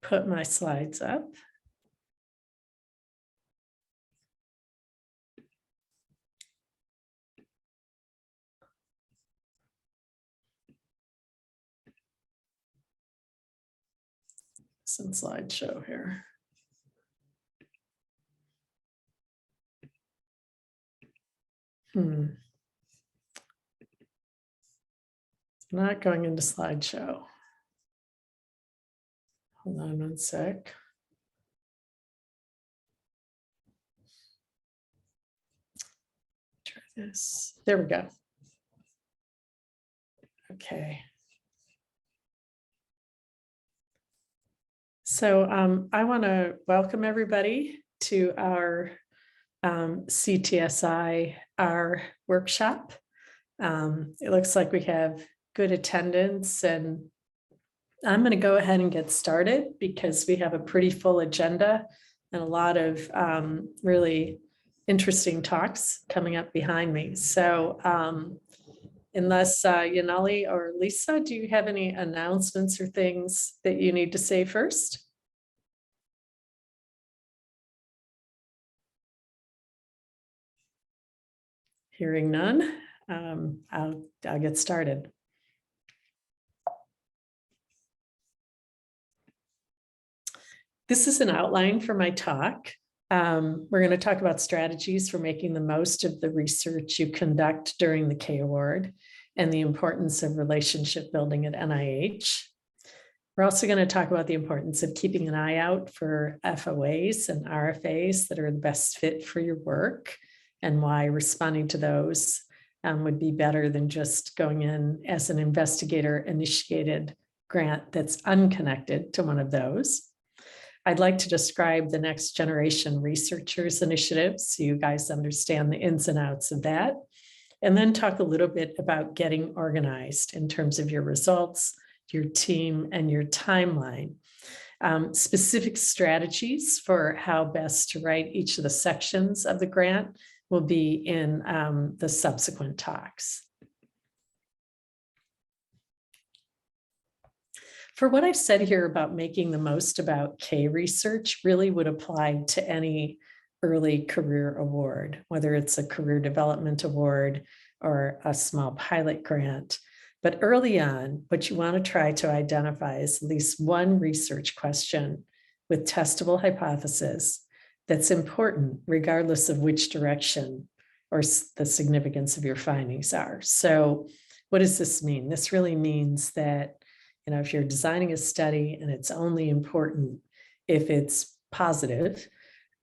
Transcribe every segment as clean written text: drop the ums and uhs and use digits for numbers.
put my slides up. Some slideshow here. Not going into slideshow. Hold on one sec. Try this. There we go. Okay. So I want to welcome everybody to our CTSI, our workshop. It looks like we have good attendance, and I'm going to go ahead and get started because we have a pretty full agenda and a lot of really interesting talks coming up behind me. So unless Yanali or Lisa, do you have any announcements or things that you need to say first? Hearing none, I'll get started. This is an outline for my talk. We're going to talk about strategies for making the most of the research you conduct during the K Award and the importance of relationship building at NIH. We're also going to talk about the importance of keeping an eye out for FOAs and RFAs that are the best fit for your work, and why responding to those would be better than just going in as an investigator-initiated grant that's unconnected to one of those. I'd like to describe the Next Generation Researchers Initiative so you guys understand the ins and outs of that, and then talk a little bit about getting organized in terms of your results, your team, and your timeline. Specific strategies for how best to write each of the sections of the grant will be in the subsequent talks. For what I've said here about making the most about K research really would apply to any early career award, whether it's a career development award or a small pilot grant. But early on, what you want to try to identify is at least one research question with testable hypothesis that's important regardless of which direction or the significance of your findings are. So what does this mean? This really means that, you know, if you're designing a study and it's only important if it's positive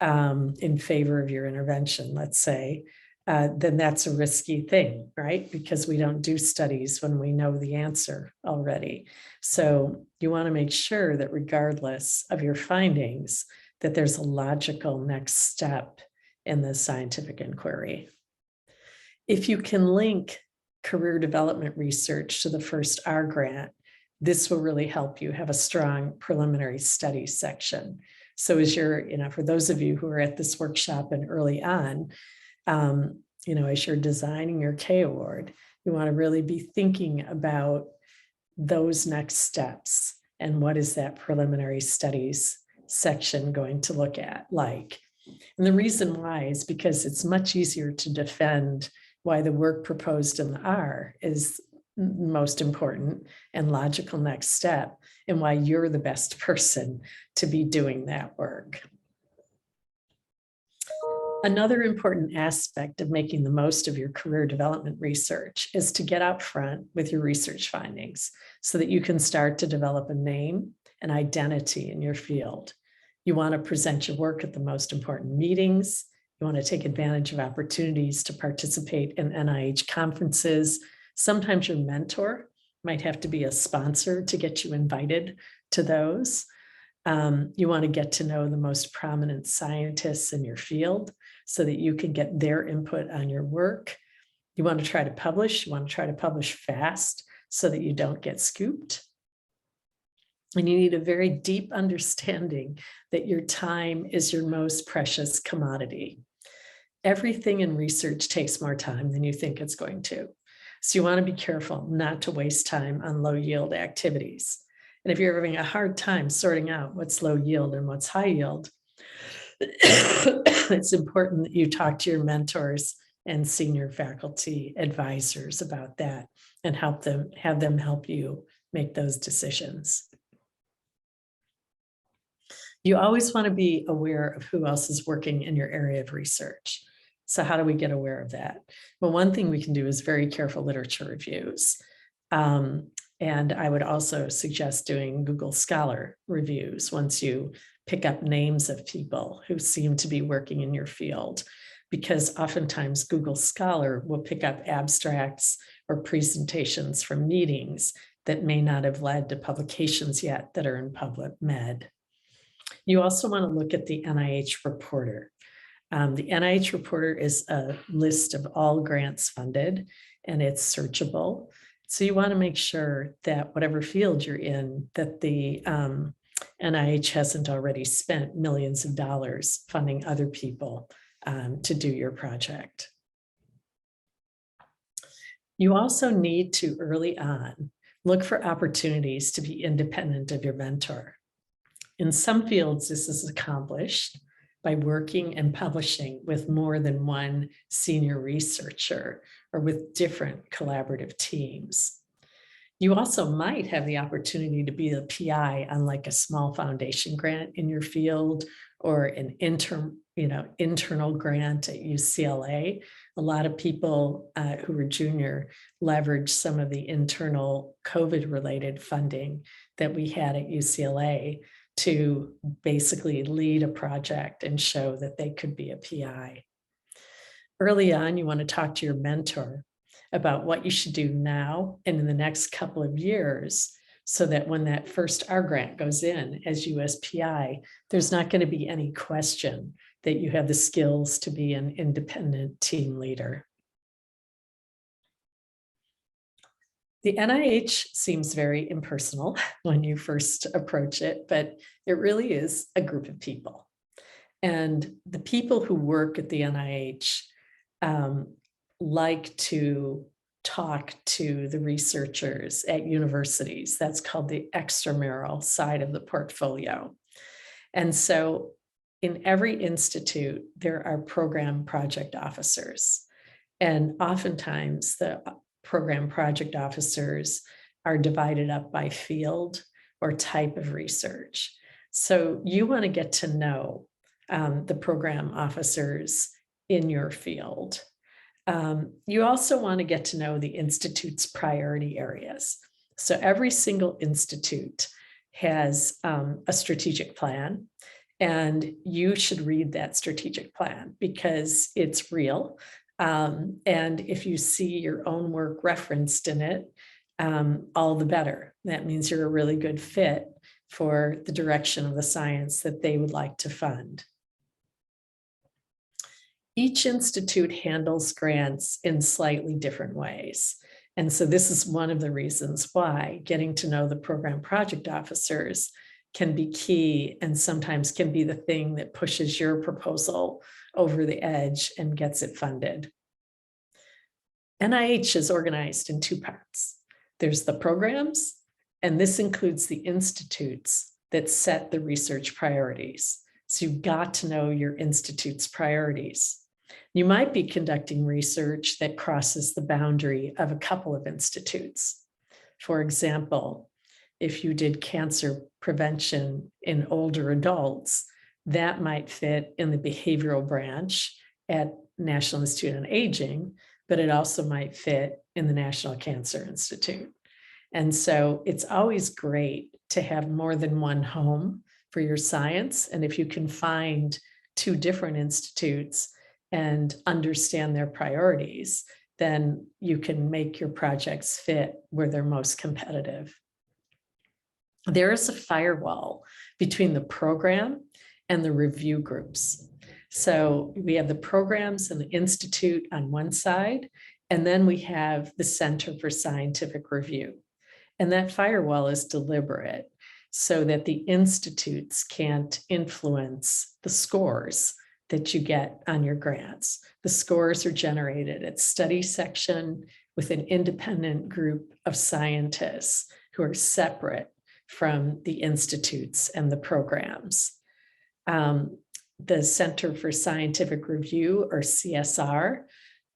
in favor of your intervention, let's say, then that's a risky thing, right? Because we don't do studies when we know the answer already. So you want to make sure that regardless of your findings, that there's a logical next step in the scientific inquiry. If you can link career development research to the first R grant, this will really help you have a strong preliminary study section. So as you're, you know, for those of you who are at this workshop and early on, you know, as you're designing your K Award, you want to really be thinking about those next steps and what is that preliminary studies section going to look at like. And the reason why is because it's much easier to defend why the work proposed in the R is most important and logical next step, and why you're the best person to be doing that work. Another important aspect of making the most of your career development research is to get out front with your research findings so that you can start to develop a name and identity in your field. You want to present your work at the most important meetings. You want to take advantage of opportunities to participate in NIH conferences. Sometimes your mentor might have to be a sponsor to get you invited to those. You want to get to know the most prominent scientists in your field so that you can get their input on your work. You want to try to publish. You want to try to publish fast so that you don't get scooped. And you need a very deep understanding that your time is your most precious commodity. Everything in research takes more time than you think it's going to. So you want to be careful not to waste time on low yield activities. And if you're having a hard time sorting out what's low yield and what's high yield, it's important that you talk to your mentors and senior faculty advisors about that and have them help you make those decisions. You always want to be aware of who else is working in your area of research. So how do we get aware of that? Well, one thing we can do is very careful literature reviews. And I would also suggest doing Google Scholar reviews once you pick up names of people who seem to be working in your field, because oftentimes Google Scholar will pick up abstracts or presentations from meetings that may not have led to publications yet that are in PubMed. You also want to look at the NIH Reporter. The NIH Reporter is a list of all grants funded, and it's searchable. So you want to make sure that whatever field you're in, that the NIH hasn't already spent millions of dollars funding other people to do your project. You also need to, early on, look for opportunities to be independent of your mentor. In some fields, this is accomplished by working and publishing with more than one senior researcher or with different collaborative teams. You also might have the opportunity to be a PI on like a small foundation grant in your field or an internal grant at UCLA. A lot of people who were junior leveraged some of the internal COVID-related funding that we had at UCLA to basically lead a project and show that they could be a PI. Early on, you want to talk to your mentor about what you should do now and in the next couple of years, so that when that first R grant goes in as USPI, there's not going to be any question that you have the skills to be an independent team leader. The NIH seems very impersonal when you first approach it, but it really is a group of people. And the people who work at the NIH like to talk to the researchers at universities. That's called the extramural side of the portfolio. And so in every institute, there are program project officers. And oftentimes the program project officers are divided up by field or type of research. So you want to get to know the program officers in your field. You also want to get to know the institute's priority areas. So every single institute has a strategic plan, and you should read that strategic plan because it's real. And if you see your own work referenced in it, all the better. That means you're a really good fit for the direction of the science that they would like to fund. Each institute handles grants in slightly different ways. And so this is one of the reasons why getting to know the program project officers can be key and sometimes can be the thing that pushes your proposal over the edge and gets it funded. NIH is organized in two parts. There's the programs, and this includes the institutes that set the research priorities. So you've got to know your institute's priorities. You might be conducting research that crosses the boundary of a couple of institutes. For example, if you did cancer prevention in older adults, that might fit in the behavioral branch at National Institute on Aging, but it also might fit in the National Cancer Institute. And so it's always great to have more than one home for your science. And if you can find two different institutes and understand their priorities, then you can make your projects fit where they're most competitive. There is a firewall between the program and the review groups. So we have the programs and the institute on one side, and then we have the Center for Scientific Review. And that firewall is deliberate so that the institutes can't influence the scores that you get on your grants. The scores are generated at study section with an independent group of scientists who are separate from the institutes and the programs. The Center for Scientific Review, or CSR,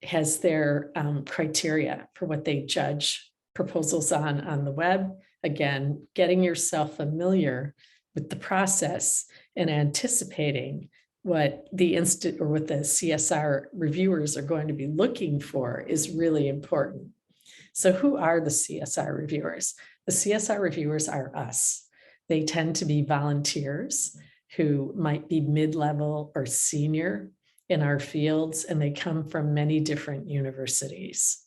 has their criteria for what they judge proposals on the web. Again, getting yourself familiar with the process and anticipating what the what the CSR reviewers are going to be looking for is really important. So who are the CSR reviewers? The CSR reviewers are us. They tend to be volunteers who might be mid-level or senior in our fields, and they come from many different universities.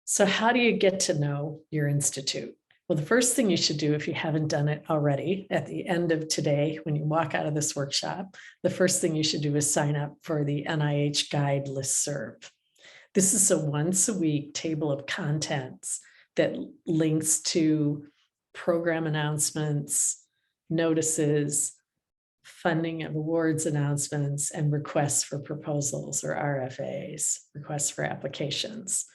So how do you get to know your institute? Well, the first thing you should do, if you haven't done it already, at the end of today, when you walk out of this workshop, the first thing you should do is sign up for the NIH Guide listserv. This is a once-a-week table of contents that links to program announcements, notices, funding of awards announcements, and requests for proposals, or RFAs, requests for applications.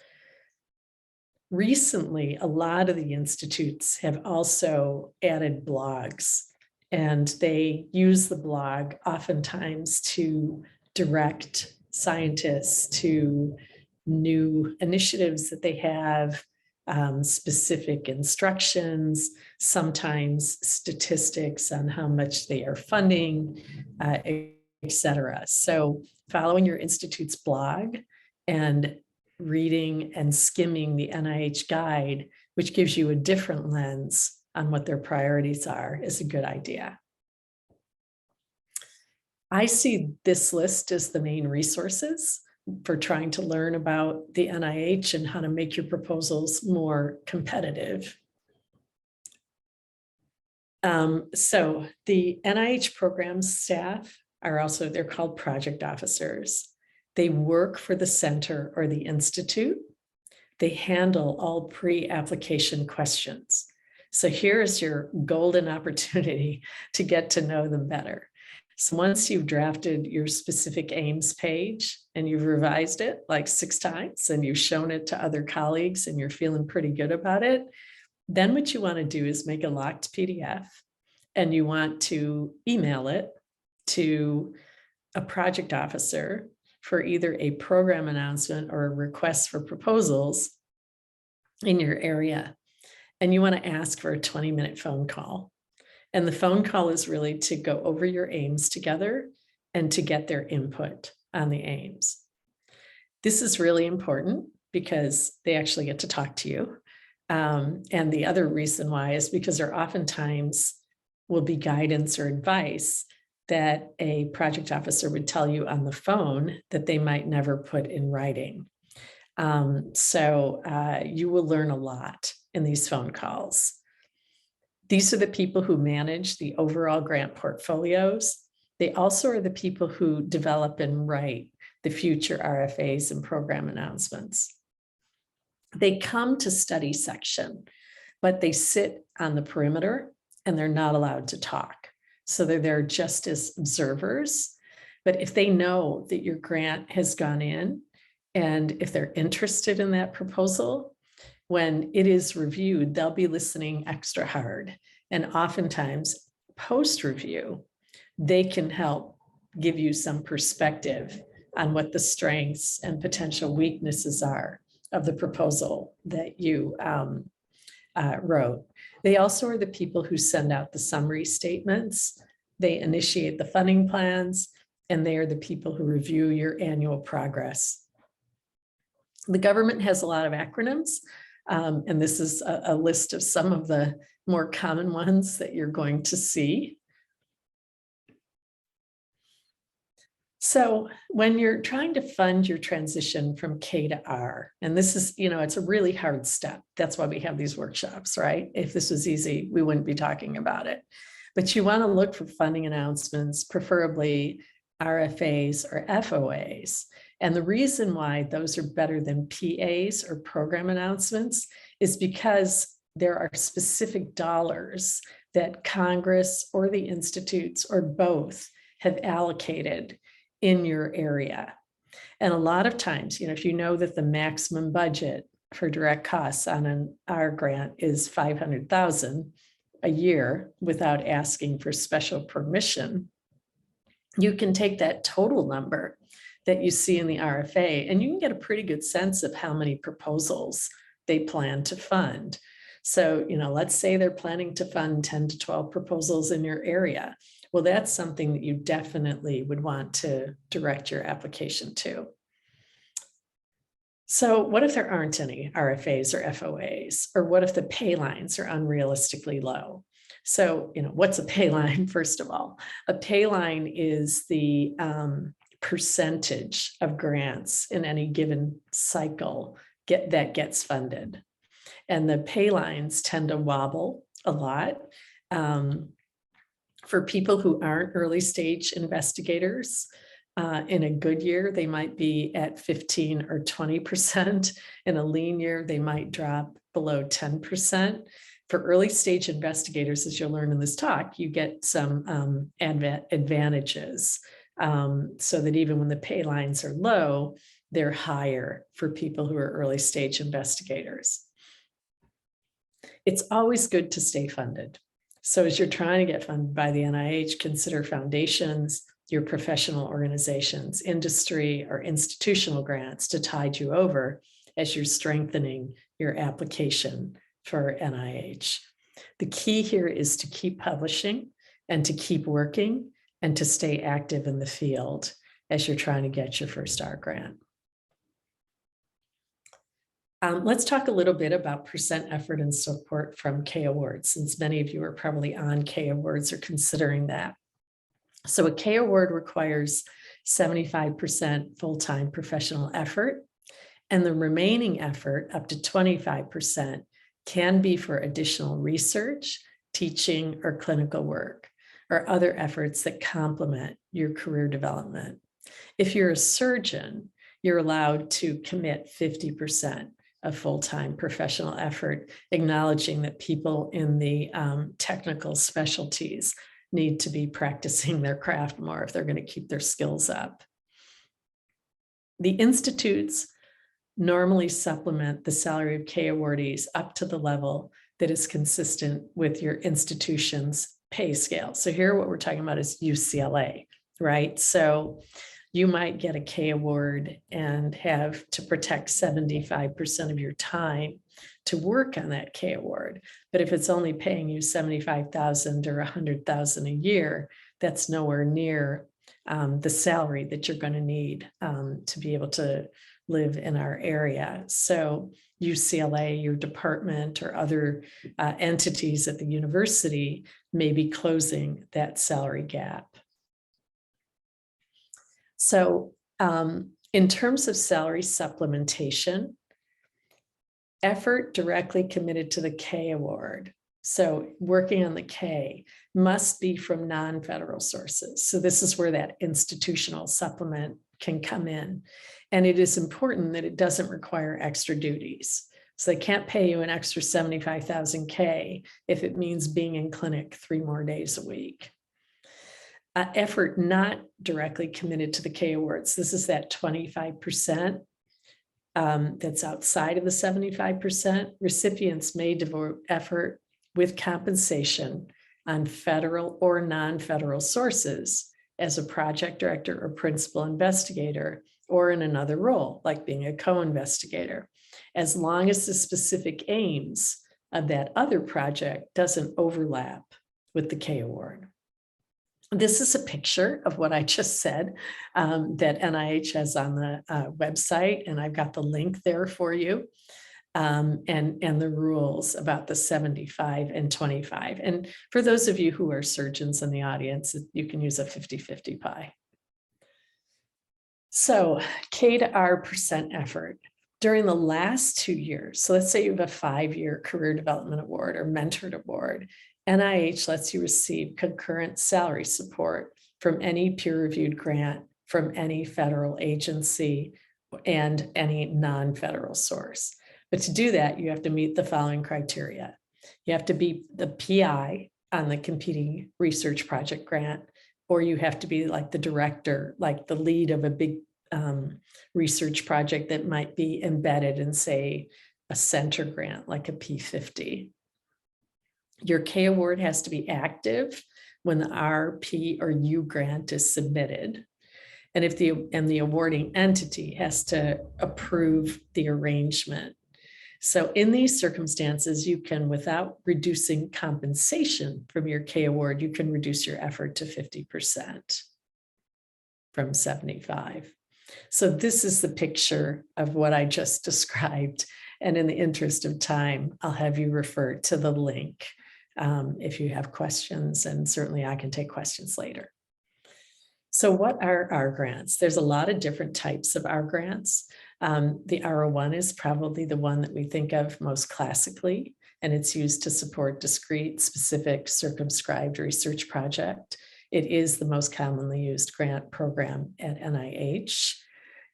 Recently, a lot of the institutes have also added blogs, and they use the blog oftentimes to direct scientists to new initiatives that they have, specific instructions, sometimes statistics on how much they are funding, etc. So following your institute's blog and reading and skimming the NIH Guide, which gives you a different lens on what their priorities are, is a good idea. I see this list as the main resources for trying to learn about the NIH and how to make your proposals more competitive. So the NIH program staff are also, they're called project officers. They work for the center or the institute. They handle all pre-application questions. So here is your golden opportunity to get to know them better. So once you've drafted your specific aims page and you've revised it like 6 times and you've shown it to other colleagues and you're feeling pretty good about it, then what you want to do is make a locked PDF, and you want to email it to a project officer for either a program announcement or a request for proposals in your area. And you want to ask for a 20-minute phone call. And the phone call is really to go over your aims together and to get their input on the aims. This is really important because they actually get to talk to you. And the other reason why is because there oftentimes will be guidance or advice that a project officer would tell you on the phone that they might never put in writing. So you will learn a lot in these phone calls. These are the people who manage the overall grant portfolios. They also are the people who develop and write the future RFAs and program announcements. They come to study section, but they sit on the perimeter and they're not allowed to talk. So they're there just as observers. But if they know that your grant has gone in, and if they're interested in that proposal, when it is reviewed, they'll be listening extra hard. And oftentimes, post-review, they can help give you some perspective on what the strengths and potential weaknesses are of the proposal that you wrote. They also are the people who send out the summary statements. They initiate the funding plans, and they are the people who review your annual progress. The government has a lot of acronyms, and this is a list of some of the more common ones that you're going to see. So when you're trying to fund your transition from K to R, and this is, it's a really hard step. That's why we have these workshops, right? If this was easy, we wouldn't be talking about it. But you want to look for funding announcements, preferably RFAs or FOAs. And the reason why those are better than PAs or program announcements is because there are specific dollars that Congress or the institutes or both have allocated in your area. And a lot of times, if you know that the maximum budget for direct costs on our grant is $500,000 a year without asking for special permission, you can take that total number that you see in the RFA and you can get a pretty good sense of how many proposals they plan to fund. So, let's say they're planning to fund 10 to 12 proposals in your area. Well, that's something that you definitely would want to direct your application to. So what if there aren't any RFAs or FOAs? Or what if the pay lines are unrealistically low? So, what's a pay line, first of all? A pay line is the percentage of grants in any given cycle that gets funded. And the pay lines tend to wobble a lot. For people who aren't early stage investigators, in a good year, they might be at 15 or 20%. In a lean year, they might drop below 10%. For early stage investigators, as you'll learn in this talk, you get some advantages so that even when the pay lines are low, they're higher for people who are early stage investigators. It's always good to stay funded. So as you're trying to get funded by the NIH, consider foundations, your professional organizations, industry, or institutional grants to tide you over as you're strengthening your application for NIH. The key here is to keep publishing and to keep working and to stay active in the field as you're trying to get your first R grant. Let's talk a little bit about percent effort and support from K Awards, since many of you are probably on K Awards or considering that. So a K Award requires 75% full-time professional effort, and the remaining effort, up to 25%, can be for additional research, teaching, or clinical work, or other efforts that complement your career development. If you're a surgeon, you're allowed to commit 50% of full-time professional effort, acknowledging that people in the technical specialties need to be practicing their craft more if they're going to keep their skills up. The institutes normally supplement the salary of K awardees up to the level that is consistent with your institution's pay scale. So here what we're talking about is UCLA, right? So you might get a K award and have to protect 75% of your time to work on that K award. But if it's only paying you $75,000 or $100,000 a year, that's nowhere near the salary that you're going to need to be able to live in our area. So UCLA, your department, or other entities at the university may be closing that salary gap. So in terms of salary supplementation, effort directly committed to the K award, so working on the K, must be from non-federal sources. So this is where that institutional supplement can come in. And it is important that it doesn't require extra duties. So they can't pay you an extra 75,000 K if it means being in clinic 3 more days a week. Effort not directly committed to the K awards. This is that 25% that's outside of the 75%. Recipients may devote effort with compensation on federal or non-federal sources as a project director or principal investigator, or in another role, like being a co-investigator, as long as the specific aims of that other project doesn't overlap with the K award. This is a picture of what I just said that NIH has on the website, and I've got the link there for you, and the rules about the 75 and 25. And for those of you who are surgeons in the audience, you can use a 50-50 pie. So K to R percent effort. During the last 2 years, so let's say you have a 5-year career development award or mentored award, NIH lets you receive concurrent salary support from any peer-reviewed grant from any federal agency and any non-federal source. But to do that, you have to meet the following criteria. You have to be the PI on the competing research project grant, or you have to be like the director, like the lead of a big research project that might be embedded in, say, a center grant like a P50. Your K award has to be active when the R, P, or U grant is submitted. And if the awarding entity has to approve the arrangement. So in these circumstances, you can, without reducing compensation from your K award, you can reduce your effort to 50% from 75. So this is the picture of what I just described. And in the interest of time, I'll have you refer to the link if you have questions, and certainly I can take questions later. So what are R grants? There's a lot of different types of R grants. The R01 is probably the one that we think of most classically, and it's used to support discrete, specific, circumscribed research project. It is the most commonly used grant program at NIH,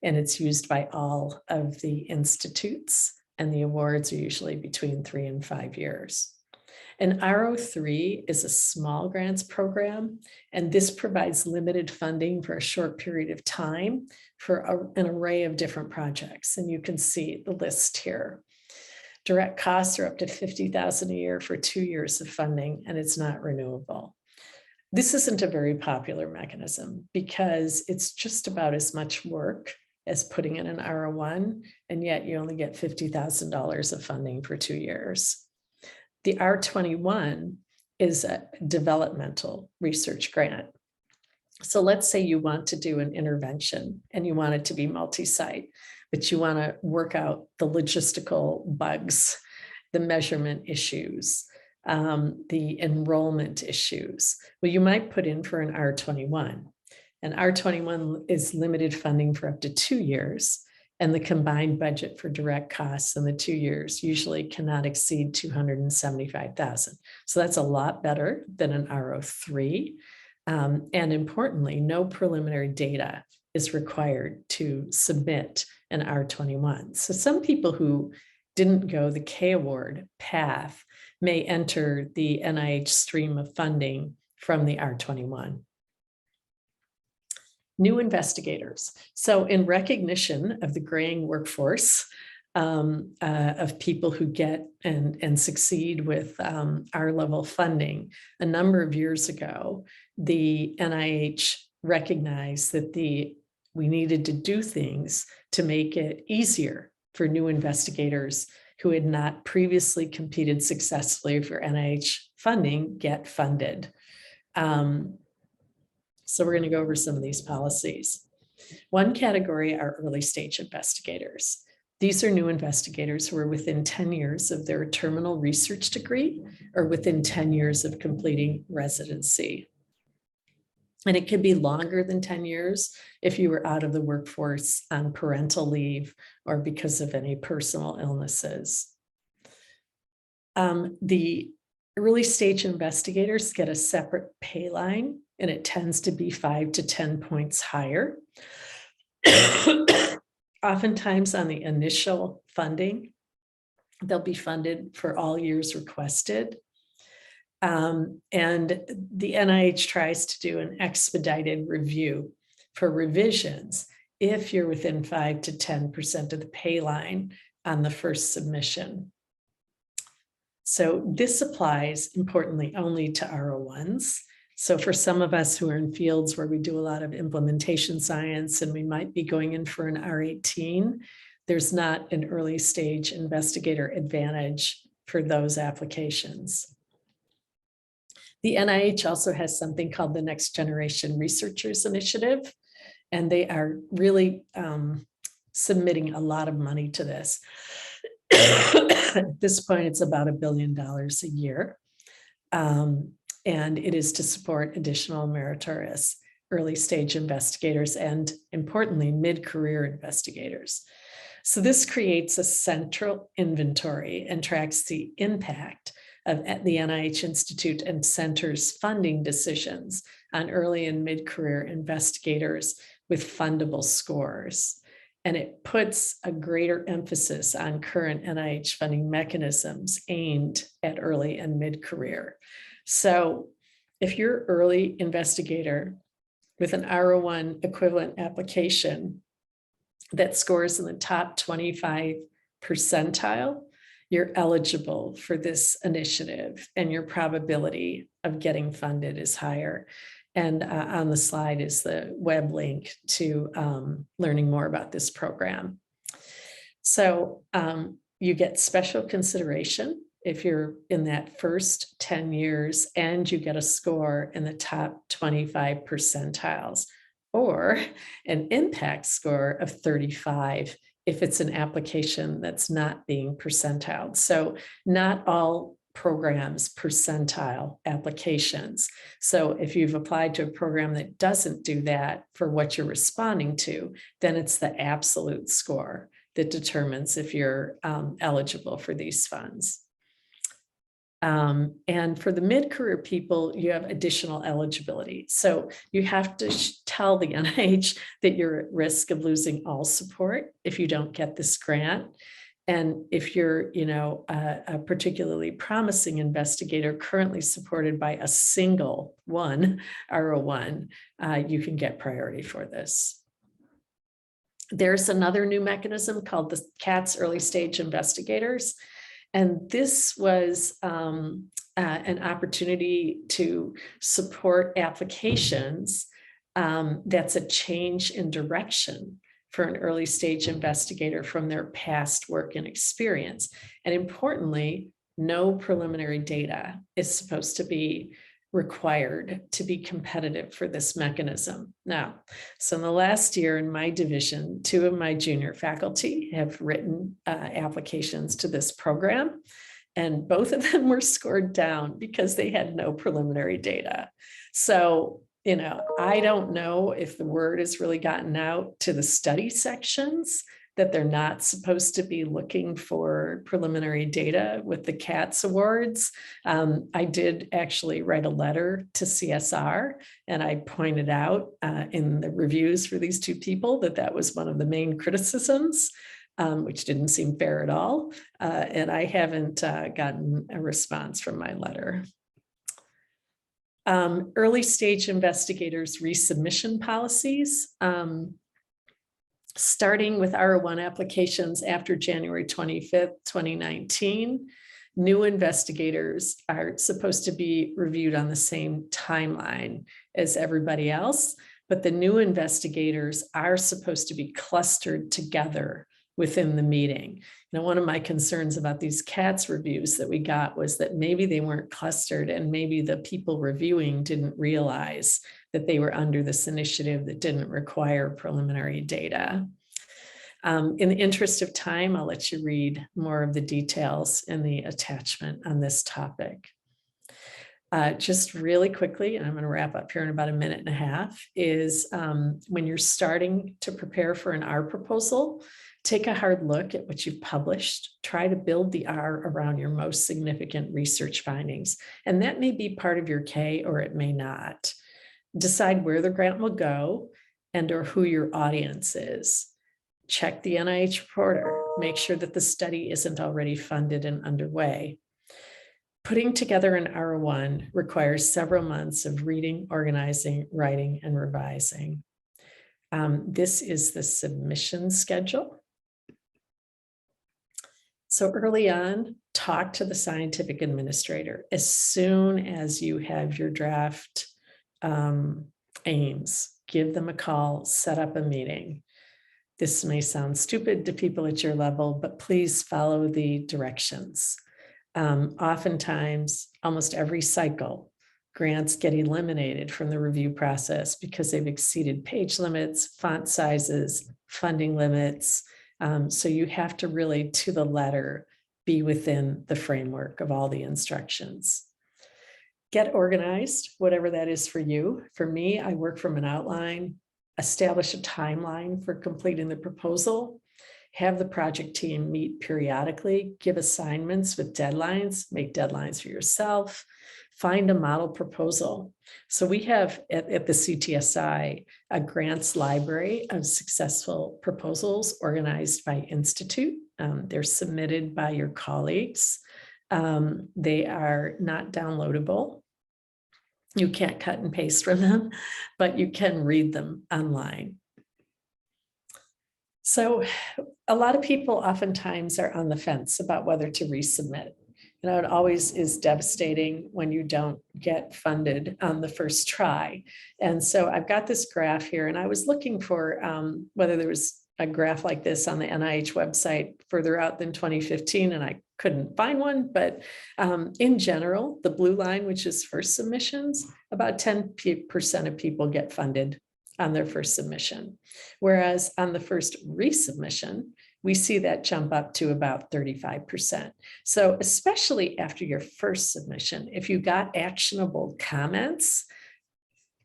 and it's used by all of the institutes, and the awards are usually between 3 and 5 years. An R03 is a small grants program, and this provides limited funding for a short period of time for an array of different projects. And you can see the list here. Direct costs are up to $50,000 a year for 2 years of funding, and it's not renewable. This isn't a very popular mechanism because it's just about as much work as putting in an R01, and yet you only get $50,000 of funding for 2 years. The R21 is a developmental research grant. So let's say you want to do an intervention and you want it to be multi-site, but you want to work out the logistical bugs, the measurement issues, the enrollment issues. Well, you might put in for an R21. And R21 is limited funding for up to 2 years. And the combined budget for direct costs in the 2 years usually cannot exceed $275,000. So that's a lot better than an R03. And importantly, no preliminary data is required to submit an R21. So some people who didn't go the K award path may enter the NIH stream of funding from the R21. New investigators. So in recognition of the graying workforce of people who get and succeed with R-level funding, a number of years ago, the NIH recognized that we needed to do things to make it easier for new investigators who had not previously competed successfully for NIH funding get funded. So we're going to go over some of these policies. One category are early stage investigators. These are new investigators who are within 10 years of their terminal research degree or within 10 years of completing residency. And it can be longer than 10 years if you were out of the workforce on parental leave or because of any personal illnesses. The early stage investigators get a separate pay line, and it tends to be 5 to 10 points higher. Oftentimes on the initial funding, they'll be funded for all years requested. And the NIH tries to do an expedited review for revisions if you're within 5 to 10% of the pay line on the first submission. So this applies, importantly, only to R01s. So for some of us who are in fields where we do a lot of implementation science and we might be going in for an R18, there's not an early stage investigator advantage for those applications. The NIH also has something called the Next Generation Researchers Initiative, and they are really submitting a lot of money to this. At this point, it's about $1 billion a year. And it is to support additional meritorious early stage investigators and, importantly, mid-career investigators. So this creates a central inventory and tracks the impact of the NIH Institute and center's funding decisions on early and mid-career investigators with fundable scores. And it puts a greater emphasis on current NIH funding mechanisms aimed at early and mid-career. So if you're an early investigator with an R01 equivalent application that scores in the top 25 percentile, you're eligible for this initiative and your probability of getting funded is higher. And on the slide is the web link to learning more about this program. So you get special consideration if you're in that first 10 years and you get a score in the top 25 percentiles, or an impact score of 35 if it's an application that's not being percentiled. So not all programs percentile applications. So if you've applied to a program that doesn't do that for what you're responding to, then it's the absolute score that determines if you're eligible for these funds. And for the mid-career people, you have additional eligibility. So you have to tell the NIH that you're at risk of losing all support if you don't get this grant. And if you're, a particularly promising investigator currently supported by a single one, R01, you can get priority for this. There's another new mechanism called the CATS Early Stage Investigators. And this was an opportunity to support applications that's a change in direction for an early stage investigator from their past work and experience. And importantly, no preliminary data is supposed to be required to be competitive for this mechanism. Now, so in the last year in my division, 2 of my junior faculty have written applications to this program, and both of them were scored down because they had no preliminary data. So, I don't know if the word has really gotten out to the study sections that they're not supposed to be looking for preliminary data with the CATS awards. I did actually write a letter to CSR, and I pointed out in the reviews for these 2 people that was one of the main criticisms, which didn't seem fair at all. And I haven't gotten a response from my letter. Early stage investigators resubmission policies. Starting with R01 applications after January 25th, 2019, new investigators are supposed to be reviewed on the same timeline as everybody else, but the new investigators are supposed to be clustered together within the meeting. One of my concerns about these CATS reviews that we got was that maybe they weren't clustered and maybe the people reviewing didn't realize that they were under this initiative that didn't require preliminary data. In the interest of time, I'll let you read more of the details in the attachment on this topic. Just really quickly, and I'm going to wrap up here in about 1.5 minutes, is when you're starting to prepare for an R proposal, take a hard look at what you've published. Try to build the R around your most significant research findings. And that may be part of your K or it may not. Decide where the grant will go and or who your audience is. Check the NIH reporter. Make sure that the study isn't already funded and underway. Putting together an R01 requires several months of reading, organizing, writing, and revising. This is the submission schedule. So early on, talk to the scientific administrator as soon as you have your draft aims. Give them a call, set up a meeting. This may sound stupid to people at your level, but please follow the directions. Oftentimes, almost every cycle, grants get eliminated from the review process because they've exceeded page limits, font sizes, funding limits. So you have to really, to the letter, be within the framework of all the instructions. Get organized, whatever that is for you. For me, I work from an outline, establish a timeline for completing the proposal, have the project team meet periodically, give assignments with deadlines, make deadlines for yourself, find a model proposal. So we have at the CTSI a grants library of successful proposals organized by institute. They're submitted by your colleagues. They are not downloadable. You can't cut and paste from them, but you can read them online. So a lot of people oftentimes are on the fence about whether to resubmit. It always is devastating when you don't get funded on the first try. And so I've got this graph here, and I was looking for whether there was a graph like this on the NIH website further out than 2015, and I couldn't find one. But in general, the blue line, which is first submissions, about 10% of people get funded on their first submission. Whereas on the first resubmission, we see that jump up to about 35%. So especially after your first submission, if you got actionable comments,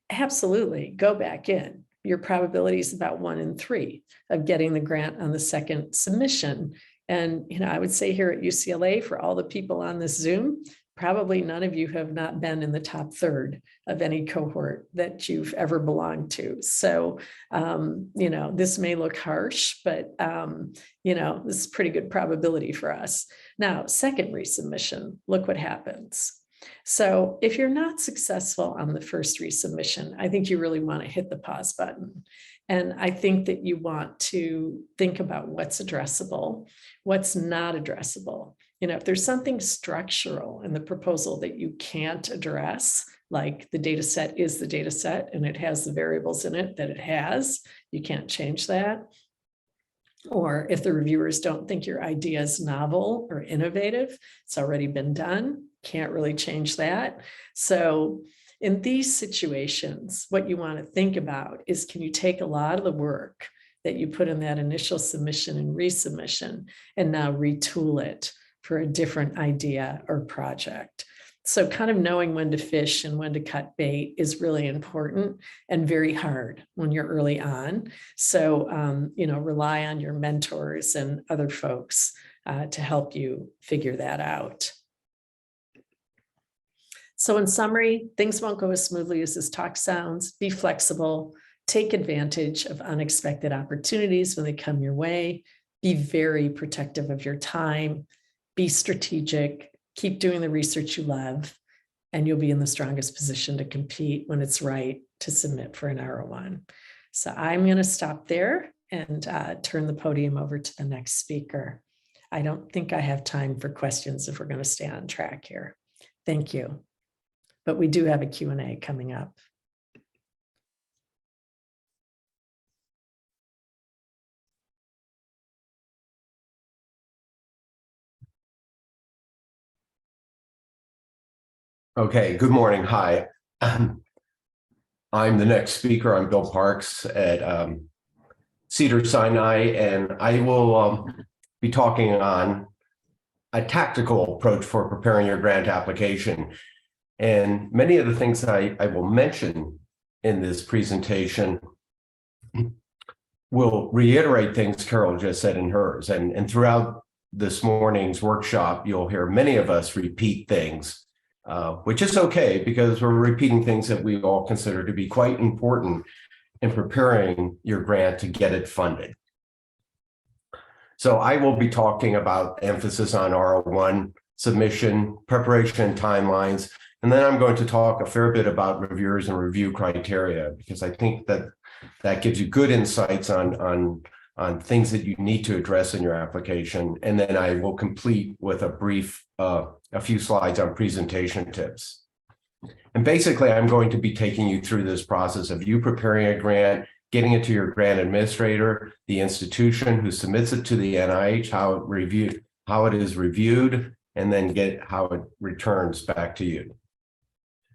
absolutely go back in. Your probability is about 1 in 3 of getting the grant on the second submission. And I would say here at UCLA, for all the people on this Zoom, probably none of you have not been in the top third of any cohort that you've ever belonged to. So, this may look harsh, but, this is pretty good probability for us. Now, second resubmission, look what happens. So if you're not successful on the first resubmission, I think you really want to hit the pause button. And I think that you want to think about what's addressable, what's not addressable. If there's something structural in the proposal that you can't address, like the data set is the data set and it has the variables in it that it has, you can't change that. Or if the reviewers don't think your idea is novel or innovative, it's already been done, can't really change that. So in these situations, what you want to think about is, can you take a lot of the work that you put in that initial submission and resubmission and now retool it for a different idea or project? So kind of knowing when to fish and when to cut bait is really important and very hard when you're early on. So, rely on your mentors and other folks to help you figure that out. So in summary, things won't go as smoothly as this talk sounds. Be flexible, take advantage of unexpected opportunities when they come your way. Be very protective of your time, be strategic, keep doing the research you love, and you'll be in the strongest position to compete when it's right to submit for an R01. So I'm going to stop there and turn the podium over to the next speaker. I don't think I have time for questions if we're going to stay on track here. Thank you. But we do have a Q&A coming up. Okay, good morning. Hi. I'm the next speaker. I'm Bill Parks at Cedars-Sinai, and I will be talking on a tactical approach for preparing your grant application. And many of the things I will mention in this presentation will reiterate things Carol just said in hers. And throughout this morning's workshop, you'll hear many of us repeat things, which is okay because we're repeating things that we all consider to be quite important in preparing your grant to get it funded. So I will be talking about emphasis on R01 submission, preparation timelines, and then I'm going to talk a fair bit about reviewers and review criteria, because I think that gives you good insights on things that you need to address in your application. And then I will complete with a brief, a few slides on presentation tips. And basically, I'm going to be taking you through this process of you preparing a grant, getting it to your grant administrator, the institution who submits it to the NIH, how it is reviewed, and then how it returns back to you.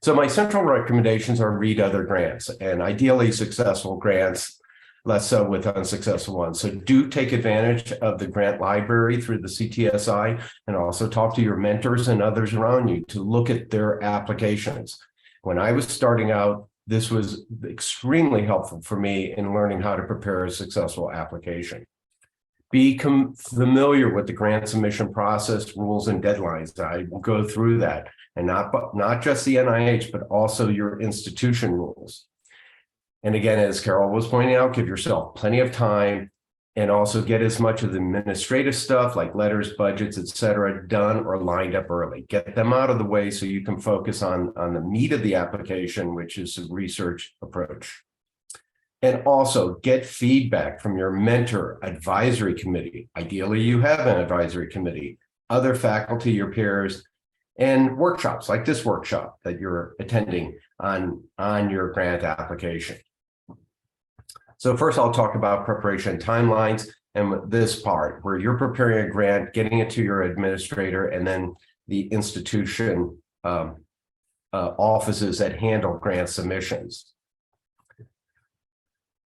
So my central recommendations are read other grants, and ideally successful grants, less so with unsuccessful ones. So do take advantage of the grant library through the CTSI, and also talk to your mentors and others around you to look at their applications. When I was starting out, this was extremely helpful for me in learning how to prepare a successful application. Become familiar with the grant submission process, rules, and deadlines. I will go through that, and not just the NIH, but also your institution rules. And again, as Carol was pointing out, give yourself plenty of time, and also get as much of the administrative stuff like letters, budgets, etc., done or lined up early. Get them out of the way so you can focus on the meat of the application, which is the research approach. And also get feedback from your mentor advisory committee. Ideally, you have an advisory committee, other faculty, your peers, and workshops like this workshop that you're attending on your grant application. So first, I'll talk about preparation timelines and this part where you're preparing a grant, getting it to your administrator, and then the institution offices that handle grant submissions.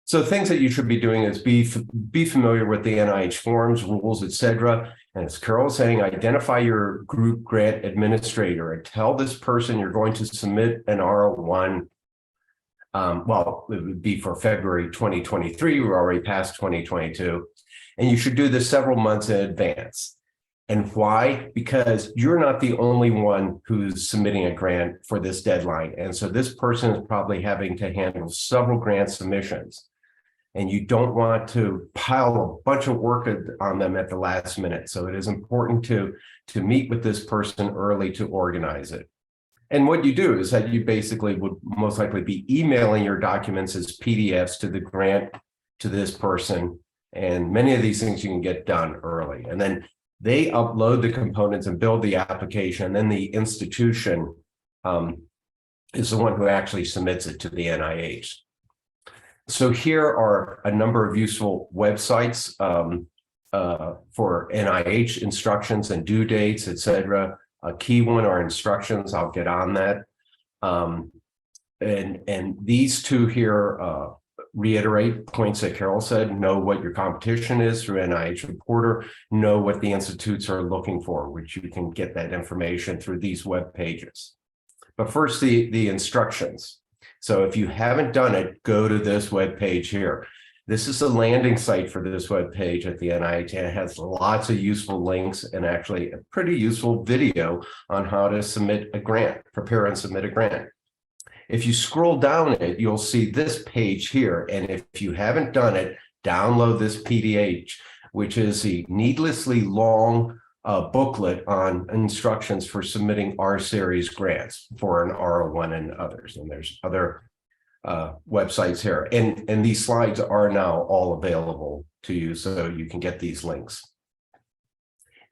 So things that you should be doing is be familiar with the NIH forms, rules, etc. And as Carol was saying, identify your group grant administrator and tell this person you're going to submit an R01. Well, it would be for February 2023. We're already past 2022. And you should do this several months in advance. And why? Because you're not the only one who's submitting a grant for this deadline. And so this person is probably having to handle several grant submissions. And you don't want to pile a bunch of work on them at the last minute. So it is important to meet with this person early to organize it. And what you do is that you basically would most likely be emailing your documents as PDFs to the grant to this person. And many of these things you can get done early. And then they upload the components and build the application. And then the institution is the one who actually submits it to the NIH. So here are a number of useful websites for NIH instructions and due dates, etc. A key one are instructions. I'll get on that. And these two here reiterate points that Carol said. Know what your competition is through NIH Reporter. Know what the institutes are looking for, which you can get that information through these web pages. But first, the instructions. So if you haven't done it, go to this web page here. This is the landing site for this web page at the NIH, and it has lots of useful links and actually a pretty useful video on how to submit a grant, prepare and submit a grant. If you scroll down it, you'll see this page here. And if you haven't done it, download this PDF, which is the needlessly long booklet on instructions for submitting R-Series grants for an R01 and others. And there's other websites here. And these slides are now all available to you, so you can get these links.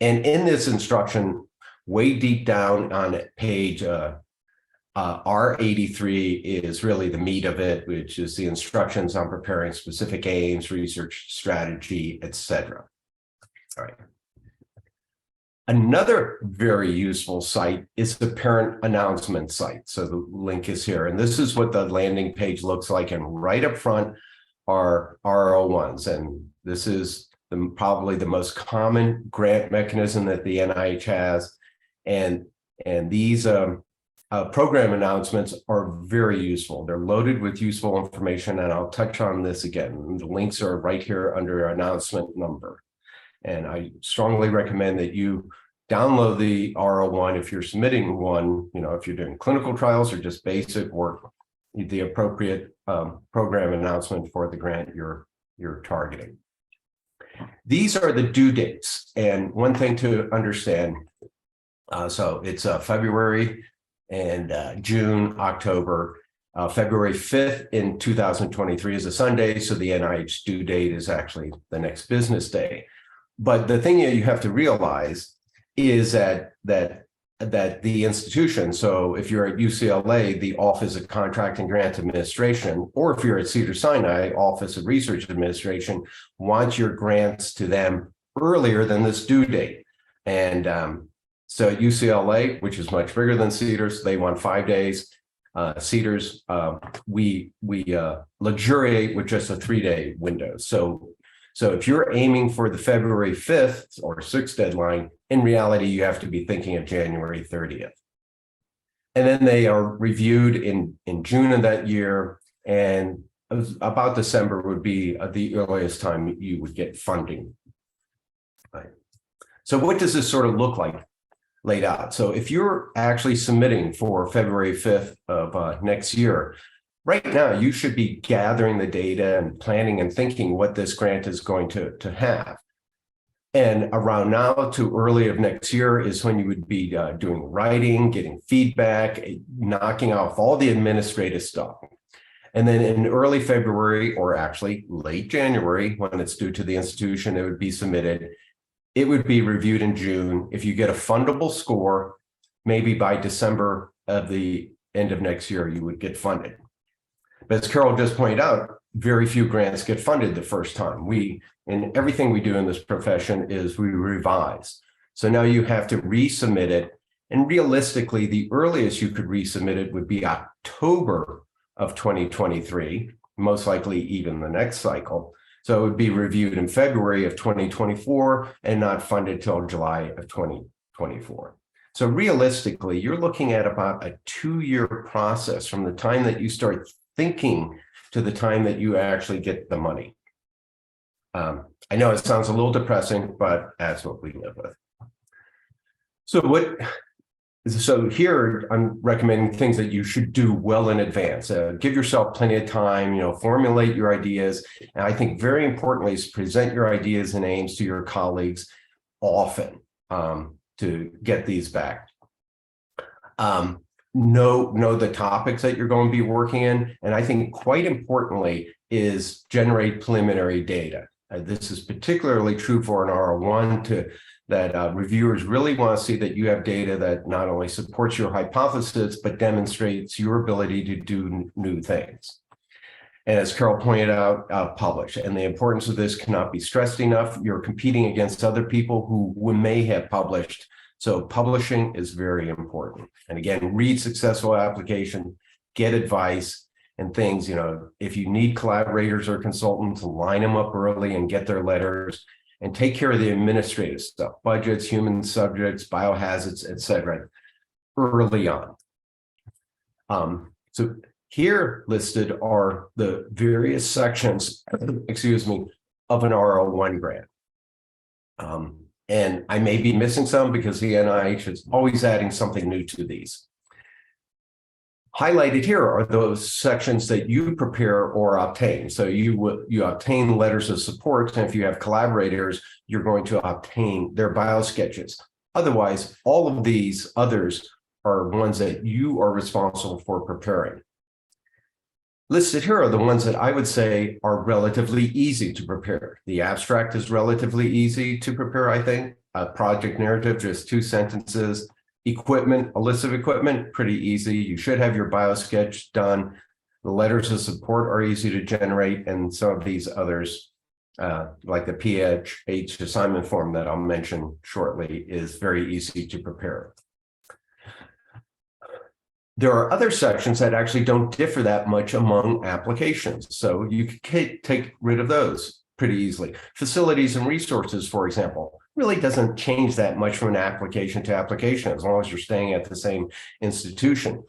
And in this instruction, way deep down on page R83 is really the meat of it, which is the instructions on preparing specific aims, research strategy, etc. All right. Another very useful site is the parent announcement site. So the link is here. And this is what the landing page looks like. And right up front are R01s. And this is probably the most common grant mechanism that the NIH has. And these program announcements are very useful. They're loaded with useful information. And I'll touch on this again. The links are right here under announcement number. And I strongly recommend that you download the R01 if you're submitting one, if you're doing clinical trials or just basic work, the appropriate program announcement for the grant you're targeting. These are the due dates. And one thing to understand, so it's February and June, October. February 5th in 2023 is a Sunday, so the NIH due date is actually the next business day. But the thing you have to realize is that the institution, so if you're at UCLA, the Office of Contract and Grant Administration, or if you're at Cedars-Sinai, Office of Research Administration, wants your grants to them earlier than this due date. And so at UCLA, which is much bigger than Cedars, they want 5 days. Cedars, we luxuriate with just a 3-day window. So if you're aiming for the February 5th or 6th deadline, in reality, you have to be thinking of January 30th. And then they are reviewed in June of that year, and about December would be the earliest time you would get funding. Right. So what does this sort of look like laid out? So if you're actually submitting for February 5th of next year, right now, you should be gathering the data and planning and thinking what this grant is going to have. And around now to early of next year is when you would be doing writing, getting feedback, knocking off all the administrative stuff. And then in early February, or actually late January, when it's due to the institution, it would be submitted. It would be reviewed in June. If you get a fundable score, maybe by December of the end of next year, you would get funded. But as Carol just pointed out, very few grants get funded the first time. And everything we do in this profession is we revise. So now you have to resubmit it. And realistically, the earliest you could resubmit it would be October of 2023, most likely even the next cycle. So it would be reviewed in February of 2024 and not funded till July of 2024. So realistically, you're looking at about a 2-year process from the time that you start thinking to the time that you actually get the money. I know it sounds a little depressing, but that's what we live with. So here I'm recommending things that you should do well in advance. Give yourself plenty of time, formulate your ideas. And I think very importantly is present your ideas and aims to your colleagues often to get these back. Know the topics that you're going to be working in. And I think quite importantly is generate preliminary data. This is particularly true for an R01 that reviewers really want to see that you have data that not only supports your hypothesis, but demonstrates your ability to do new things. And as Carol pointed out, publish. And the importance of this cannot be stressed enough. You're competing against other people who may have published. So publishing is very important. And again, read successful application, get advice and things, if you need collaborators or consultants, line them up early and get their letters and take care of the administrative stuff, budgets, human subjects, biohazards, et cetera, early on. So here listed are the various sections, of an R01 grant. And I may be missing some because the NIH is always adding something new to these. Highlighted here are those sections that you prepare or obtain. So you obtain letters of support, and if you have collaborators, you're going to obtain their biosketches. Otherwise, all of these others are ones that you are responsible for preparing. Listed here are the ones that I would say are relatively easy to prepare. The abstract is relatively easy to prepare, I think. A project narrative, just 2 sentences. Equipment, a list of equipment, pretty easy. You should have your biosketch done. The letters of support are easy to generate, and some of these others, like the PHH assignment form that I'll mention shortly, is very easy to prepare. There are other sections that actually don't differ that much among applications, so you can take rid of those pretty easily. Facilities and resources, for example, really doesn't change that much from an application to application as long as you're staying at the same institution.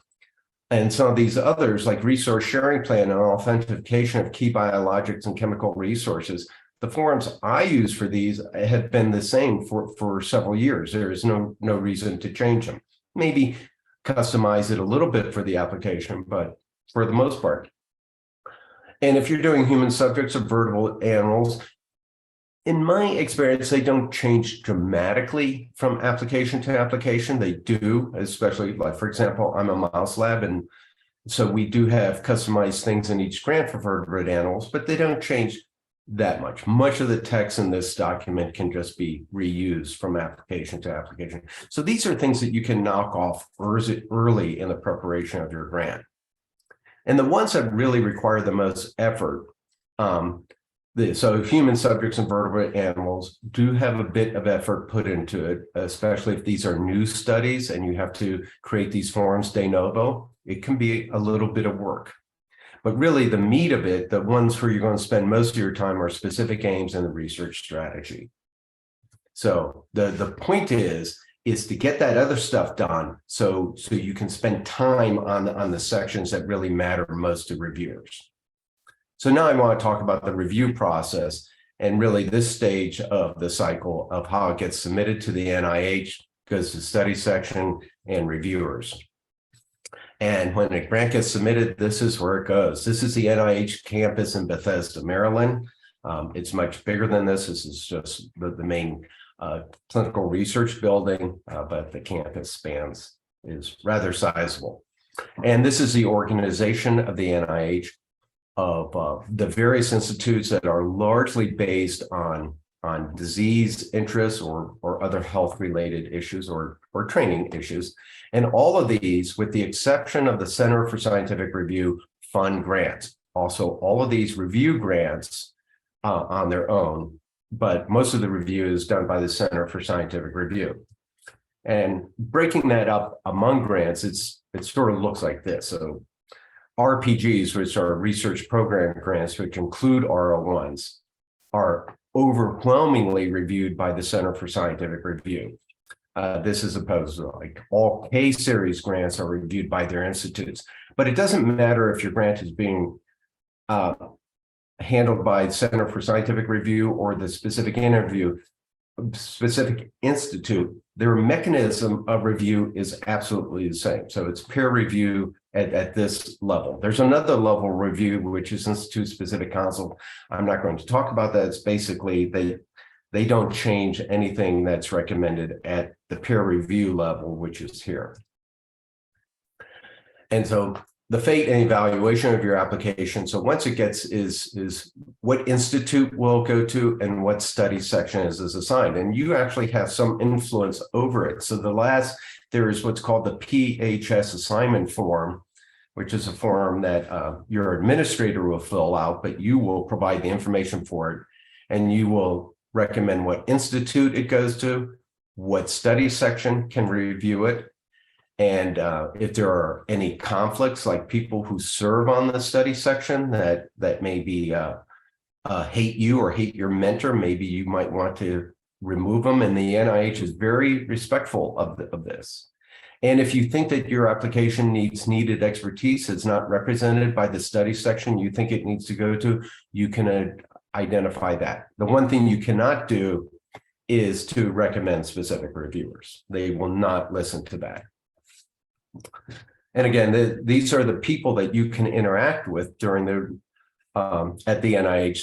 And some of these others, like resource sharing plan and authentication of key biologics and chemical resources, the forms I use for these have been the same for several years. There is no reason to change them. Maybe customize it a little bit for the application, but for the most part. And if you're doing human subjects or vertebrate animals, in my experience, they don't change dramatically from application to application. They do, especially like, for example, I'm a mouse lab, and so we do have customized things in each grant for vertebrate animals, but they don't change that much. Much of the text in this document can just be reused from application to application. So these are things that you can knock off early in the preparation of your grant. And the ones that really require the most effort, so human subjects and vertebrate animals do have a bit of effort put into it, especially if these are new studies and you have to create these forms de novo. It can be a little bit of work. But really the meat of it, the ones where you're going to spend most of your time, are specific aims and the research strategy. So the point is to get that other stuff done so you can spend time on the sections that really matter most to reviewers. So now I want to talk about the review process and really this stage of the cycle of how it gets submitted to the NIH, goes to study section and reviewers. And when a grant gets submitted, this is where it goes. This is the NIH campus in Bethesda, Maryland. It's much bigger than this. This is just the main clinical research building, but the campus is rather sizable. And this is the organization of the NIH. the various institutes that are largely based on disease interests or other health related issues or training issues. And all of these, with the exception of the Center for Scientific Review, fund grants. Also, all of these review grants on their own, but most of the review is done by the Center for Scientific Review. And breaking that up among grants, it sort of looks like this. So RPGs, which are research program grants, which include R01s, are overwhelmingly reviewed by the Center for Scientific Review. This is opposed to like all K-series grants are reviewed by their institutes. But it doesn't matter if your grant is being handled by Center for Scientific Review or the specific institute, their mechanism of review is absolutely the same. So it's peer review at this level. There's another level review, which is institute-specific counsel. I'm not going to talk about that. It's basically they don't change anything that's recommended at the peer review level, which is here. And so the fate and evaluation of your application. So once it gets is what institute will go to and what study section is assigned. And you actually have some influence over it. So there is what's called the PHS assignment form, which is a form that your administrator will fill out, but you will provide the information for it. And you will recommend what institute it goes to, what study section can review it, and if there are any conflicts, like people who serve on the study section that maybe hate you or hate your mentor, maybe you might want to remove them. And the NIH is very respectful of this. And if you think that your application needed expertise, it's not represented by the study section you think it needs to go to, you can identify that. The one thing you cannot do is to recommend specific reviewers. They will not listen to that. And again, these are the people that you can interact with during at the NIH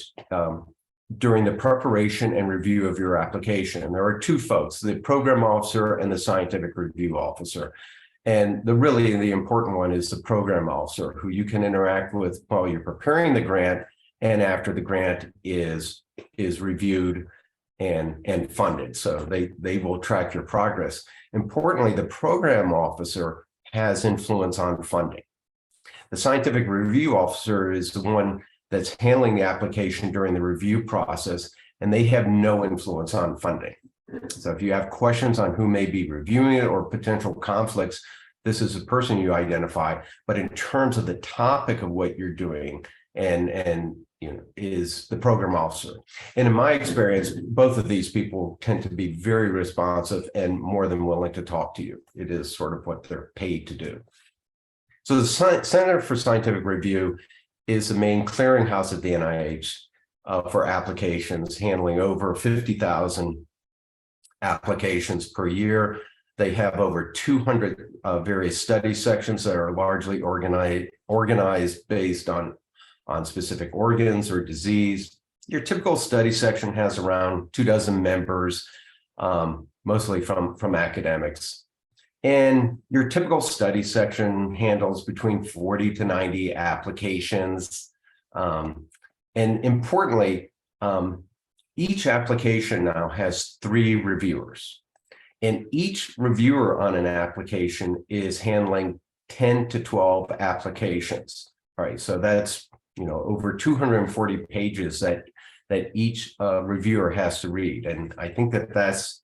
during the preparation and review of your application. And there are two folks, the program officer and the scientific review officer. And the important one is the program officer, who you can interact with while you're preparing the grant and after the grant is reviewed and funded. So they will track your progress. Importantly, the program officer has influence on funding. The scientific review officer is the one that's handling the application during the review process, and they have no influence on funding. So if you have questions on who may be reviewing it or potential conflicts, this is a person you identify. But in terms of the topic of what you're doing and is the program officer. And in my experience, both of these people tend to be very responsive and more than willing to talk to you. It is sort of what they're paid to do. So the Center for Scientific Review is the main clearinghouse at the NIH for applications, handling over 50,000 applications per year. They have over 200 various study sections that are largely organized based on specific organs or disease. Your typical study section has around 24 members, mostly from academics. And your typical study section handles between 40 to 90 applications. And importantly, each application now has 3 reviewers. And each reviewer on an application is handling 10 to 12 applications. All right, so that's over 240 pages that each reviewer has to read. And I think that's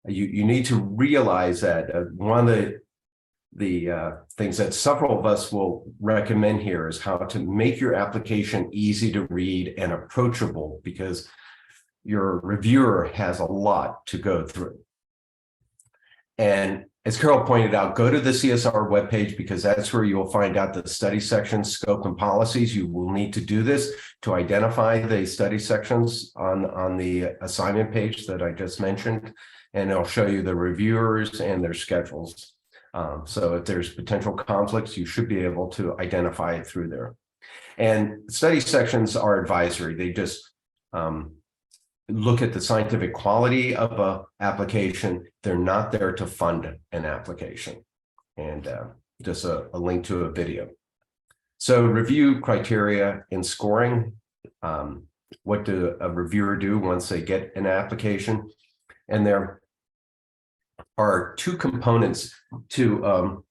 you need to realize that one of the things that several of us will recommend here is how to make your application easy to read and approachable, because your reviewer has a lot to go through. And as Carol pointed out, go to the CSR webpage, because that's where you'll find out the study section scope and policies. You will need to do this to identify the study sections on the assignment page that I just mentioned, and it'll show you the reviewers and their schedules. So if there's potential conflicts, you should be able to identify it through there. And study sections are advisory. They just look at the scientific quality of an application. They're not there to fund an application. And just a link to a video. So review criteria in scoring. What do a reviewer do once they get an application? And there are two components to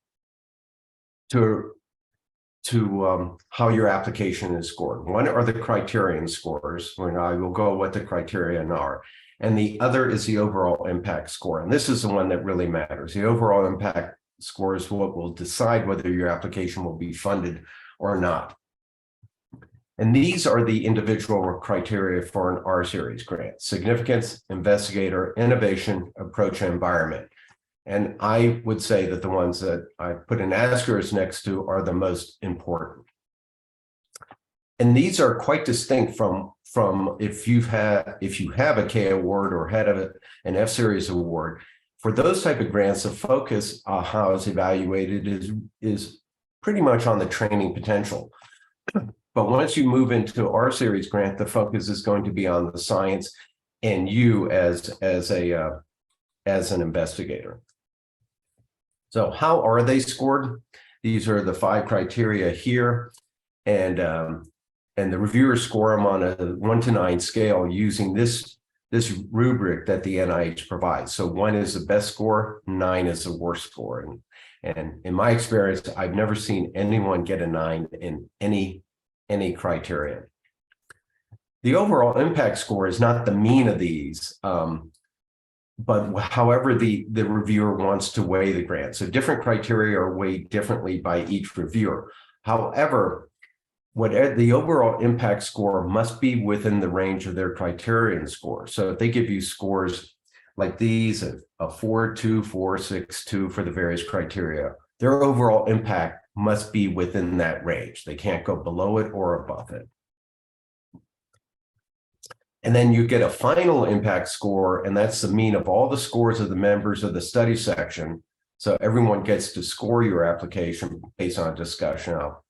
how your application is scored. One are the criterion scores, when I will go what the criterion are. And the other is the overall impact score. And this is the one that really matters. The overall impact score is what will decide whether your application will be funded or not. And these are the individual criteria for an R-Series grant: significance, investigator, innovation, approach, and environment. And I would say that the ones that I put an asterisk next to are the most important. And these are quite distinct from if you have a K award or had an F-Series award. For those type of grants, the focus how it's evaluated is pretty much on the training potential. But once you move into R-Series grant, the focus is going to be on the science and you as an investigator. So how are they scored? These are the 5 criteria here, and the reviewers score them on a 1 to 9 scale using this rubric that the NIH provides. So 1 is the best score, 9 is the worst score, and in my experience, I've never seen anyone get a 9 in any criterion. The overall impact score is not the mean of these. But however the reviewer wants to weigh the grant. So different criteria are weighed differently by each reviewer. However, the overall impact score must be within the range of their criterion score. So if they give you scores like these, a 4, 2, 4, 6, 2 for the various criteria, their overall impact must be within that range. They can't go below it or above it. And then you get a final impact score, and that's the mean of all the scores of the members of the study section. So everyone gets to score your application based on a discussion. I'll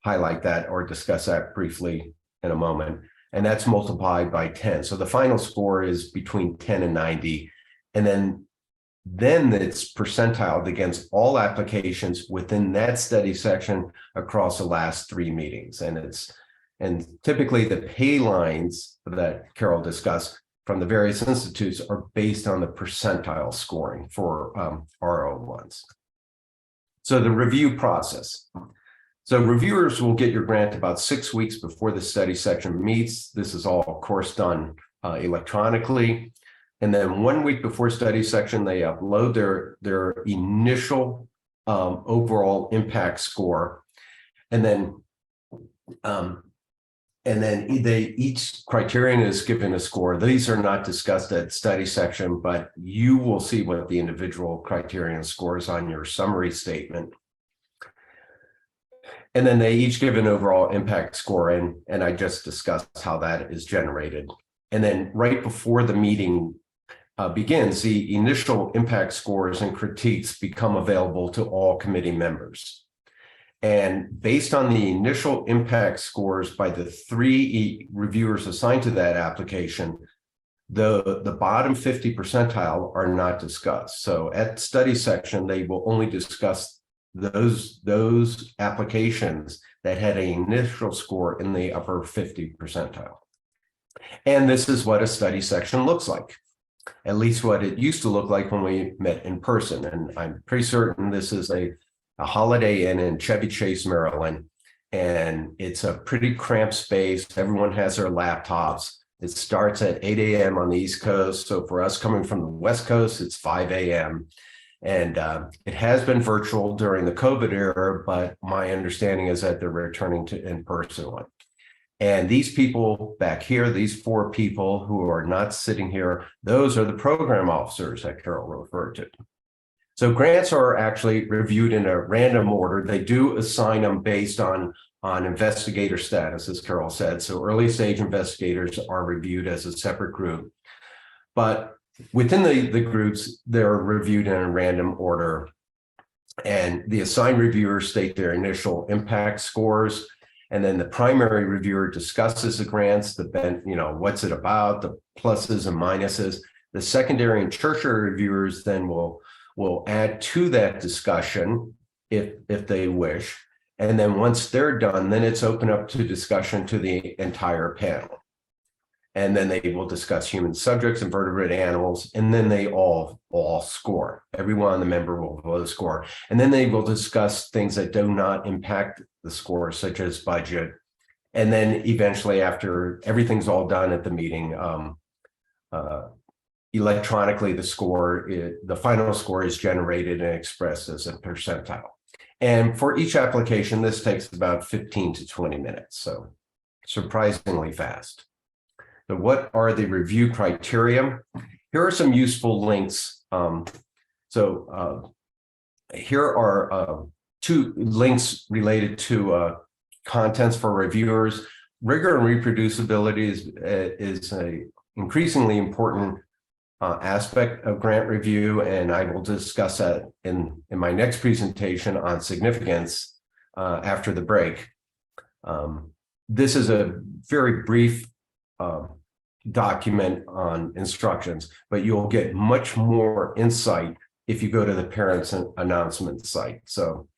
highlight that or discuss that briefly in a moment. And that's multiplied by 10. So the final score is between 10 and 90. And then it's percentiled against all applications within that study section across the last 3 meetings. And typically the pay lines that Carol discussed from the various institutes are based on the percentile scoring for R01s. So the review process. So reviewers will get your grant about 6 weeks before the study section meets. This is all, of course, done electronically. And then 1 week before study section, they upload their initial overall impact score. And then each criterion is given a score. These are not discussed at study section, but you will see what the individual criterion scores on your summary statement. And then they each give an overall impact score, and I just discussed how that is generated. And then right before the meeting begins, the initial impact scores and critiques become available to all committee members. And based on the initial impact scores by the 3 reviewers assigned to that application, the bottom 50 percentile are not discussed. So at study section, they will only discuss those applications that had an initial score in the upper 50 percentile. And this is what a study section looks like, at least what it used to look like when we met in person. And I'm pretty certain this is a Holiday Inn in Chevy Chase, Maryland, and it's a pretty cramped space. Everyone has their laptops. It starts at 8 a.m. on the East Coast. So for us coming from the West Coast, it's 5 a.m. And it has been virtual during the COVID era, but my understanding is that they're returning to in-person one. And these people back here, these 4 people who are not sitting here, those are the program officers that Carol referred to. So grants are actually reviewed in a random order. They do assign them based on investigator status, as Carol said. So early stage investigators are reviewed as a separate group. But within the groups, they're reviewed in a random order. And the assigned reviewers state their initial impact scores. And then the primary reviewer discusses the grants, what's it about, the pluses and minuses. The secondary and tertiary reviewers then will add to that discussion if they wish. And then once they're done, then it's open up to discussion to the entire panel. And then they will discuss human subjects, invertebrate animals, and then they all score. Everyone on the member will vote a score. And then they will discuss things that do not impact the score, such as budget. And then eventually, after everything's all done at the meeting, electronically, the final score is generated and expressed as a percentile. And for each application, this takes about 15 to 20 minutes, so surprisingly fast. So what are the review criteria? Here are some useful links. Here are 2 links related to contents for reviewers. Rigor and reproducibility is an increasingly important aspect of grant review, and I will discuss that in my next presentation on significance after the break. This is a very brief document on instructions, but you'll get much more insight if you go to the parents' announcement site. So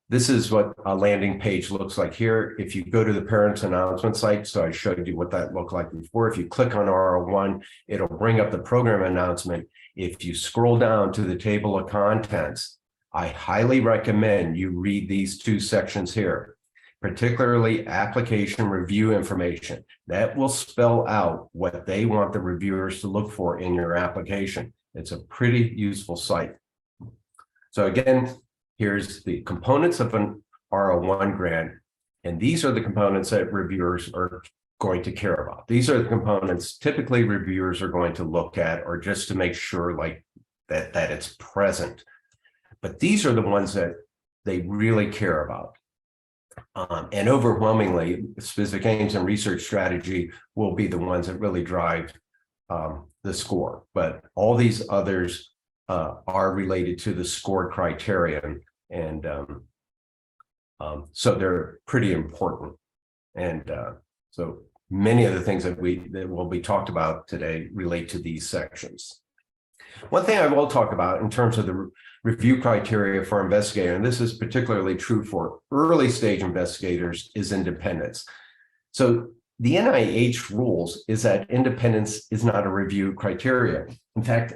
this is what a landing page looks like here. If you go to the parents' announcement site, so I showed you what that looked like before. If you click on R01, it'll bring up the program announcement. If you scroll down to the table of contents, I highly recommend you read these 2 sections here, particularly application review information. That will spell out what they want the reviewers to look for in your application. It's a pretty useful site. So again, here's the components of an R01 grant, and these are the components that reviewers are going to care about. These are the components typically reviewers are going to look at, or just to make sure like that it's present. But these are the ones that they really care about. And overwhelmingly, specific aims and research strategy will be the ones that really drive the score. But all these others are related to the scored criterion, and so they're pretty important. And so many of the things that will be talked about today relate to these sections. One thing I will talk about in terms of the review criteria for investigator, and this is particularly true for early stage investigators, is independence. So the NIH rules is that independence is not a review criteria. In fact,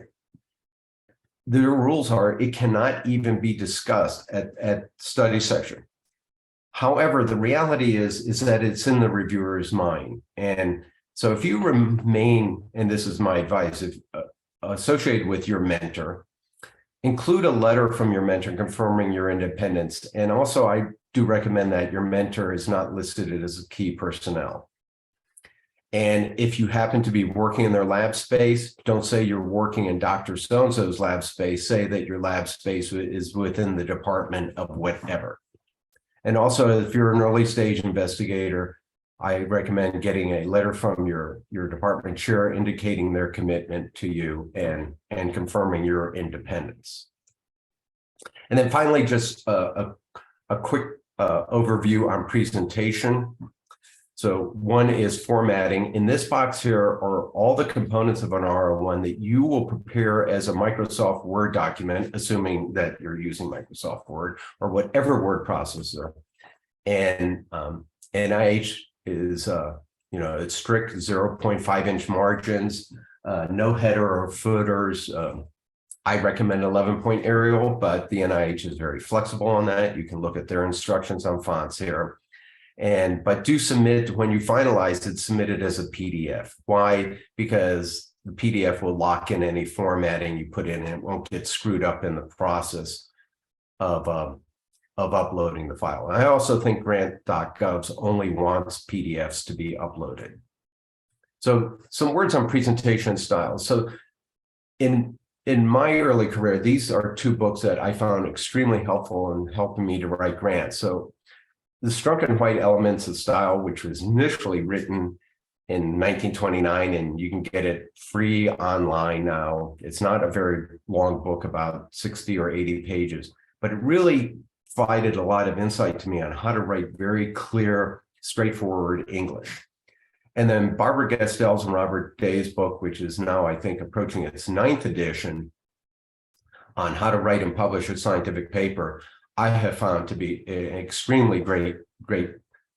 the rules are it cannot even be discussed at study section. However, the reality is that it's in the reviewer's mind. And so if you remain, and this is my advice, if associated with your mentor, include a letter from your mentor confirming your independence. And also, I do recommend that your mentor is not listed as key personnel. And if you happen to be working in their lab space, don't say you're working in Dr. So-and-so's lab space, say that your lab space is within the department of whatever. And also, if you're an early stage investigator, I recommend getting a letter from your department chair indicating their commitment to you and confirming your independence. And then finally, just a quick overview on presentation. So one is formatting. In this box here are all the components of an R01 that you will prepare as a Microsoft Word document, assuming that you're using Microsoft Word or whatever word processor. And NIH is, it's strict 0.5-inch margins, no header or footers. I recommend 11-point Arial, but the NIH is very flexible on that. You can look at their instructions on fonts here. But do submit, when you finalize it, submit it as a PDF. Why? Because the PDF will lock in any formatting you put in, and it won't get screwed up in the process of uploading the file. And I also think grant.gov only wants PDFs to be uploaded. So some words on presentation style. So in my early career, these are 2 books that I found extremely helpful in helping me to write grants. So The Strunk and White Elements of Style, which was initially written in 1929, and you can get it free online now. It's not a very long book, about 60 or 80 pages, but it really provided a lot of insight to me on how to write very clear, straightforward English. And then Barbara Gestel's and Robert Day's book, which is now, I think, approaching its 9th edition, on how to write and publish a scientific paper, I have found to be an extremely great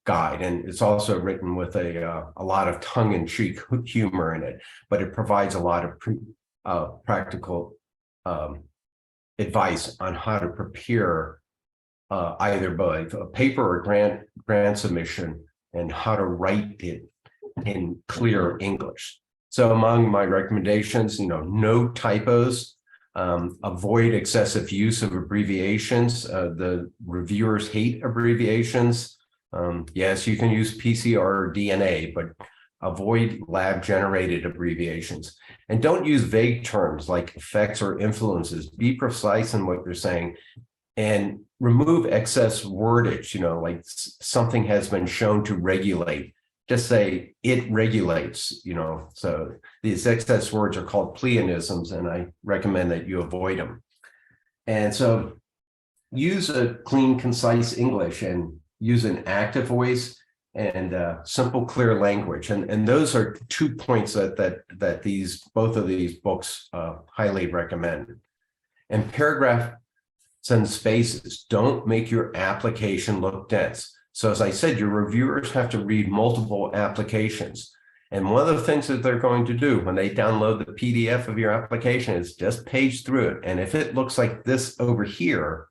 guide, and it's also written with a lot of tongue-in-cheek humor in it, but it provides a lot of practical advice on how to prepare either by a paper or grant submission, and how to write it in clear English. So among my recommendations, no typos, avoid excessive use of abbreviations. The reviewers hate abbreviations. Yes, you can use PCR or DNA, but avoid lab-generated abbreviations. And don't use vague terms like effects or influences. Be precise in what you're saying, and remove excess wordage, like something has been shown to regulate. Just say it regulates, so these excess words are called pleonasms, and I recommend that you avoid them. And so use a clean, concise English, and use an active voice and simple, clear language. And those are 2 points that both of these books highly recommend. And paragraph and spaces don't make your application look dense. So as I said, your reviewers have to read multiple applications. And one of the things that they're going to do when they download the PDF of your application is just page through it. And if it looks like this over here,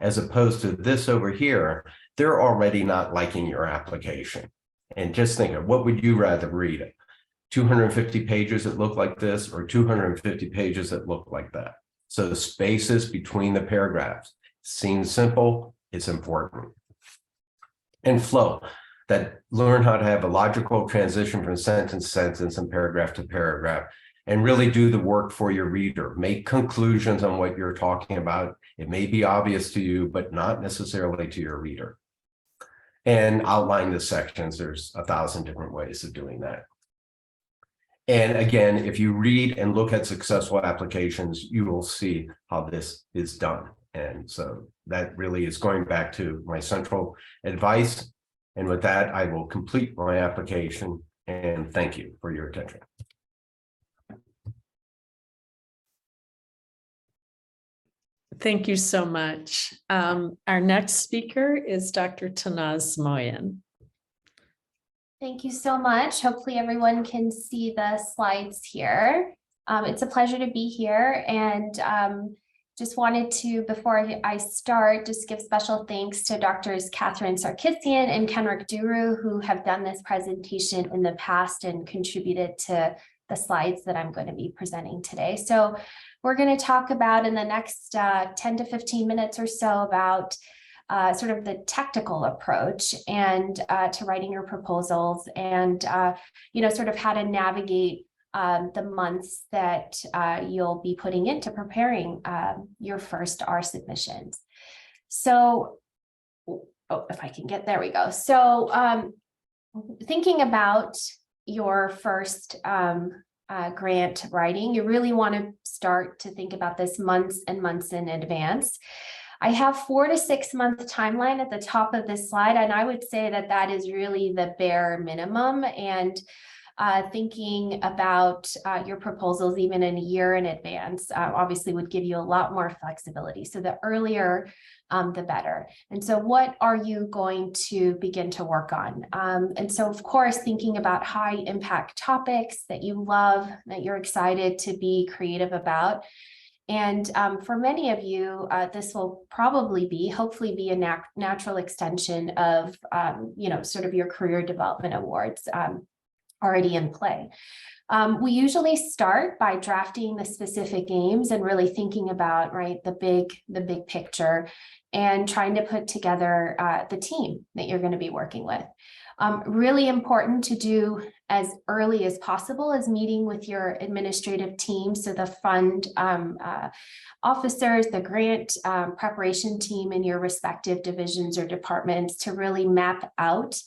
as opposed to this over here, they're already not liking your application. And just think of, what would you rather read? 250 pages that look like this, or 250 pages that look like that? So the spaces between the paragraphs seems simple, it's important. And flow, that learn how to have a logical transition from sentence to sentence and paragraph to paragraph, and really do the work for your reader. Make conclusions on what you're talking about. It may be obvious to you, but not necessarily to your reader. And outline the sections. There's 1,000 different ways of doing that. And again, if you read and look at successful applications, you will see how this is done. And so that really is going back to my central advice. And with that, I will complete my application, and thank you for your attention. Thank you so much. Our next speaker is Dr. Tannaz Moin. Thank you so much. Hopefully everyone can see the slides here. It's a pleasure to be here, and just wanted to, before I start, just give special thanks to Drs. Catherine Sarkissian and Kenrick Duru, who have done this presentation in the past and contributed to the slides that I'm going to be presenting today. So we're going to talk about in the next 10 to 15 minutes or so about sort of the technical approach and to writing your proposals, and sort of how to navigate the months that you'll be putting into preparing your first R submissions. So, if I can get, there we go. So thinking about your first grant writing, you really want to start to think about this months and months in advance. I have 4 to 6 month timeline at the top of this slide, and I would say that that is really the bare minimum. And thinking about your proposals even in a year in advance obviously would give you a lot more flexibility. So the earlier, the better. And so what are you going to begin to work on? And so, of course, thinking about high impact topics that you love, that you're excited to be creative about. And for many of you, this will probably be, hopefully be a natural extension of, sort of your career development awards already in play. We usually start by drafting the specific aims and really thinking about, right, the big picture, and trying to put together the team that you're going to be working with. Really important to do as early as possible is meeting with your administrative team. So the fund officers, the grant preparation team in your respective divisions or departments, to really map out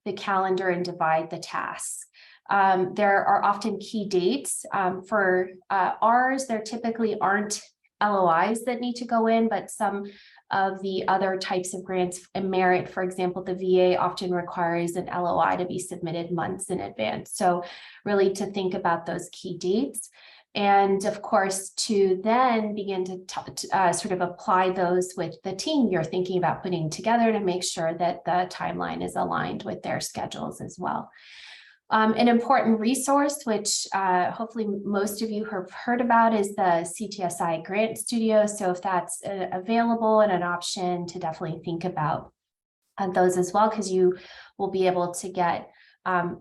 the calendar and divide the tasks. There are often key dates for ours. There typically aren't LOIs that need to go in, but some of the other types of grants and merit, for example, the VA often requires an LOI to be submitted months in advance. So really to think about those key dates. And of course, to then begin to sort of apply those with the team you're thinking about putting together to make sure that the timeline is aligned with their schedules as well. An important resource, which hopefully most of you have heard about, is the CTSI Grant Studio. So if that's available and an option, to definitely think about those as well, because you will be able to get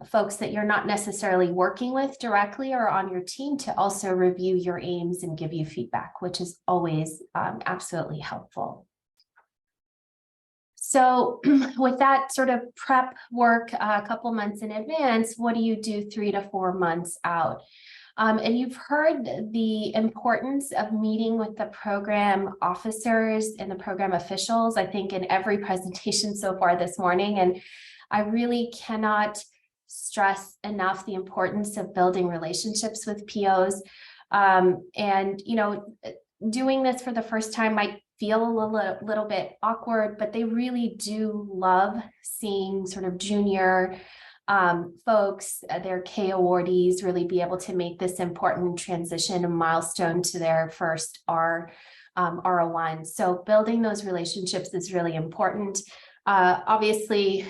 folks that you're not necessarily working with directly or on your team to also review your aims and give you feedback, which is always absolutely helpful. So with that sort of prep work a couple months in advance, what do you do 3 to 4 months out? And you've heard the importance of meeting with the program officers and the program officials, I think, in every presentation so far this morning. And I really cannot stress enough the importance of building relationships with POs. And, you know, doing this for the first time might feel a little bit awkward, but they really do love seeing sort of junior folks, their K awardees, really be able to make this important transition and milestone to their first R01. So building those relationships is really important. Obviously,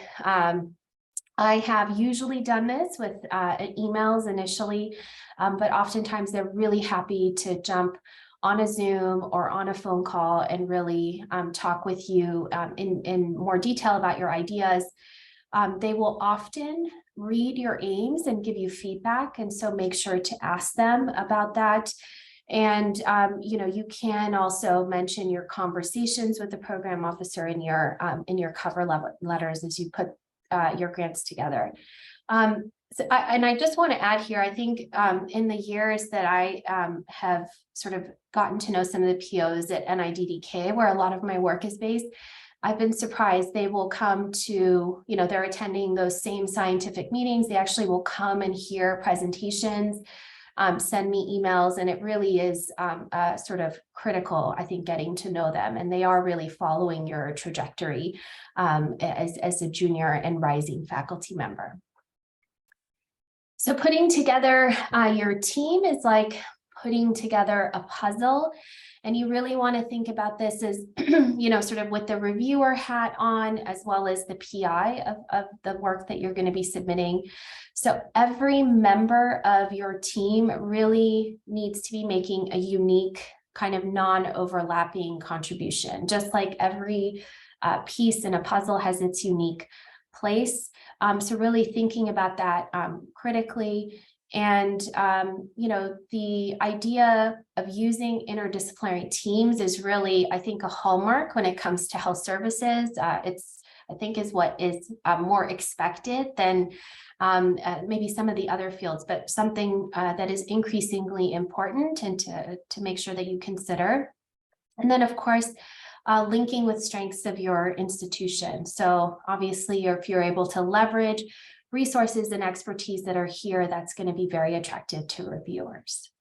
I have usually done this with emails initially, but oftentimes they're really happy to jump on a Zoom or on a phone call and really talk with you in more detail about your ideas. They will often read your aims and give you feedback, and so make sure to ask them about that. And you know, you can also mention your conversations with the program officer in your cover letters as you put your grants together. So I just want to add here, I think in the years that I have sort of gotten to know some of the POs at NIDDK, where a lot of my work is based, I've been surprised. They will come to, you know, they're attending those same scientific meetings. They actually will come and hear presentations, send me emails, and it really is sort of critical, I think, getting to know them. And they are really following your trajectory as a junior and rising faculty member. So putting together your team is like putting together a puzzle. And you really want to think about this as, you know, sort of with the reviewer hat on, as well as the PI of the work that you're going to be submitting. So every member of your team really needs to be making a unique kind of non-overlapping contribution, just like every piece in a puzzle has its unique place. So really thinking about that critically. And, you know, the idea of using interdisciplinary teams is really, I think, a hallmark when it comes to health services. It's, I think, is what is more expected than maybe some of the other fields, but something that is increasingly important and to make sure that you consider. And then, of course, linking with strengths of your institution. So obviously, if you're able to leverage resources and expertise that are here, that's going to be very attractive to reviewers.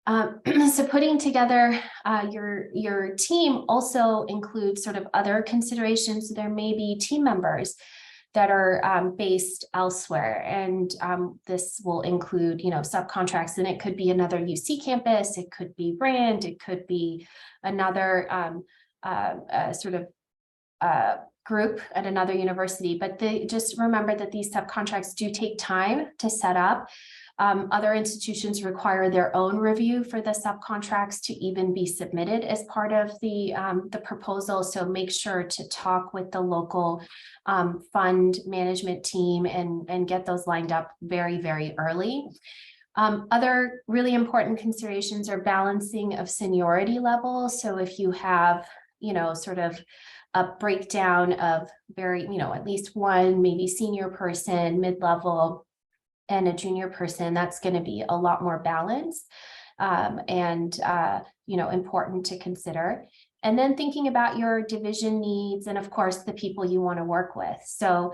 So putting together your team also includes sort of other considerations. There may be team members that are based elsewhere, and this will include, you know, subcontracts, and it could be another UC campus, it could be Brand, it could be another sort of group at another university. But just remember that these subcontracts do take time to set up. Other institutions require their own review for the subcontracts to even be submitted as part of the proposal. So make sure to talk with the local fund management team and get those lined up very, very early. Other really important considerations are balancing of seniority levels. So if you have, you know, sort of a breakdown of very, you know, at least one maybe senior person, mid-level, and a junior person, that's going to be a lot more balanced and, you know, important to consider. And then thinking about your division needs and, of course, the people you want to work with. So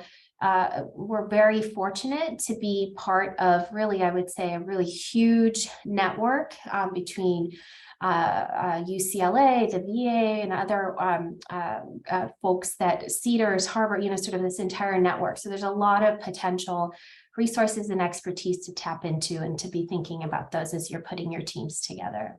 we're very fortunate to be part of really, I would say, a really huge network between UCLA, the VA, and other folks that Cedars, Harvard, you know, sort of this entire network. So there's a lot of potential resources and expertise to tap into and to be thinking about those as you're putting your teams together.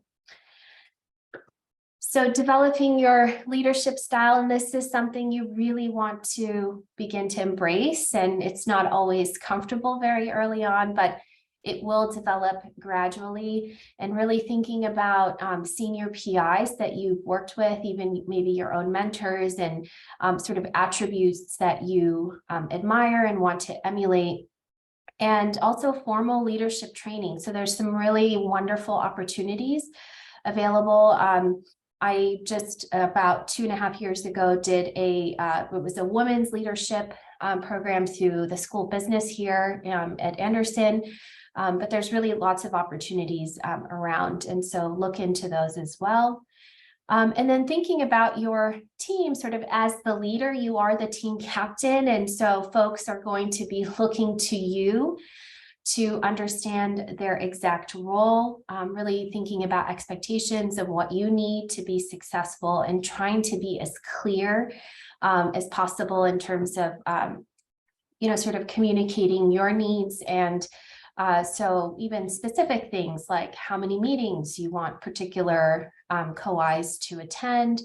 So developing your leadership style, and this is something you really want to begin to embrace, and it's not always comfortable very early on, but it will develop gradually, and really thinking about senior PIs that you've worked with, even maybe your own mentors, and sort of attributes that you admire and want to emulate. And also formal leadership training. So there's some really wonderful opportunities available. I just about 2.5 years ago did it was a women's leadership program through the school of business here at Anderson. But there's really lots of opportunities around. And so look into those as well. And then thinking about your team, sort of as the leader, you are the team captain. And so folks are going to be looking to you to understand their exact role, really thinking about expectations of what you need to be successful, and trying to be as clear as possible in terms of, sort of communicating your needs. And so even specific things like how many meetings you want particular co-Is to attend.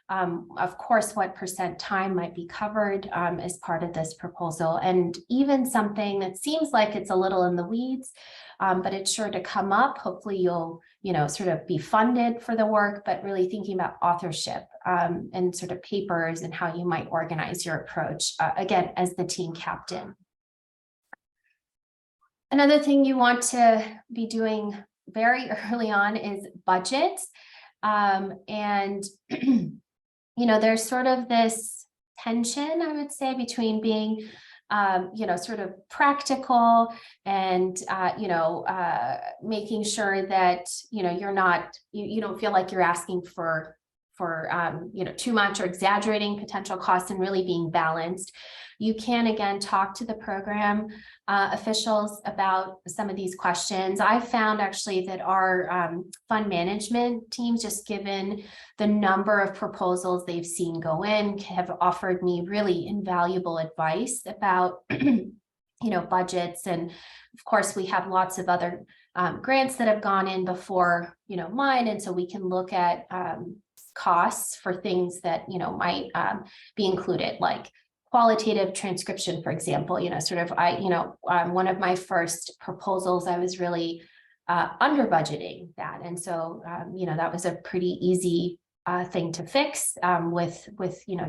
Of course, what % time might be covered as part of this proposal, and even something that seems like it's a little in the weeds, but it's sure to come up. Hopefully you'll, sort of be funded for the work, but really thinking about authorship and sort of papers and how you might organize your approach, again, as the team captain. Another thing you want to be doing very early on is budgets. There's sort of this tension, I would say, between being, sort of practical and, making sure that, you're not, you don't feel like you're asking for too much or exaggerating potential costs, and really being balanced. You can, again, talk to the program officials about some of these questions. I found actually that our fund management teams, just given the number of proposals they've seen go in, have offered me really invaluable advice about budgets. And of course, we have lots of other grants that have gone in before mine, and so we can look at costs for things that might be included, like qualitative transcription, for example. One of my first proposals, I was really under budgeting that, and so that was a pretty easy thing to fix with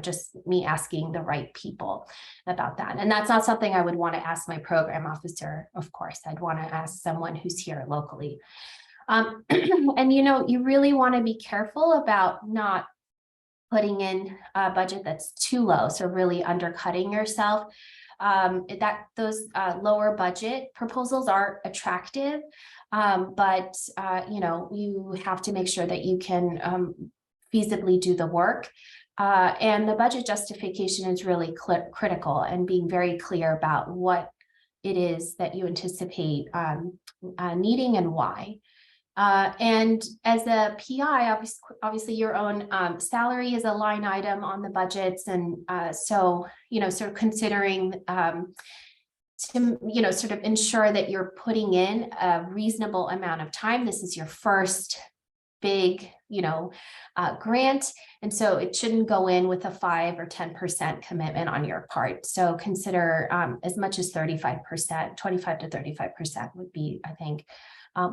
just me asking the right people about that. And that's not something I would want to ask my program officer. Of course, I'd want to ask someone who's here locally. And you really want to be careful about not putting in a budget that's too low, so really undercutting yourself. Those lower budget proposals are attractive, but you have to make sure that you can feasibly do the work. And the budget justification is really critical, and being very clear about what it is that you anticipate needing and why. And as a PI, obviously your own salary is a line item on the budgets. And so, sort of considering to, sort of ensure that you're putting in a reasonable amount of time. This is your first big, grant. And so it shouldn't go in with a 5 or 10% commitment on your part. So consider as much as 35%, 25 to 35% would be, I think,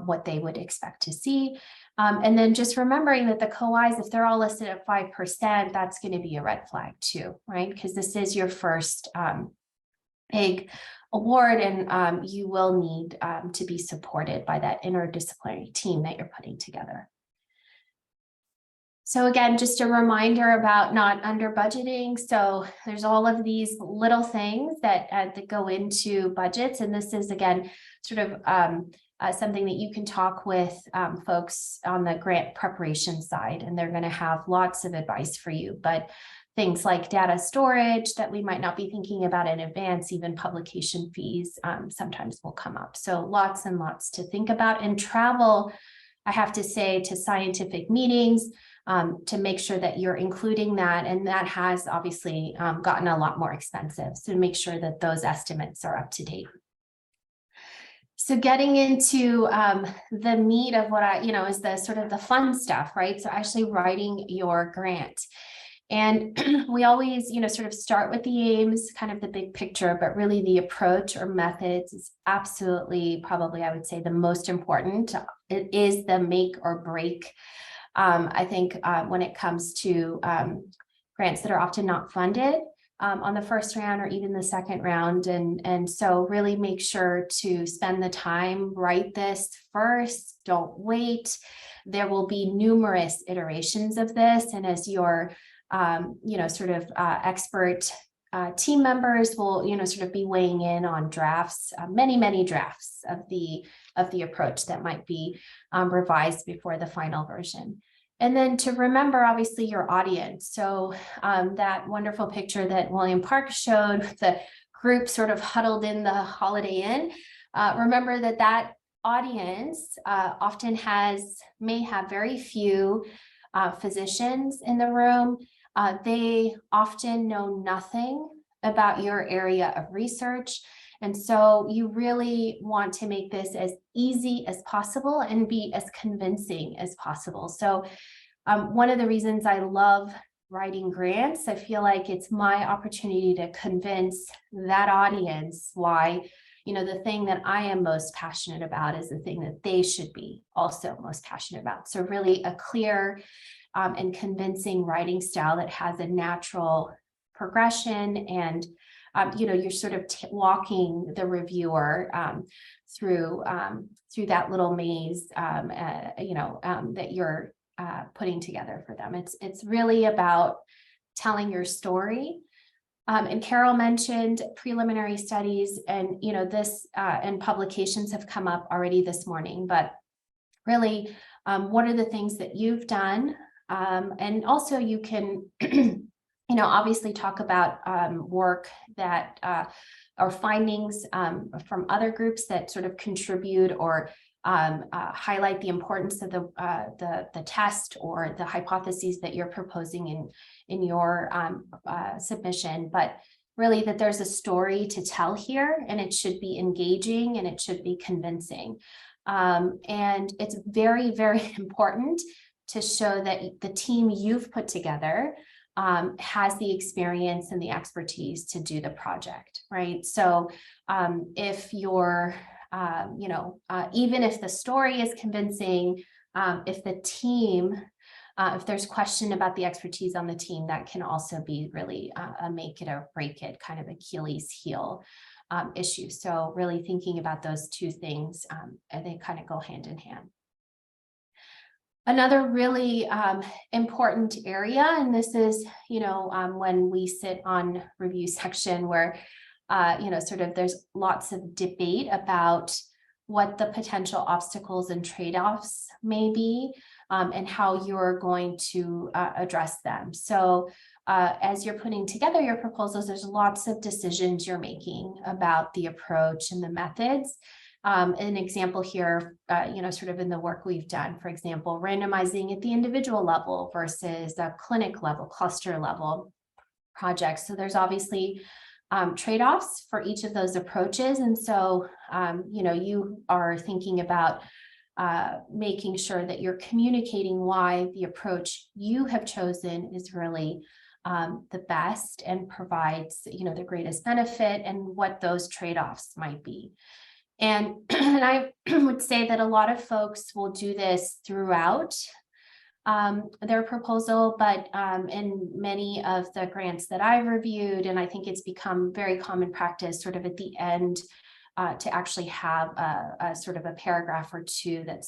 what they would expect to see. And then just remembering that the co-Is, if they're all listed at 5%, that's going to be a red flag too, right? Because this is your first big award, and you will need to be supported by that interdisciplinary team that you're putting together. So again, just a reminder about not under budgeting. So there's all of these little things that go into budgets. And this is, again, sort of something that you can talk with folks on the grant preparation side, and they're going to have lots of advice for you. But things like data storage that we might not be thinking about in advance, even publication fees, sometimes will come up. So lots and lots to think about. And travel, I have to say, to scientific meetings, to make sure that you're including that. And that has obviously gotten a lot more expensive. So make sure that those estimates are up to date. So getting into the meat of what is the sort of the fun stuff, right? So actually writing your grant. And we always, sort of start with the aims, kind of the big picture, but really the approach or methods is absolutely, probably, I would say, the most important. It is the make or break, I think, when it comes to grants that are often not funded on the first round or even the second round. And so really make sure to spend the time, write this first, don't wait. There will be numerous iterations of this. And as your expert team members will, sort of be weighing in on drafts, many drafts of the approach that might be revised before the final version. And then to remember, obviously, your audience. So that wonderful picture that William Park showed, with the group sort of huddled in the Holiday Inn. Remember that audience often may have very few physicians in the room. They often know nothing about your area of research. And so you really want to make this as easy as possible and be as convincing as possible. So one of the reasons I love writing grants, I feel like it's my opportunity to convince that audience why, the thing that I am most passionate about is the thing that they should be also most passionate about. So really a clear and convincing writing style that has a natural progression, and you're sort of walking the reviewer through that little maze that you're putting together for them. It's really about telling your story. And Carol mentioned preliminary studies, and this and publications have come up already this morning, but really what are the things that you've done? And also you can obviously talk about work that or findings from other groups that sort of contribute or highlight the importance of the test or the hypotheses that you're proposing in your submission, but really that there's a story to tell here, and it should be engaging and it should be convincing. And it's very, very important to show that the team you've put together has the experience and the expertise to do the project, right? So if you're, even if the story is convincing, if the team, if there's question about the expertise on the team, that can also be really a make it or break it kind of Achilles heel issue. So really thinking about those two things, and they kind of go hand in hand. Another really important area, and this is, when we sit on review section where, sort of there's lots of debate about what the potential obstacles and trade-offs may be, and how you're going to address them. So as you're putting together your proposals, there's lots of decisions you're making about the approach and the methods. An example here, sort of in the work we've done, for example, randomizing at the individual level versus a clinic level, cluster level projects. So there's obviously trade-offs for each of those approaches. And so, you are thinking about making sure that you're communicating why the approach you have chosen is really the best and provides, the greatest benefit, and what those trade-offs might be. And I would say that a lot of folks will do this throughout their proposal, but in many of the grants that I've reviewed, and I think it's become very common practice sort of at the end to actually have a sort of a paragraph or two that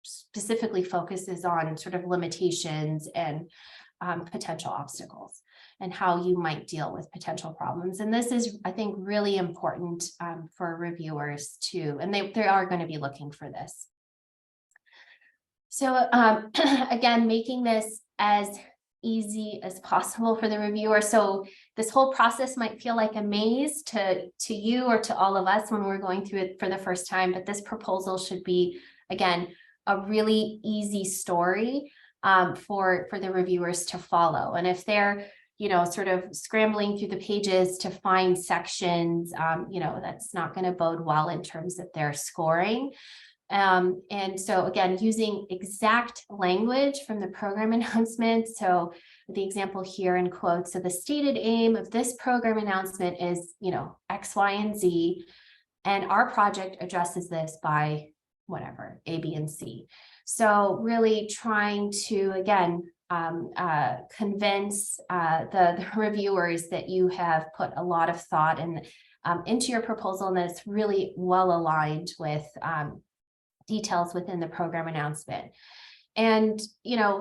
specifically focuses on sort of limitations and potential obstacles and how you might deal with potential problems. And this is, I think, really important for reviewers too, and they are going to be looking for this. So again, making this as easy as possible for the reviewer. So this whole process might feel like a maze to you or to all of us when we're going through it for the first time, but this proposal should be, again, a really easy story for the reviewers to follow. And if they're sort of scrambling through the pages to find sections, that's not going to bode well in terms of their scoring. And so again, using exact language from the program announcement. So the example here in quotes, so the stated aim of this program announcement is, X, Y, and Z, and our project addresses this by whatever, A, B, and C. So really trying to, again, convince the reviewers that you have put a lot of thought into your proposal, and that it's really well aligned with details within the program announcement. And,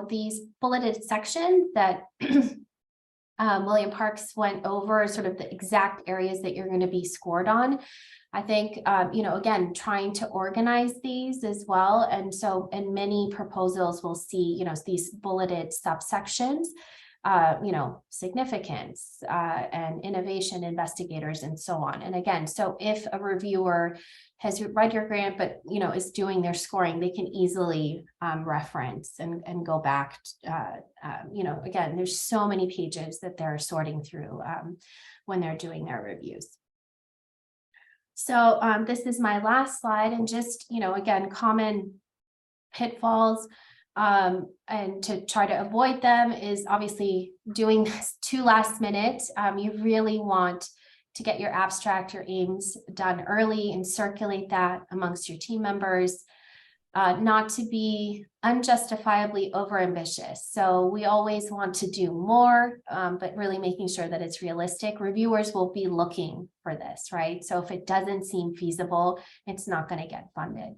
these bulleted sections that William Parks went over, sort of the exact areas that you're going to be scored on. I think, again, trying to organize these as well. And so in many proposals, we'll see, these bulleted subsections, significance and innovation investigators and so on. And again, so if a reviewer has read your grant, but, is doing their scoring, they can easily reference and go back. Again, there's so many pages that they're sorting through when they're doing their reviews. So this is my last slide, and just, again, common pitfalls and to try to avoid them is obviously doing this too last minute. You really want to get your abstract, your aims done early and circulate that amongst your team members. Not to be unjustifiably overambitious. So we always want to do more, but really making sure that it's realistic. Reviewers will be looking for this, right? So if it doesn't seem feasible, it's not going to get funded.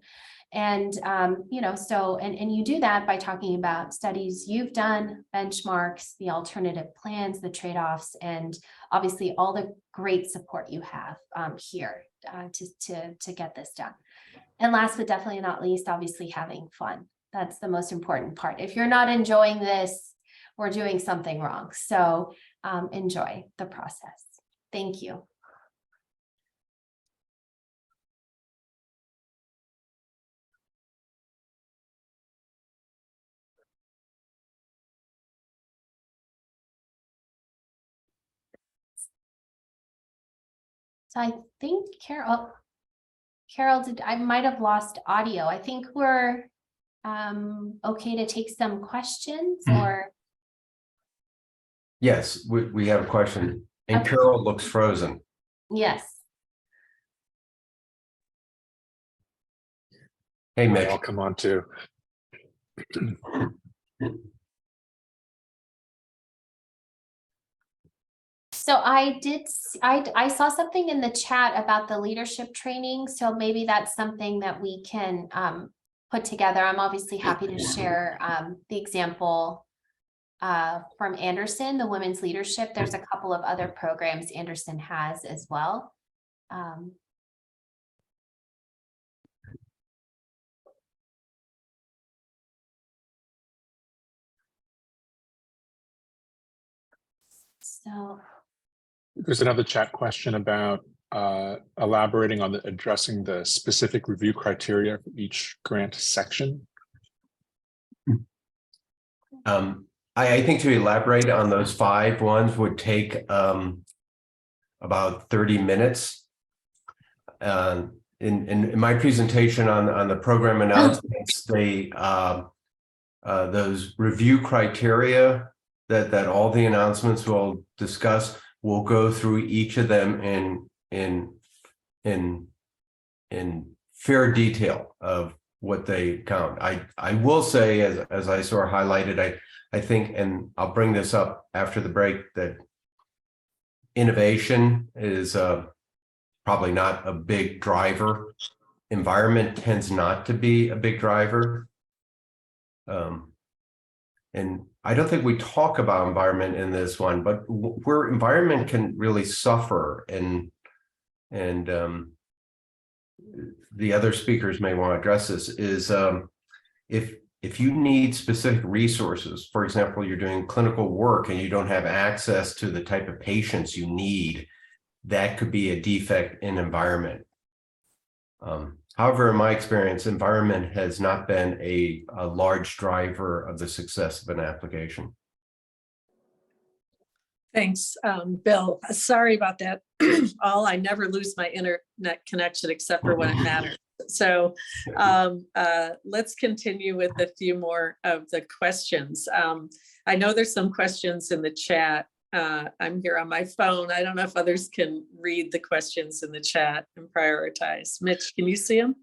And, and you do that by talking about studies you've done, benchmarks, the alternative plans, the trade-offs, and obviously all the great support you have here to get this done. And last but definitely not least, obviously having fun. That's the most important part. If you're not enjoying this, we're doing something wrong. So enjoy the process. Thank you. So I think Carol, I might have lost audio. I think we're okay to take some questions or. Yes, we have a question, and Okay. Carol looks frozen. Yes. Hey, Mitch. I'll come on too. So I saw something in the chat about the leadership training. So maybe that's something that we can put together. I'm obviously happy to share the example from Anderson, the women's leadership. There's a couple of other programs Anderson has as well. So There's another chat question about elaborating on addressing the specific review criteria for each grant section. I think to elaborate on those 5 ones would take about 30 minutes. In my presentation on the program announcements, those review criteria that all the announcements will discuss, we'll go through each of them in fair detail of what they count. I will say, as I saw highlighted, I think, and I'll bring this up after the break, that innovation is probably not a big driver. Environment tends not to be a big driver. And I don't think we talk about environment in this one, but where environment can really suffer, and the other speakers may want to address this, is if you need specific resources, for example, you're doing clinical work and you don't have access to the type of patients you need, that could be a defect in environment. However, in my experience, environment has not been a large driver of the success of an application. Thanks, Bill. Sorry about that. I never lose my internet connection except for when it matters. So let's continue with a few more of the questions. I know there's some questions in the chat. I'm here on my phone. I don't know if others can read the questions in the chat and prioritize. Mitch, can you see them?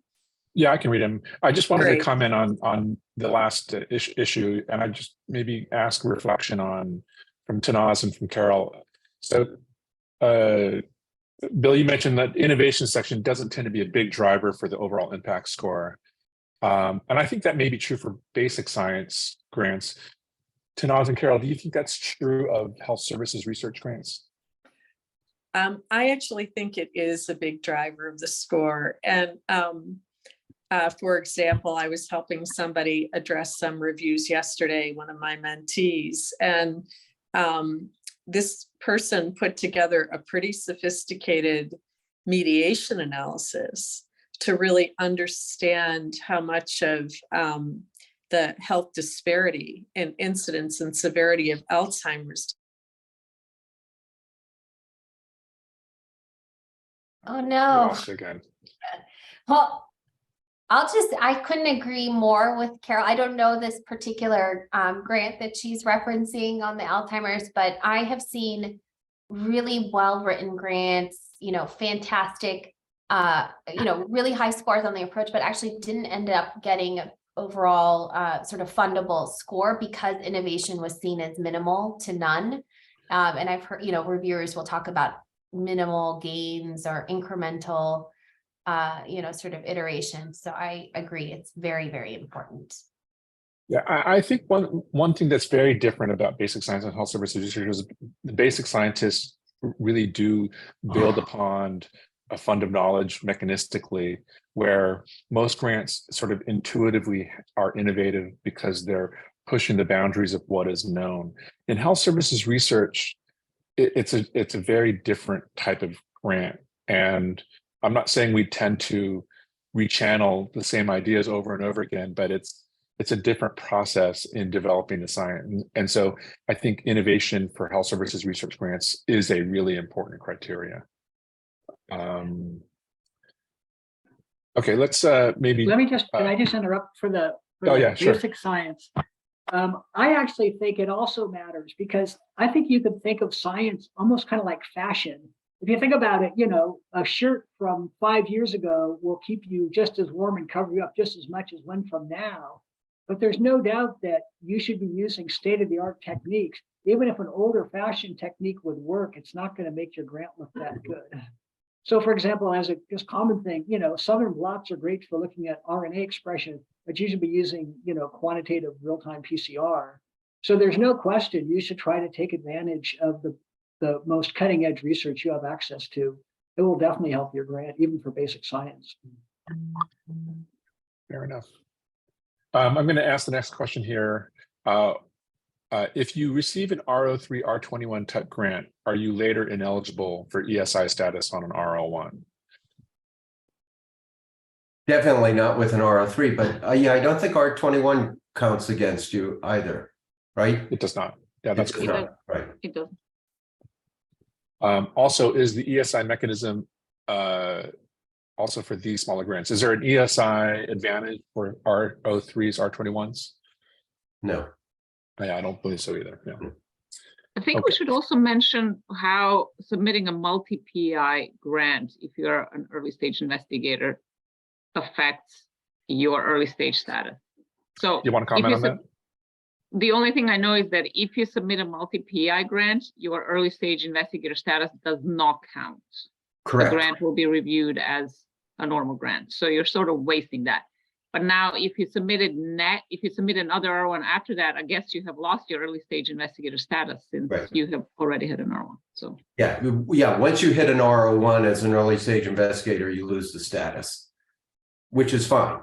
Yeah, I can read them. I just wanted Great. to comment on the last issue, and I just maybe ask a reflection on from Tannaz and from Carol. So, Bill, you mentioned that innovation section doesn't tend to be a big driver for the overall impact score. And I think that may be true for basic science grants. Tannaz and Carol, do you think that's true of health services research grants? I actually think it is a big driver of the score. And for example, I was helping somebody address some reviews yesterday, one of my mentees, and this person put together a pretty sophisticated mediation analysis to really understand how much of the health disparity in incidence and severity of Alzheimer's. Oh, no. Lost again. Well, I couldn't agree more with Carol. I don't know this particular grant that she's referencing on the Alzheimer's, but I have seen really well-written grants, fantastic, really high scores on the approach, but actually didn't end up getting an overall sort of fundable score because innovation was seen as minimal to none. And I've heard, reviewers will talk about minimal gains or incremental sort of iteration. So I agree. It's very, very important. Yeah, I think one thing that's very different about basic science and health services research is the basic scientists really do build upon a fund of knowledge mechanistically, where most grants sort of intuitively are innovative because they're pushing the boundaries of what is known. In health services research, it's a very different type of grant. And I'm not saying we tend to rechannel the same ideas over and over again, but it's a different process in developing the science. And so I think innovation for health services research grants is a really important criteria. Okay, let's maybe. Let me can I just interrupt for the basic science? I actually think it also matters because I think you could think of science almost kind of like fashion. If you think about it, a shirt from 5 years ago will keep you just as warm and cover you up just as much as one from now. But there's no doubt that you should be using state-of-the-art techniques. Even if an older fashioned technique would work, it's not going to make your grant look that good. So for example, as a just common thing, Southern blots are great for looking at RNA expression, but you should be using, quantitative real-time PCR. So there's no question you should try to take advantage of the most cutting edge research you have access to. It will definitely help your grant, even for basic science. Fair enough. I'm going to ask the next question here. If you receive an R03, R21 type grant, are you later ineligible for ESI status on an R01? Definitely not with an R03, but yeah, I don't think R21 counts against you either, right? It does not. Yeah, that's correct. Right. It does. Also, is the ESI mechanism also for these smaller grants? Is there an ESI advantage for R03s, R21s? No. Yeah, I don't believe so either. Yeah. I think we should also mention how submitting a multi-PI grant, if you're an early stage investigator, affects your early stage status. So you want to comment on that? The only thing I know is that if you submit a multi-PI grant, your early stage investigator status does not count. Correct. The grant will be reviewed as a normal grant. So you're sort of wasting that. But now if you submit another R1 after that, I guess you have lost your early stage investigator status since you have already had an R1. So yeah, once you hit an R01 as an early stage investigator, you lose the status, which is fine.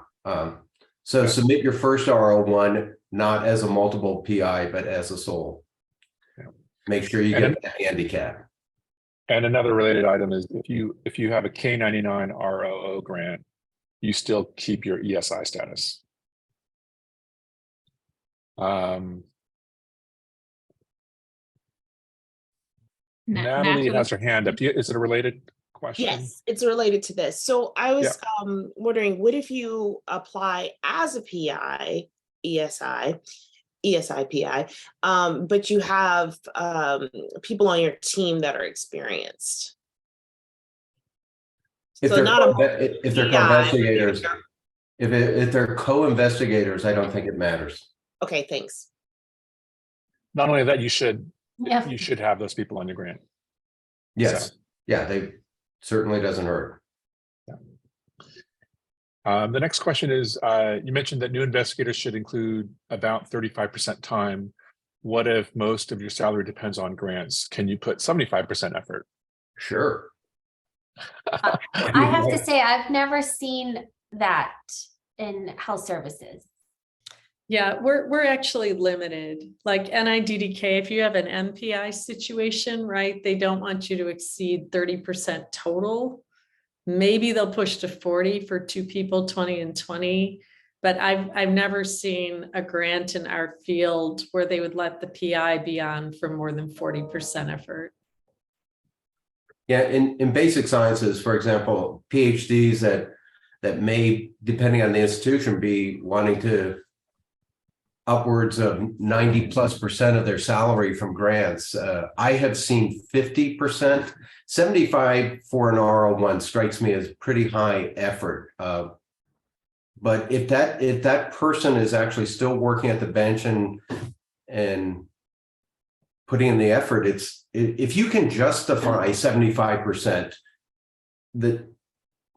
So submit your first R01 not as a multiple PI, but as a sole. Yeah. Make sure you get that handicap. And another related item is if you have a K99 ROO grant, you still keep your ESI status. Natalie has her hand up. Is it a related question? Yes, it's related to this. So I was wondering, what if you apply as a PI, ESI PI, but you have people on your team that are experienced? If So they're not a if they're PI. co-investigators, if they're co-investigators, I don't think it matters. Okay, thanks. Not only that, you should Yeah. have those people on your grant. Yes. So. Yeah, they certainly doesn't hurt. The next question is, you mentioned that new investigators should include about 35% time. What if most of your salary depends on grants? Can you put 75% effort? Sure. I have to say, I've never seen that in health services. Yeah, we're actually limited. Like NIDDK, if you have an MPI situation, right, they don't want you to exceed 30% total. Maybe they'll push to 40 for two people, 20 and 20. But I've never seen a grant in our field where they would let the PI be on for more than 40% effort. Yeah, in basic sciences, for example, PhDs that may, depending on the institution, be wanting to upwards of 90+% of their salary from grants. I have seen 50%, 75 for an R01 strikes me as pretty high effort. But if that person is actually still working at the bench and putting in the effort, if you can justify 75%, that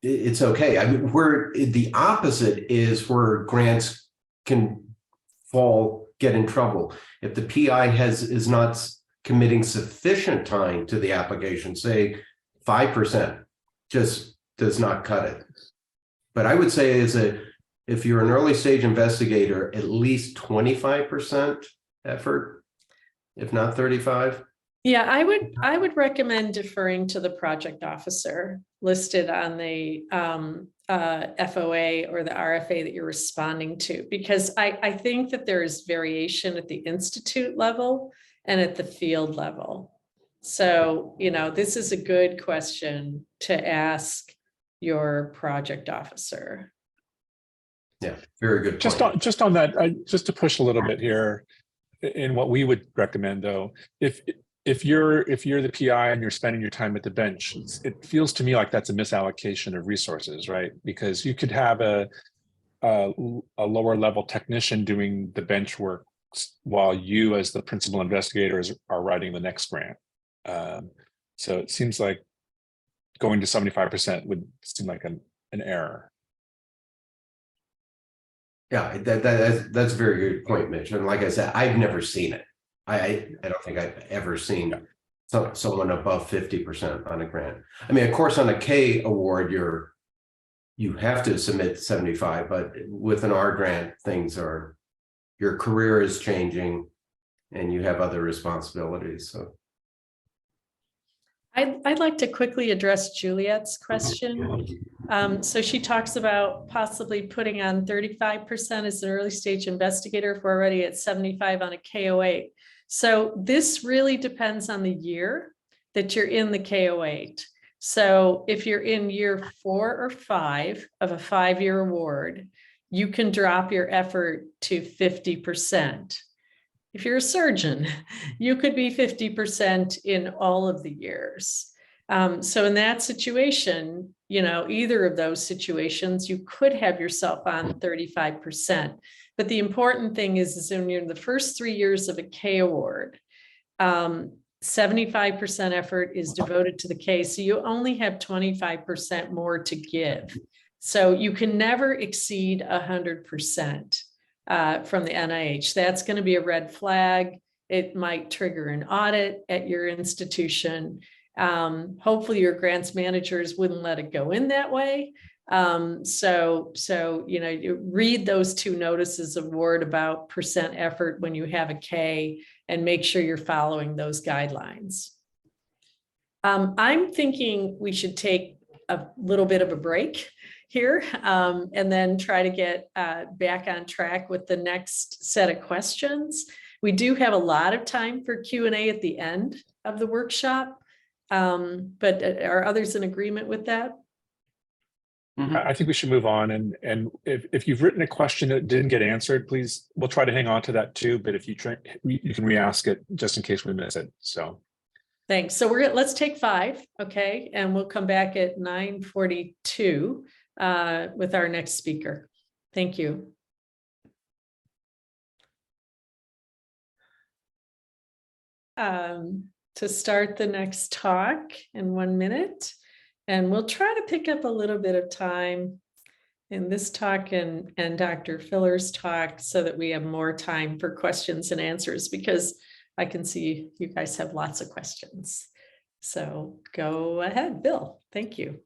it's okay. I mean, where the opposite is where grants can get in trouble. If the PI is not committing sufficient time to the application, say 5%, just does not cut it. But I would say if you're an early stage investigator, at least 25% effort, if not 35. Yeah, I would recommend deferring to the project officer listed on the FOA or the RFA that you're responding to, because I think that there is variation at the institute level and at the field level. So, this is a good question to ask your project officer. Yeah, very good point. Just on that, just to push a little bit here, in what we would recommend though, if you're the PI and you're spending your time at the bench, it feels to me like that's a misallocation of resources, right? Because you could have a lower level technician doing the bench work while you as the principal investigators are writing the next grant. So it seems like going to 75% would seem like an error. Yeah, that's a very good point, Mitch. And like I said, I've never seen it. I don't think I've ever seen someone above 50% on a grant. I mean, of course, on a K award, you have to submit 75, but with an R grant, your career is changing and you have other responsibilities. So I'd like to quickly address Juliet's question. So she talks about possibly putting on 35% as an early stage investigator if we're already at 75 on a KO8. So this really depends on the year that you're in the KO8. So if you're in year 4 or 5 of a 5-year award, you can drop your effort to 50%. If you're a surgeon, you could be 50% in all of the years. So in that situation, either of those situations, you could have yourself on 35%. But the important thing is when you're in the first 3 years of a K award, 75% effort is devoted to the K. So you only have 25% more to give. So you can never exceed 100%. From the NIH. That's going to be a red flag. It might trigger an audit at your institution. Hopefully your grants managers wouldn't let it go in that way. So you read those 2 notices of award about percent effort when you have a K and make sure you're following those guidelines. I'm thinking we should take a little bit of a break here and then try to get back on track with the next set of questions. We do have a lot of time for Q&A at the end of the workshop. But are others in agreement with that? I think we should move on. And if you've written a question that didn't get answered, please, we'll try to hang on to that too. But if you try, you can re-ask it just in case we miss it. So. Thanks. So let's take 5, okay? And we'll come back at 9:42 with our next speaker. Thank you. To start the next talk in 1 minute, and we'll try to pick up a little bit of time in this talk and Dr. Filler's talk so that we have more time for questions and answers, because I can see you guys have lots of questions. So go ahead, Bill. Thank you.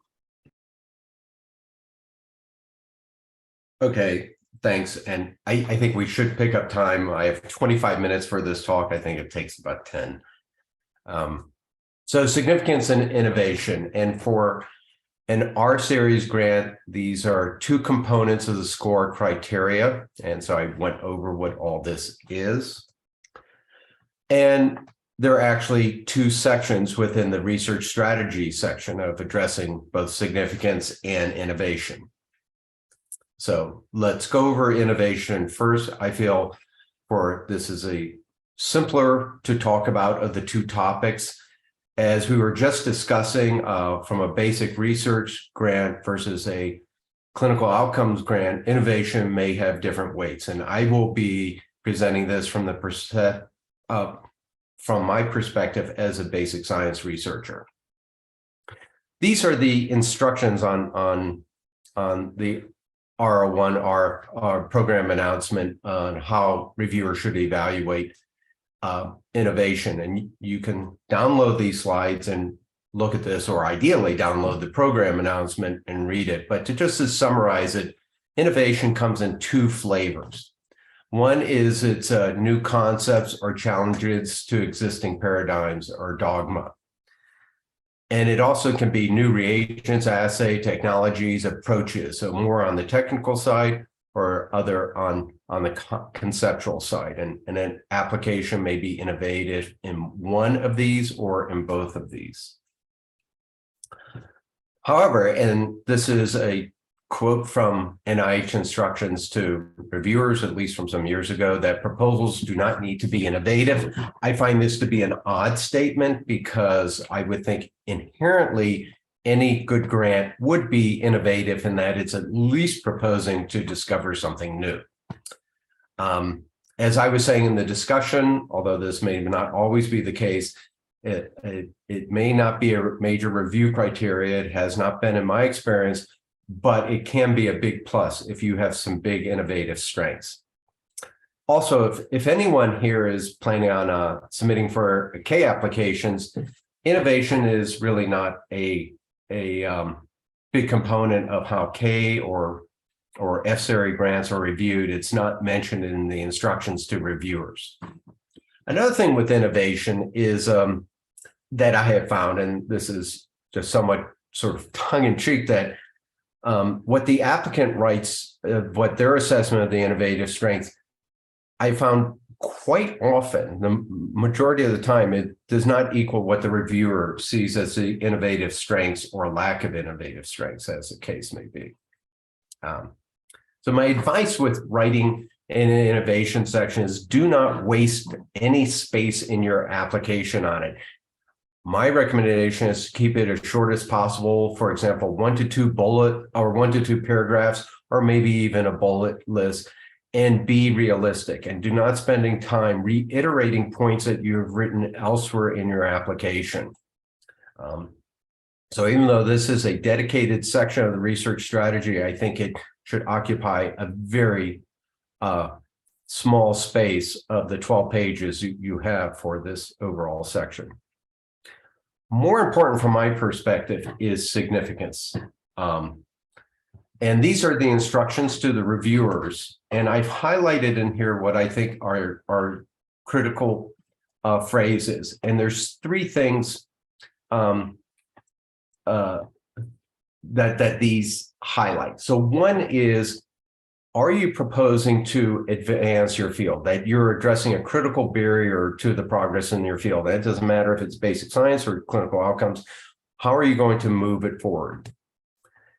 Okay, thanks. And I think we should pick up time. I have 25 minutes for this talk. I think it takes about 10. So significance and innovation. And for an R series grant, these are 2 components of the score criteria. And so I went over what all this is. And there are actually 2 sections within the research strategy section of addressing both significance and innovation. So let's go over innovation first. I feel this is a simpler to talk about of the 2 topics. As we were just discussing, from a basic research grant versus a clinical outcomes grant, innovation may have different weights. And I will be presenting this from my perspective as a basic science researcher. These are the instructions on the R01, our program announcement on how reviewers should evaluate innovation. And you can download these slides and look at this, or ideally download the program announcement and read it. But to summarize it, innovation comes in 2 flavors. One is it's new concepts or challenges to existing paradigms or dogma. And it also can be new reagents, assay, technologies, approaches. So more on the technical side or other on the conceptual side. And an application may be innovative in one of these or in both of these. However, and this is a quote from NIH instructions to reviewers, at least from some years ago, that proposals do not need to be innovative. I find this to be an odd statement, because I would think inherently any good grant would be innovative in that it's at least proposing to discover something new. As I was saying in the discussion, although this may not always be the case, it may not be a major review criteria. It has not been in my experience, but it can be a big plus if you have some big innovative strengths. Also, if anyone here is planning on submitting for K applications, innovation is really not a big component of how K or F-series grants are reviewed. It's not mentioned in the instructions to reviewers. Another thing with innovation is that I have found, and this is just somewhat sort of tongue-in-cheek, that what the applicant writes, what their assessment of the innovative strength, I found quite often, the majority of the time, it does not equal what the reviewer sees as the innovative strengths or lack of innovative strengths, as the case may be. So my advice with writing in an innovation section is do not waste any space in your application on it. My recommendation is to keep it as short as possible. For example, 1 to 2 bullet or 1 to 2 paragraphs, or maybe even a bullet list, and be realistic, and do not spending time reiterating points that you've written elsewhere in your application. So even though this is a dedicated section of the research strategy, I think it should occupy a very small space of the 12 pages you have for this overall section. More important from my perspective is significance. And these are the instructions to the reviewers. And I've highlighted in here what I think are critical phrases. And there's 3 things that these highlight. So one is are you proposing to advance your field, that you're addressing a critical barrier to the progress in your field? That doesn't matter if it's basic science or clinical outcomes. How are you going to move it forward?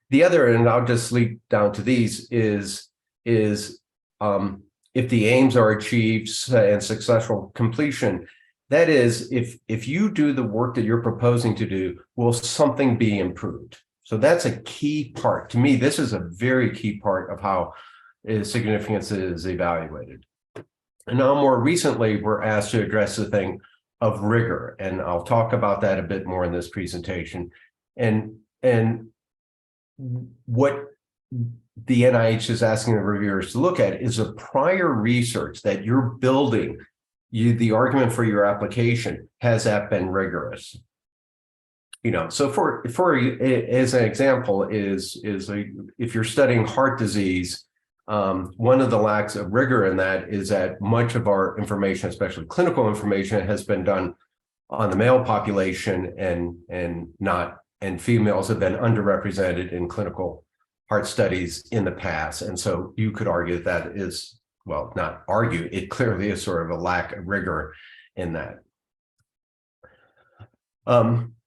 The other, and I'll just leap down to these, is if the aims are achieved and successful completion, that is, if you do the work that you're proposing to do, will something be improved? So that's a key part. To me, this is a very key part of how significance is evaluated. And now more recently, we're asked to address the thing of rigor, and I'll talk about that a bit more in this presentation. And what the NIH is asking the reviewers to look at is a prior research that you're building. The argument for your application, has that been rigorous? So for as an example if you're studying heart disease, one of the lacks of rigor in that is that much of our information, especially clinical information, has been done on the male population and females have been underrepresented in clinical heart studies in the past. And so you could argue that is, well, not argue, it clearly is sort of a lack of rigor in that.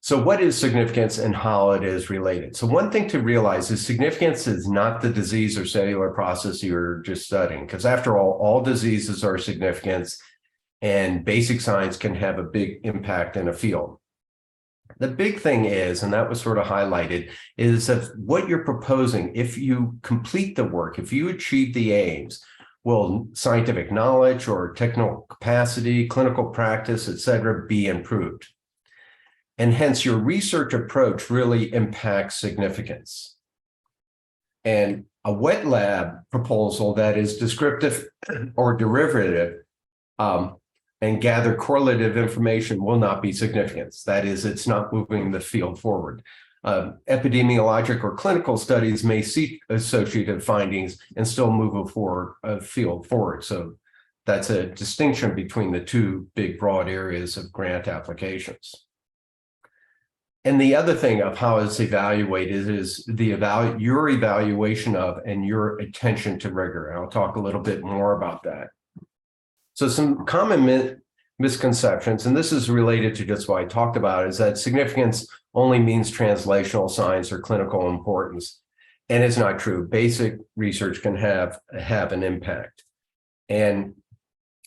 So what is significance and how it is related? So one thing to realize is significance is not the disease or cellular process you're just studying, because after all diseases are significant and basic science can have a big impact in a field. The big thing is, and that was sort of highlighted, is that what you're proposing, if you complete the work, if you achieve the aims, will scientific knowledge or technical capacity, clinical practice, et cetera, be improved? And hence your research approach really impacts significance. And a wet lab proposal that is descriptive or derivative and gather correlative information will not be significance. That is, it's not moving the field forward. Epidemiologic or clinical studies may seek associated findings and still move a field forward. So that's a distinction between the two big broad areas of grant applications. And the other thing of how it's evaluated is your evaluation of and your attention to rigor. And I'll talk a little bit more about that. So some common misconceptions, and this is related to just what I talked about, is that significance only means translational science or clinical importance. And it's not true. Basic research can have an impact. And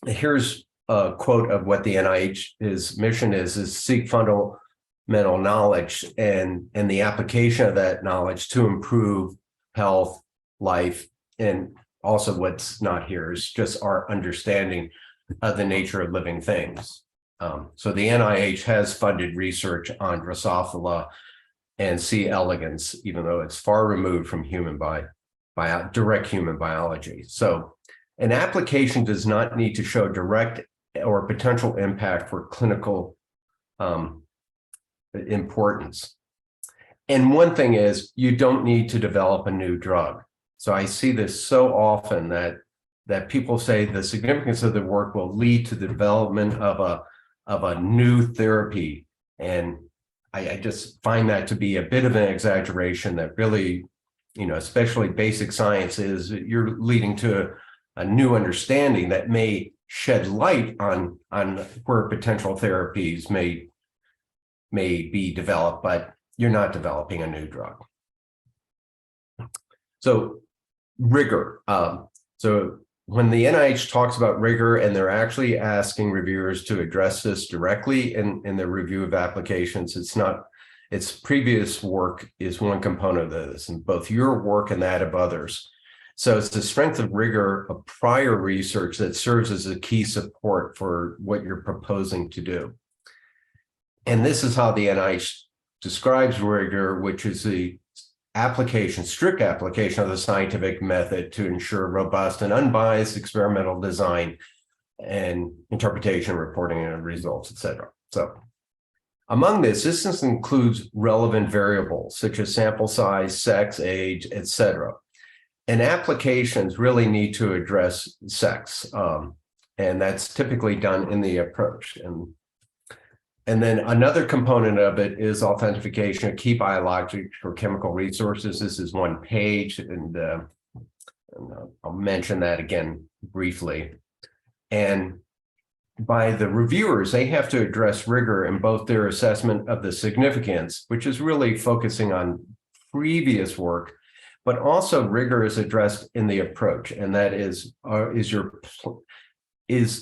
here's a quote of what the NIH's mission is seek fundamental knowledge and the application of that knowledge to improve health, life, and also what's not here is just our understanding of the nature of living things. So the NIH has funded research on Drosophila and C. elegans, even though it's far removed from direct human biology. So an application does not need to show direct or potential impact for clinical importance. And one thing is, you don't need to develop a new drug. So I see this so often that people say the significance of the work will lead to the development of a new therapy. And I just find that to be a bit of an exaggeration that really, especially basic science is you're leading to a new understanding that may shed light on where potential therapies may be developed, but you're not developing a new drug. So rigor. So when the NIH talks about rigor, and they're actually asking reviewers to address this directly in the review of applications, its previous work is one component of this, and both your work and that of others. So it's the strength of rigor of prior research that serves as a key support for what you're proposing to do. And this is how the NIH describes rigor, which is the strict application of the scientific method to ensure robust and unbiased experimental design and interpretation, reporting of results, et cetera. So among this includes relevant variables such as sample size, sex, age, et cetera. And applications really need to address sex, and that's typically done in the approach. And then another component of it is authentication of key biologic or chemical resources. This is one page, and And I'll mention that again briefly. And by the reviewers, they have to address rigor in both their assessment of the significance, which is really focusing on previous work, but also rigor is addressed in the approach, and that is the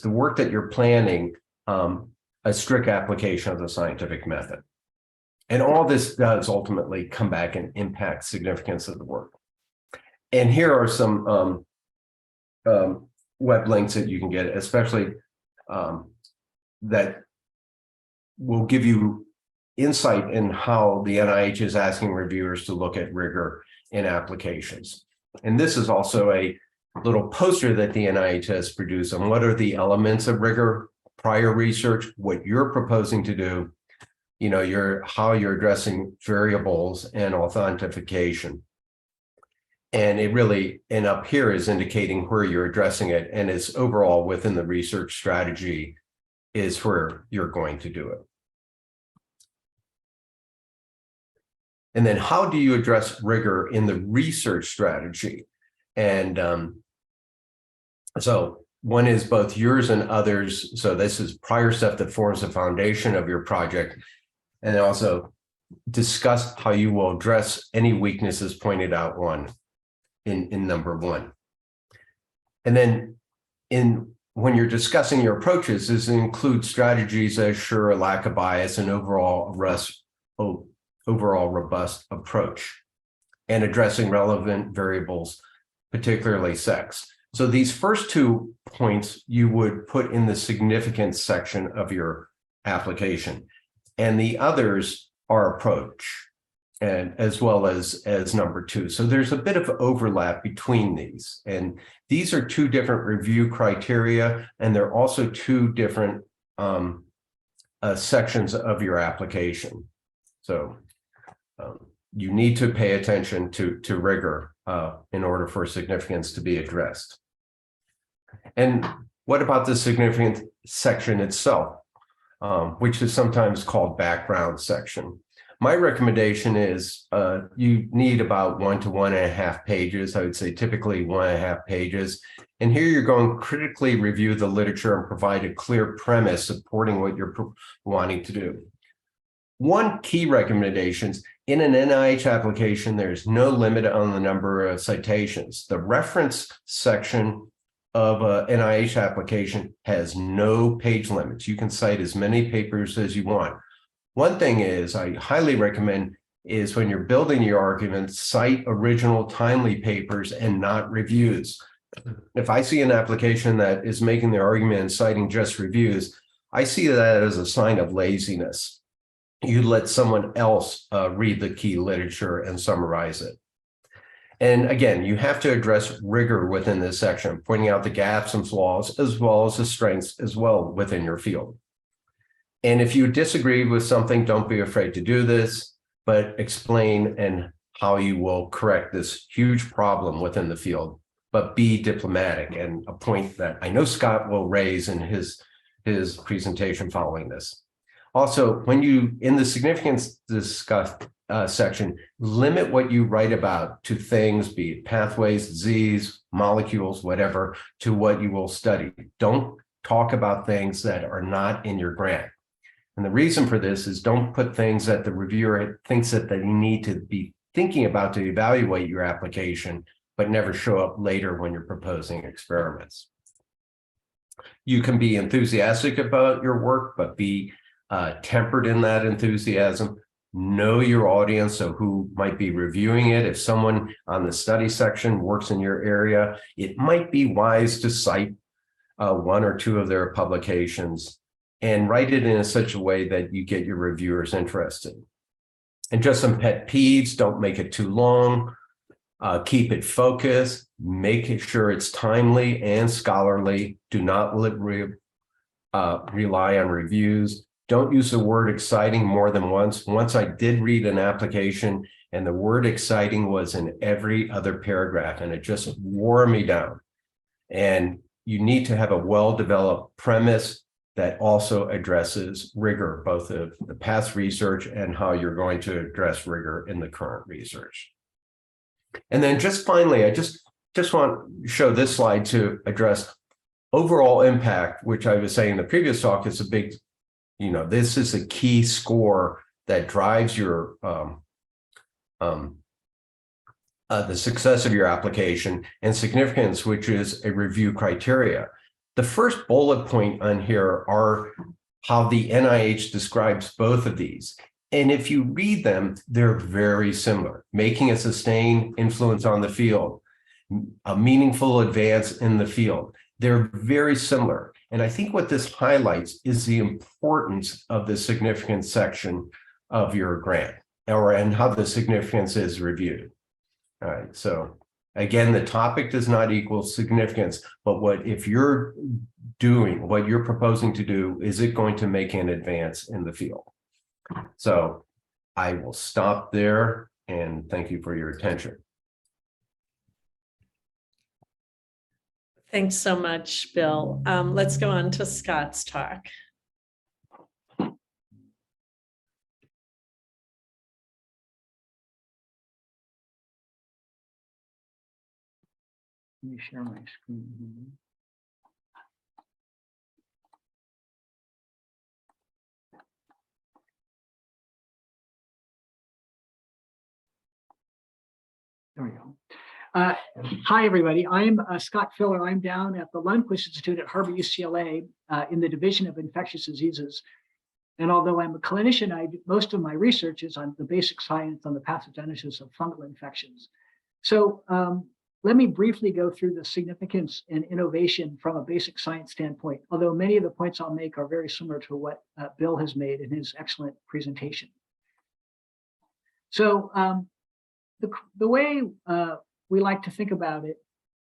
work that you're planning a strict application of the scientific method. And all this does ultimately come back and impact significance of the work. And here are some web links that you can get, especially that will give you insight in how the NIH is asking reviewers to look at rigor in applications. And this is also a little poster that the NIH has produced on what are the elements of rigor, prior research, what you're proposing to do, you know, how you're addressing variables and authentication. And it really, and up here is indicating where you're addressing it, and it's overall within the research strategy is where you're going to do it. And then how do you address rigor in the research strategy? And so one is both yours and others. So this is prior stuff that forms the foundation of your project. And also discuss how you will address any weaknesses pointed out in number one. And then when you're discussing your approaches, this includes strategies that assure a lack of bias and overall robust approach, and addressing relevant variables, particularly sex. So these first 2 points you would put in the significance section of your application, and the others are approach, and as well as number 2. So there's a bit of overlap between these, and these are 2 different review criteria, and they're also 2 different sections of your application. So you need to pay attention to rigor in order for significance to be addressed. And what about the significance section itself, which is sometimes called background section? My recommendation is you need about 1 to 1.5 pages. I would say typically 1.5 pages. And here you're going to critically review the literature and provide a clear premise supporting what you're wanting to do. One key recommendation, in an NIH application, there's no limit on the number of citations. The reference section of an NIH application has no page limits. You can cite as many papers as you want. One thing is, I highly recommend is when you're building your arguments, cite original timely papers and not reviews. If I see an application that is making their argument and citing just reviews, I see that as a sign of laziness. You let someone else read the key literature and summarize it. And again, you have to address rigor within this section, pointing out the gaps and flaws, as well as the strengths as well within your field. And if you disagree with something, don't be afraid to do this, but explain and how you will correct this huge problem within the field, but be diplomatic, and a point that I know Scott will raise in his presentation following this. Also, when you, in the significance discuss section, limit what you write about to things, be it pathways, disease, molecules, whatever, to what you will study. Don't talk about things that are not in your grant. And the reason for this is don't put things that the reviewer thinks that they need to be thinking about to evaluate your application, but never show up later when you're proposing experiments. You can be enthusiastic about your work, but be tempered in that enthusiasm. Know your audience, so who might be reviewing it. If someone on the study section works in your area, it might be wise to cite 1 or 2 of their publications and write it in such a way that you get your reviewers interested. And just some pet peeves: don't make it too long, keep it focused, make sure it's timely and scholarly. Do not rely on reviews. Don't use the word exciting more than once. Once I did read an application and the word exciting was in every other paragraph, and it just wore me down. And you need to have a well-developed premise that also addresses rigor, both of the past research and how you're going to address rigor in the current research. And then just finally, I just just want to show this slide to address overall impact, which I was saying in the previous talk is a big, this is a key score that drives your the success of your application, and significance, which is a review criteria. The first bullet point on here are how the NIH describes both of these. And if you read them, they're very similar. Making a sustained influence on the field, a meaningful advance in the field. They're very similar. And I think what this highlights is the importance of the significance section of your grant, and how the significance is reviewed. All right, so again, the topic does not equal significance, but what you're proposing to do, is it going to make an advance in the field? So I will stop there and thank you for your attention. Thanks so much, Bill. Let's go on to Scott's talk. Let me share my screen. There we go. Hi, everybody. I'm Scott Filler. I'm down at the Lundquist Institute at Harvard UCLA in the Division of Infectious Diseases. And although I'm a clinician, most of my research is on the basic science on the pathogenesis of fungal infections. So let me briefly go through the significance and innovation from a basic science standpoint, although many of the points I'll make are very similar to what Bill has made in his excellent presentation. So the way we like to think about it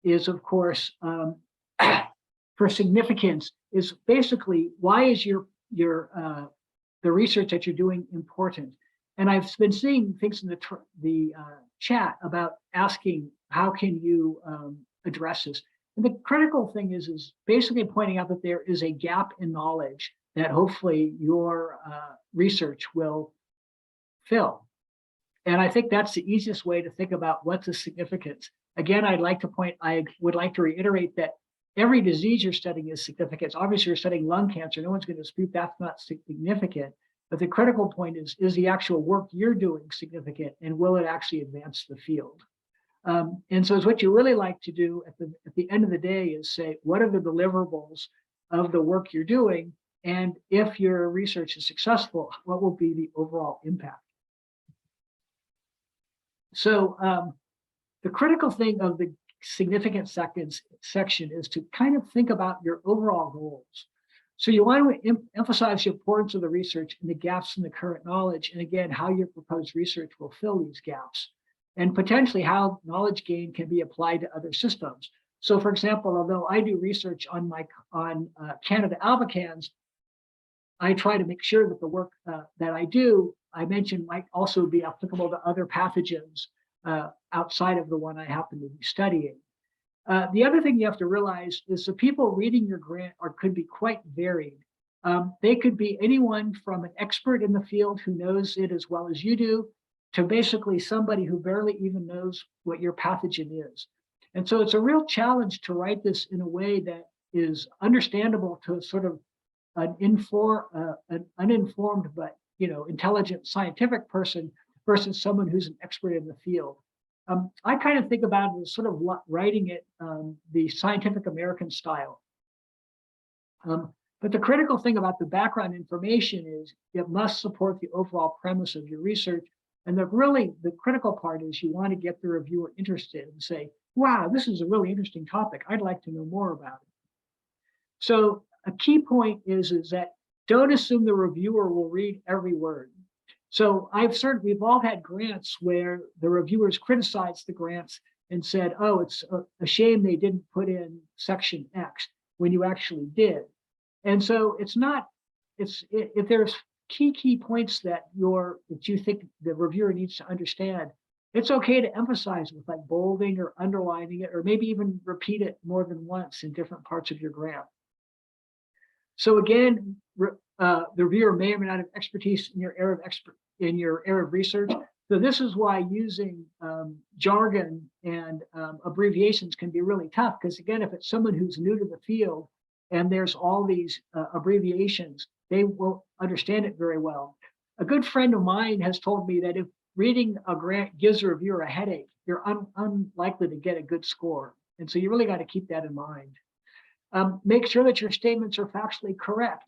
is, of course, for significance is basically, why is the research that you're doing important? And I've been seeing things in the chat about asking, how can you address this? And the critical thing is basically pointing out that there is a gap in knowledge that hopefully your research will fill. And I think that's the easiest way to think about what's the significance. Again, I would like to reiterate that every disease you're studying is significant. Obviously, you're studying lung cancer. No one's going to dispute that's not significant. But the critical point is the actual work you're doing significant, and will it actually advance the field? And so it's what you really like to do at the end of the day is say, what are the deliverables of the work you're doing? And if your research is successful, what will be the overall impact? So the critical thing of the significant section is to kind of think about your overall goals. So you want to emphasize the importance of the research and the gaps in the current knowledge, and again, how your proposed research will fill these gaps, and potentially how knowledge gain can be applied to other systems. So for example, although I do research on Candida albicans, I try to make sure that the work that I mentioned might also be applicable to other pathogens outside of the one I happen to be studying. The other thing you have to realize is the people reading your grant could be quite varied. They could be anyone from an expert in the field who knows it as well as you do, to basically somebody who barely even knows what your pathogen is. And so it's a real challenge to write this in a way that is understandable to sort of an uninformed but intelligent scientific person versus someone who's an expert in the field. I kind of think about it as sort of writing it the Scientific American style. But the critical thing about the background information is it must support the overall premise of your research. And the critical part is you want to get the reviewer interested and say, wow, this is a really interesting topic. I'd like to know more about it. So a key point is that don't assume the reviewer will read every word. So we've all had grants where the reviewers criticized the grants and said, oh, it's a shame they didn't put in section X when you actually did. And so if there's key points that you think the reviewer needs to understand, it's okay to emphasize with like bolding or underlining it, or maybe even repeat it more than once in different parts of your grant. So again, the reviewer may or may not have expertise in your area of research, So this is why using jargon and abbreviations can be really tough, because again, if it's someone who's new to the field and there's all these abbreviations, they won't understand it very well. A good friend of mine has told me that if reading a grant gives a reviewer a headache, you're unlikely to get a good score. And so you really got to keep that in mind. Make sure that your statements are factually correct.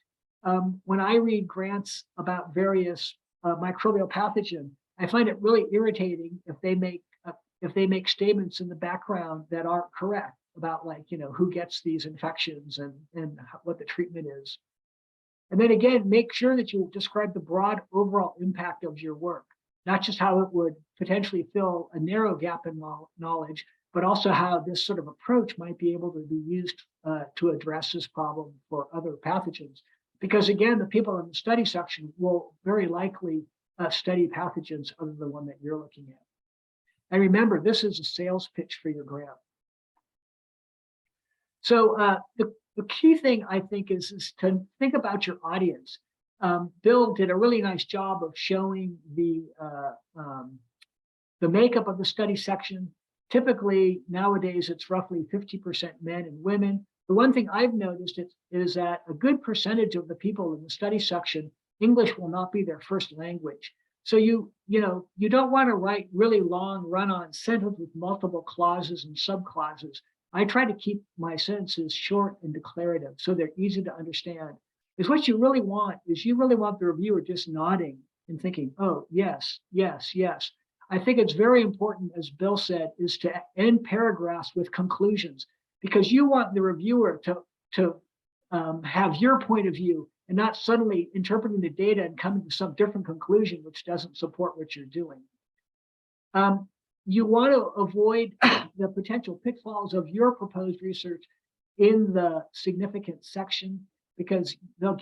When I read grants about various microbial pathogen, I find it really irritating if they make statements in the background that aren't correct about, like, you know, who gets these infections and what the treatment is. And then again, make sure that you describe the broad overall impact of your work, not just how it would potentially fill a narrow gap in knowledge, but also how this sort of approach might be able to be used to address this problem for other pathogens. Because again, the people in the study section will very likely study pathogens other than the one that you're looking at. And remember, this is a sales pitch for your grant. So the key thing, I think, is to think about your audience. Bill did a really nice job of showing the makeup of the study section. Typically, nowadays, it's roughly 50% men and women. The one thing I've noticed is that a good percentage of the people in the study section, English will not be their first language. So you don't want to write really long run-on sentences with multiple clauses and subclauses. I try to keep my sentences short and declarative so they're easy to understand. Because what you really want is you really want the reviewer just nodding and thinking, oh, yes, yes, yes. I think it's very important, as Bill said, is to end paragraphs with conclusions, because you want the reviewer to have your point of view and not suddenly interpreting the data and coming to some different conclusion which doesn't support what you're doing. You want to avoid the potential pitfalls of your proposed research in the significant section, because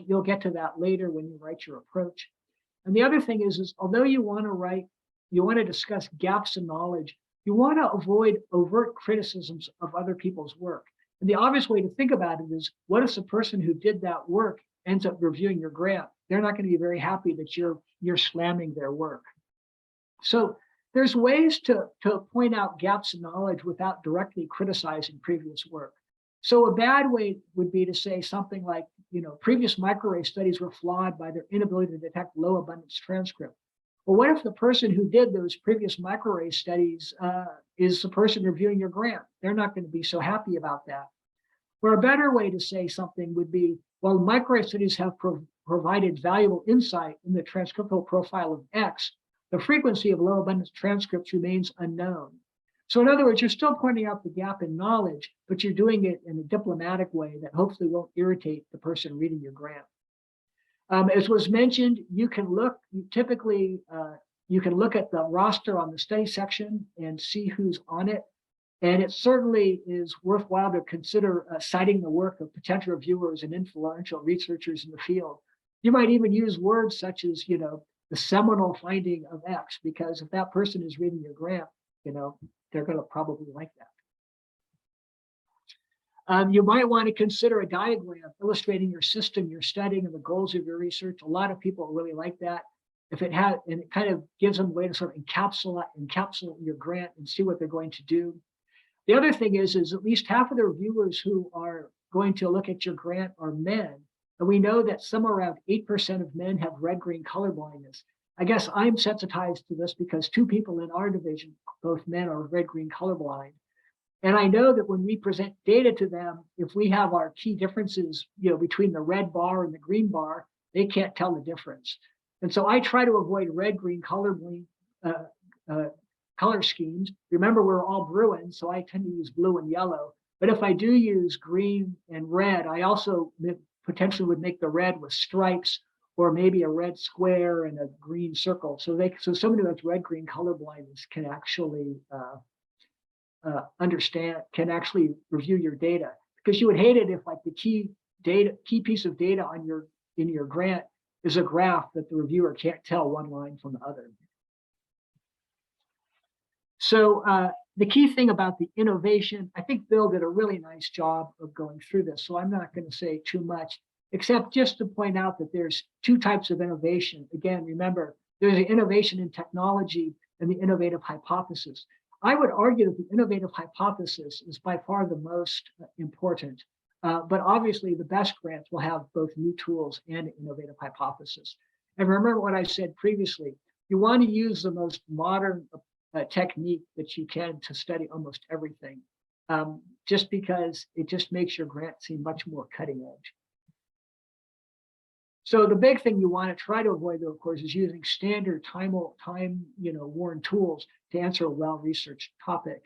you'll get to that later when you write your approach. And the other thing is although you want to discuss gaps in knowledge, you want to avoid overt criticisms of other people's work. And the obvious way to think about it is, what if the person who did that work ends up reviewing your grant? They're not going to be very happy that you're slamming their work. So there's ways to point out gaps in knowledge without directly criticizing previous work. So a bad way would be to say something like, previous microarray studies were flawed by their inability to detect low abundance transcript. Well, what if the person who did those previous microarray studies is the person reviewing your grant? They're not going to be so happy about that. Or a better way to say something would be, well, microarray studies have provided valuable insight in the transcriptal profile of X. The frequency of low abundance transcripts remains unknown. So in other words, you're still pointing out the gap in knowledge, but you're doing it in a diplomatic way that hopefully won't irritate the person reading your grant. As was mentioned, you can look at the roster on the study section and see who's on it. And it certainly is worthwhile to consider citing the work of potential reviewers and influential researchers in the field. You might even use words such as, the seminal finding of X, because if that person is reading your grant, they're going to probably like that. You might want to consider a diagram illustrating your system, your studying, and the goals of your research. A lot of people really like that. And it kind of gives them a way to sort of encapsulate your grant and see what they're going to do. The other thing is at least half of the reviewers who are going to look at your grant are men. And we know that somewhere around 8% of men have red-green color blindness. I guess I'm sensitized to this because 2 people in our division, both men, are red-green colorblind. And I know that when we present data to them, if we have our key differences, between the red bar and the green bar, they can't tell the difference. And so I try to avoid red-green color schemes. Remember, we're all Bruins, so I tend to use blue and yellow. But if I do use green and red, I also potentially would make the red with stripes, or maybe a red square and a green circle. So somebody with red-green color blindness can actually can actually review your data. Because you would hate it if, like, the key piece of data in your grant is a graph that the reviewer can't tell one line from the other. So the key thing about the innovation, I think Bill did a really nice job of going through this, so I'm not going to say too much, except just to point out that there's 2 types of innovation. Again, remember, there's an innovation in technology and the innovative hypothesis. I would argue that the innovative hypothesis is by far the most important, but obviously the best grants will have both new tools and an innovative hypothesis. And remember what I said previously, you want to use the most modern technique that you can to study almost everything, just because it just makes your grant seem much more cutting edge. So the big thing you want to try to avoid, though, of course, is using standard worn tools to answer a well-researched topic.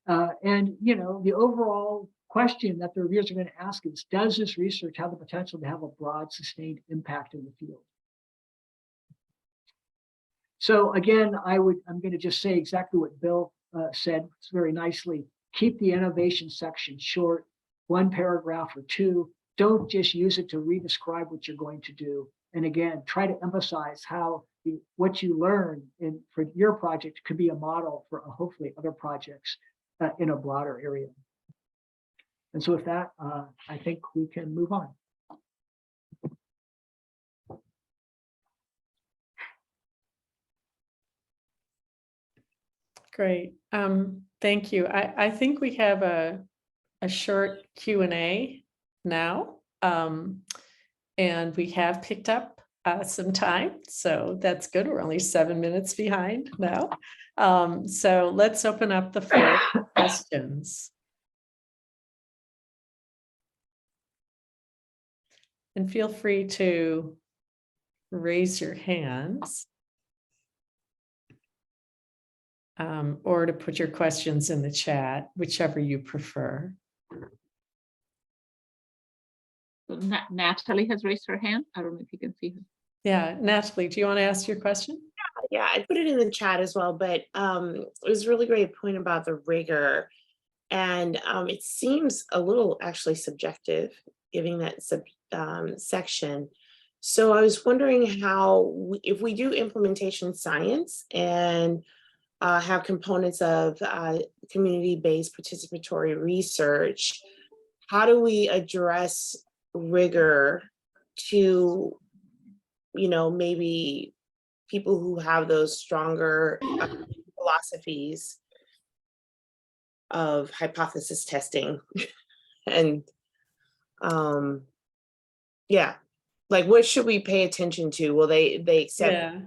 And the overall question that the reviewers are going to ask is, does this research have the potential to have a broad, sustained impact in the field? So again, I'm going to just say exactly what Bill said very nicely. Keep the innovation section short, 1 paragraph or 2. Don't just use it to re-describe what you're going to do. And again, try to emphasize how what you learn for your project could be a model for hopefully other projects in a broader area. And so with that, I think we can move on. Great. Thank you. I think we have a short Q&A now. And we have picked up some time, so that's good. We're only 7 minutes behind now. So let's open up the floor for questions. And feel free to raise your hands. Or to put your questions in the chat, whichever you prefer. Natalie has raised her hand. I don't know if you can see her. Yeah, Natalie, do you want to ask your question? Yeah, I put it in the chat as well, but it was a really great point about the rigor. And it seems a little actually subjective, giving that section. So I was wondering how, if we do implementation science and have components of community-based participatory research, how do we address rigor to, maybe people who have those stronger philosophies of hypothesis testing? And yeah, like what should we pay attention to? Will they accept? Yeah.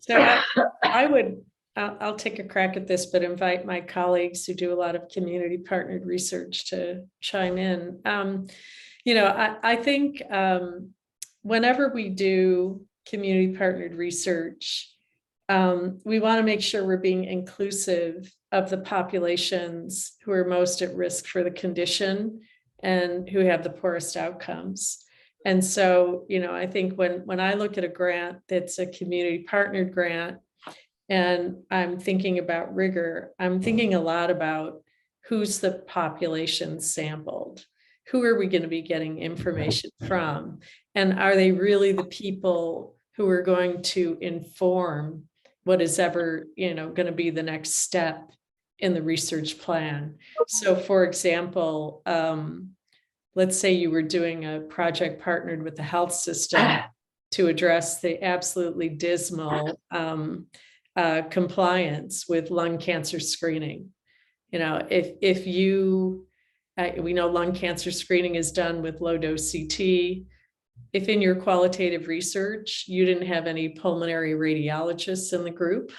So I would, I'll take a crack at this, but invite my colleagues who do a lot of community partnered research to chime in. I think whenever we do community partnered research, we want to make sure we're being inclusive of the populations who are most at risk for the condition and who have the poorest outcomes. And so, I think when I look at a grant that's a community partnered grant, and I'm thinking about rigor, I'm thinking a lot about who's the population sampled. Who are we going to be getting information from? And are they really the people who are going to inform what is ever, going to be the next step in the research plan? So for example, let's say you were doing a project partnered with the health system to address the absolutely dismal compliance with lung cancer screening. If you, we know lung cancer screening is done with low dose CT. If in your qualitative research, you didn't have any pulmonary radiologists in the group,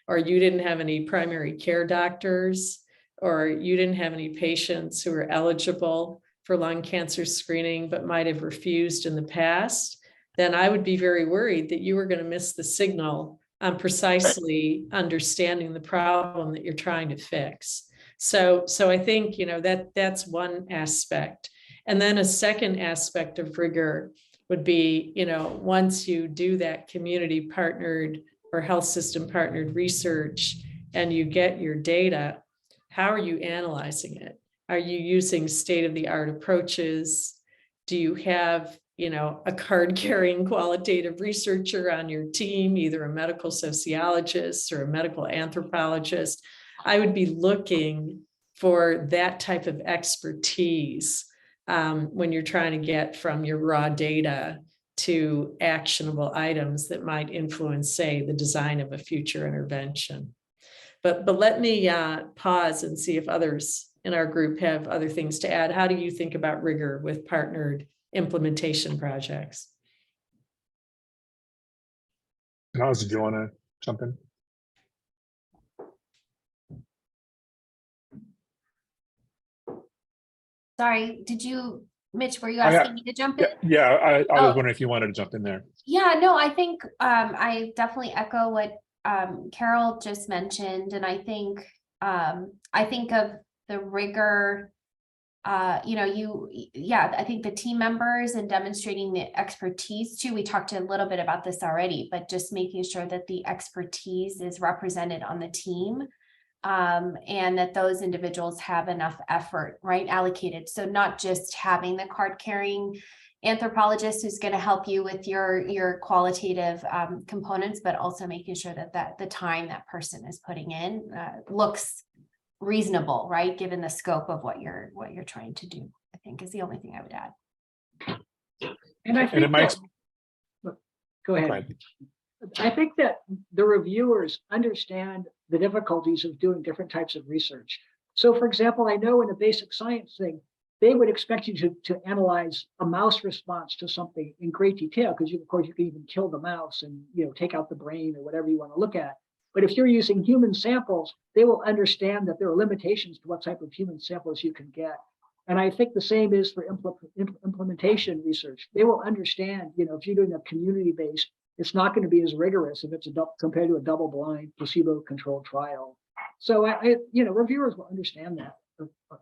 or you didn't have any primary care doctors, or you didn't have any patients who are eligible for lung cancer screening, but might have refused in the past, then I would be very worried that you were going to miss the signal on precisely understanding the problem that you're trying to fix. So I think, that's one aspect. And then a second aspect of rigor would be, once you do that community partnered or health system partnered research and you get your data, how are you analyzing it? Are you using state-of-the-art approaches? Do you have, a card-carrying qualitative researcher on your team, either a medical sociologist or a medical anthropologist? I would be looking for that type of expertise when you're trying to get from your raw data to actionable items that might influence, say, the design of a future intervention. But let me pause and see if others in our group have other things to add. How do you think about rigor with partnered implementation projects? Tannaz, did you want to jump in? Sorry, Mitch, were you asking me to jump in? Yeah, I was wondering if you wanted to jump in there. Yeah, no, I think I definitely echo what Carol just mentioned, and I think of the rigor, I think the team members and demonstrating the expertise too. We talked a little bit about this already, but just making sure that the expertise is represented on the team, and that those individuals have enough effort, right, allocated. So not just having the card carrying anthropologist who's going to help you with your qualitative components, but also making sure that the time that person is putting in looks reasonable, right, given the scope of what you're trying to do, I think is the only thing I would add. And I think go ahead. I think that the reviewers understand the difficulties of doing different types of research. So for example, I know in a basic science thing, they would expect you to analyze a mouse response to something in great detail, because of course you can even kill the mouse and take out the brain or whatever you want to look at. But if you're using human samples, they will understand that there are limitations to what type of human samples you can get. And I think the same is for implementation research. They will understand, if you're doing a community-based, it's not going to be as rigorous if it's compared to a double-blind, placebo-controlled trial. So, reviewers will understand that,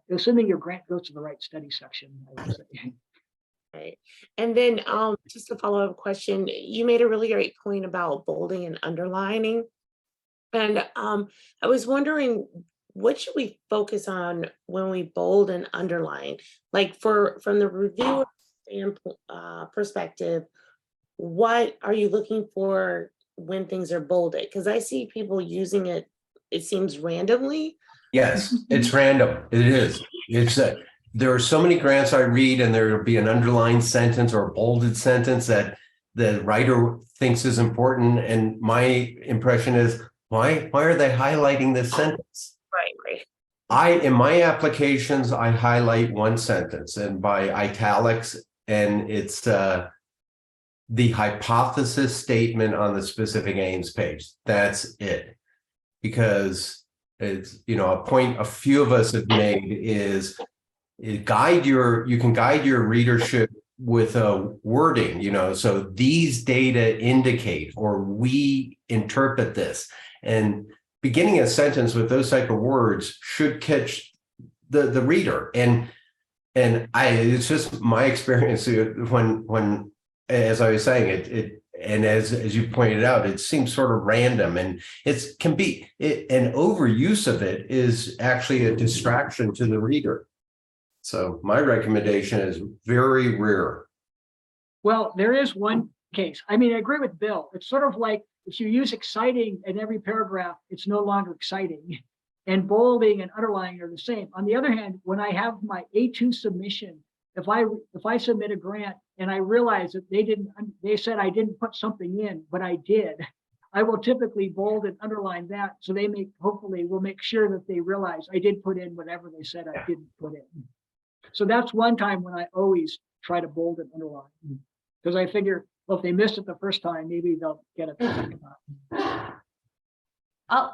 assuming your grant goes to the right study section, I would say. Right. And then just a follow-up question. You made a really great point about bolding and underlining. And I was wondering, what should we focus on when we bold and underline? Like from the reviewer perspective, what are you looking for when things are bolded? Because I see people using it, it seems randomly. Yes, it's random. It is. There are so many grants I read, and there will be an underlined sentence or a bolded sentence that the writer thinks is important. And my impression is, why are they highlighting this sentence? Right. In my applications, I highlight one sentence and by italics, and it's the hypothesis statement on the specific aims page. That's it. Because it's, a point a few of us have made is you can guide your readership with a wording, so these data indicate, or we interpret this. And beginning a sentence with those type of words should catch the reader. And it's just my experience when as I was saying it and as you pointed out, it seems sort of random, and an overuse of it is actually a distraction to the reader. So my recommendation is very rare. Well, there is one case. I mean, I agree with Bill. It's sort of like if you use exciting in every paragraph, it's no longer exciting. And bolding and underlining are the same. On the other hand, when I have my A2 submission, if I submit a grant and I realize that they said I didn't put something in, but I did, I will typically bold and underline that. So hopefully will make sure that they realize I did put in whatever they said I didn't put in. So that's one time when I always try to bold and underline, because I figure, well, if they missed it the first time, maybe they'll get it the second time.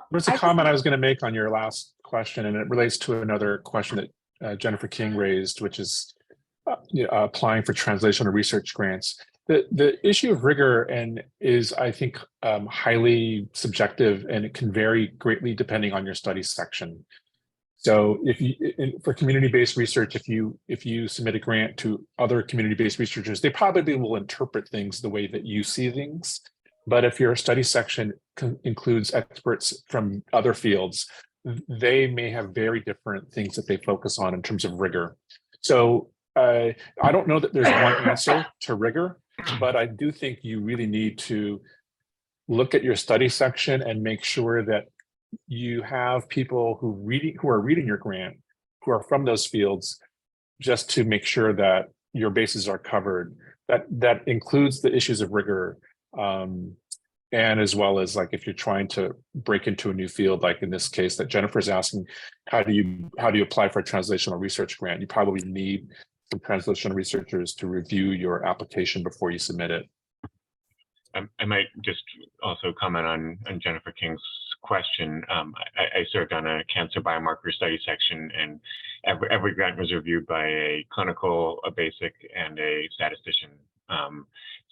There's a comment I was going to make on your last question, and it relates to another question that Jennifer King raised, which is applying for translational research grants. The issue of rigor is, I think, highly subjective, and it can vary greatly depending on your study section. So for community-based research, if you submit a grant to other community-based researchers, they probably will interpret things the way that you see things. But if your study section includes experts from other fields, they may have very different things that they focus on in terms of rigor. So I don't know that there's one answer to rigor, but I do think you really need to look at your study section and make sure that you have people who are reading your grant who are from those fields, just to make sure that your bases are covered. That includes the issues of rigor. And as well as like if you're trying to break into a new field, like in this case that Jennifer's asking, how do you apply for a translational research grant? You probably need some translational researchers to review your application before you submit it. I might just also comment on Jennifer King's question. I served on a cancer biomarker study section, and every grant was reviewed by a clinical, a basic, and a statistician.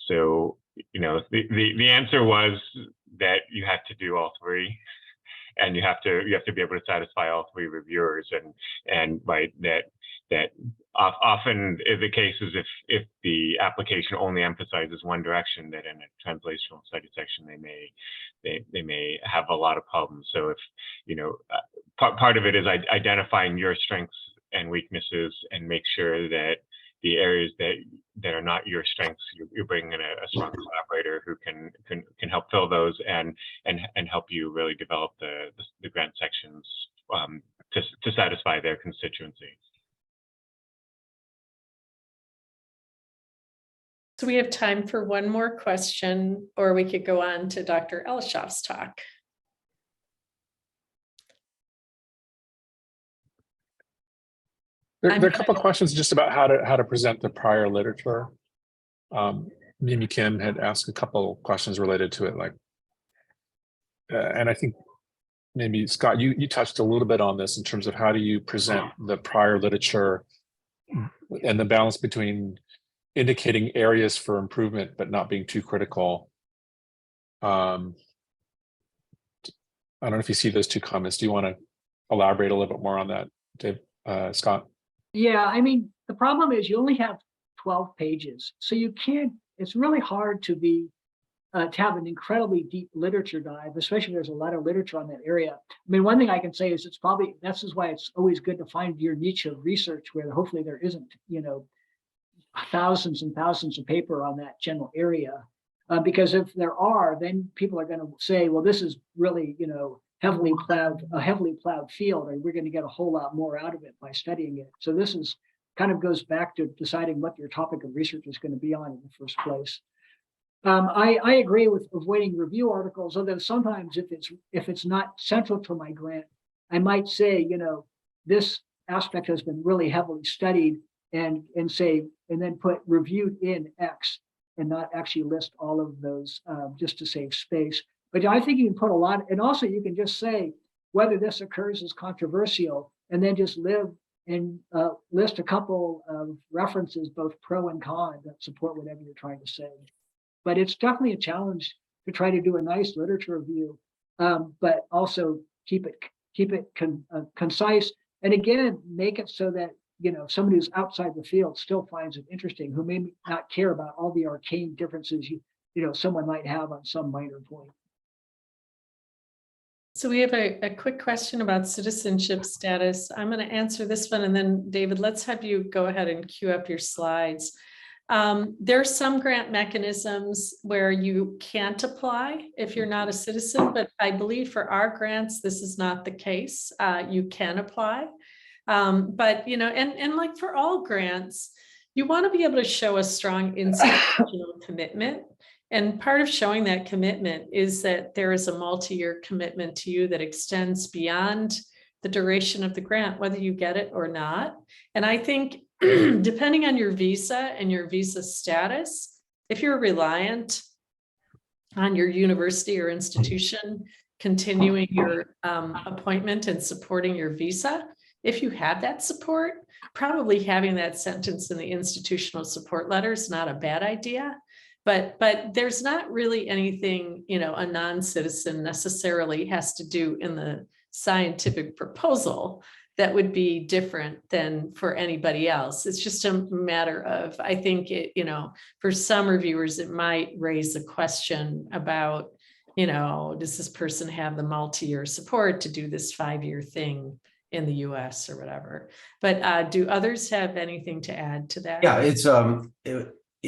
So, you know, the answer was that you have to do all three, and you have to be able to satisfy all three reviewers, and right, that often the case is if the application only emphasizes one direction, that in a translational study section they may have a lot of problems. So if, you know, part of it is identifying your strengths and weaknesses, and make sure that the areas that are not your strengths, you're bringing in a strong collaborator who can help fill those and help you really develop the grant sections to satisfy their constituency. So we have time for one more question, or we could go on to Dr. Elashoff's talk. There are a couple of questions just about how to present the prior literature. Mimi Kim had asked a couple questions related to it, like, and I think maybe Scott, you touched a little bit on this in terms of how do you present the prior literature and the balance between indicating areas for improvement but not being too critical. I don't know if you see those two comments. Do you want to elaborate a little bit more on that, Dave, Scott? Yeah, I mean, the problem is you only have 12 pages, so you can't, it's really hard to have an incredibly deep literature dive, especially if there's a lot of literature on that area. I mean, one thing I can say is this is why it's always good to find your niche of research where hopefully there isn't, you know, thousands and thousands of paper on that general area. Because if there are, then people are going to say, well, this is really, you know, a heavily plowed field, and we're going to get a whole lot more out of it by studying it. So this is kind of goes back to deciding what your topic of research is going to be on in the first place. I agree with avoiding review articles, although sometimes if it's not central to my grant, I might say, you know, this aspect has been really heavily studied, and then put reviewed in X and not actually list all of those just to save space. But I think you can put a lot, and also you can just say whether this occurs as controversial, and then just list a couple of references, both pro and con, that support whatever you're trying to say. But it's definitely a challenge to try to do a nice literature review, but also keep it concise. And again, make it so that, you know, somebody who's outside the field still finds it interesting, who may not care about all the arcane differences you know someone might have on some minor point. So we have a quick question about citizenship status. I'm going to answer this one, and then David, let's have you go ahead and queue up your slides. There are some grant mechanisms where you can't apply if you're not a citizen, but I believe for our grants, this is not the case. You can apply. But, you know, and like for all grants, you want to be able to show a strong institutional commitment. And part of showing that commitment is that there is a multi-year commitment to you that extends beyond the duration of the grant, whether you get it or not. And I think depending on your visa and your visa status, if you're reliant on your university or institution continuing your appointment and supporting your visa, if you have that support, probably having that sentence in the institutional support letter is not a bad idea. But there's not really anything, you know, a non-citizen necessarily has to do in the scientific proposal that would be different than for anybody else. It's just a matter of, I think it, you know, for some reviewers, it might raise a question about, you know, does this person have the multi-year support to do this 5-year thing in the US or whatever? But do others have anything to add to that? Yeah, it's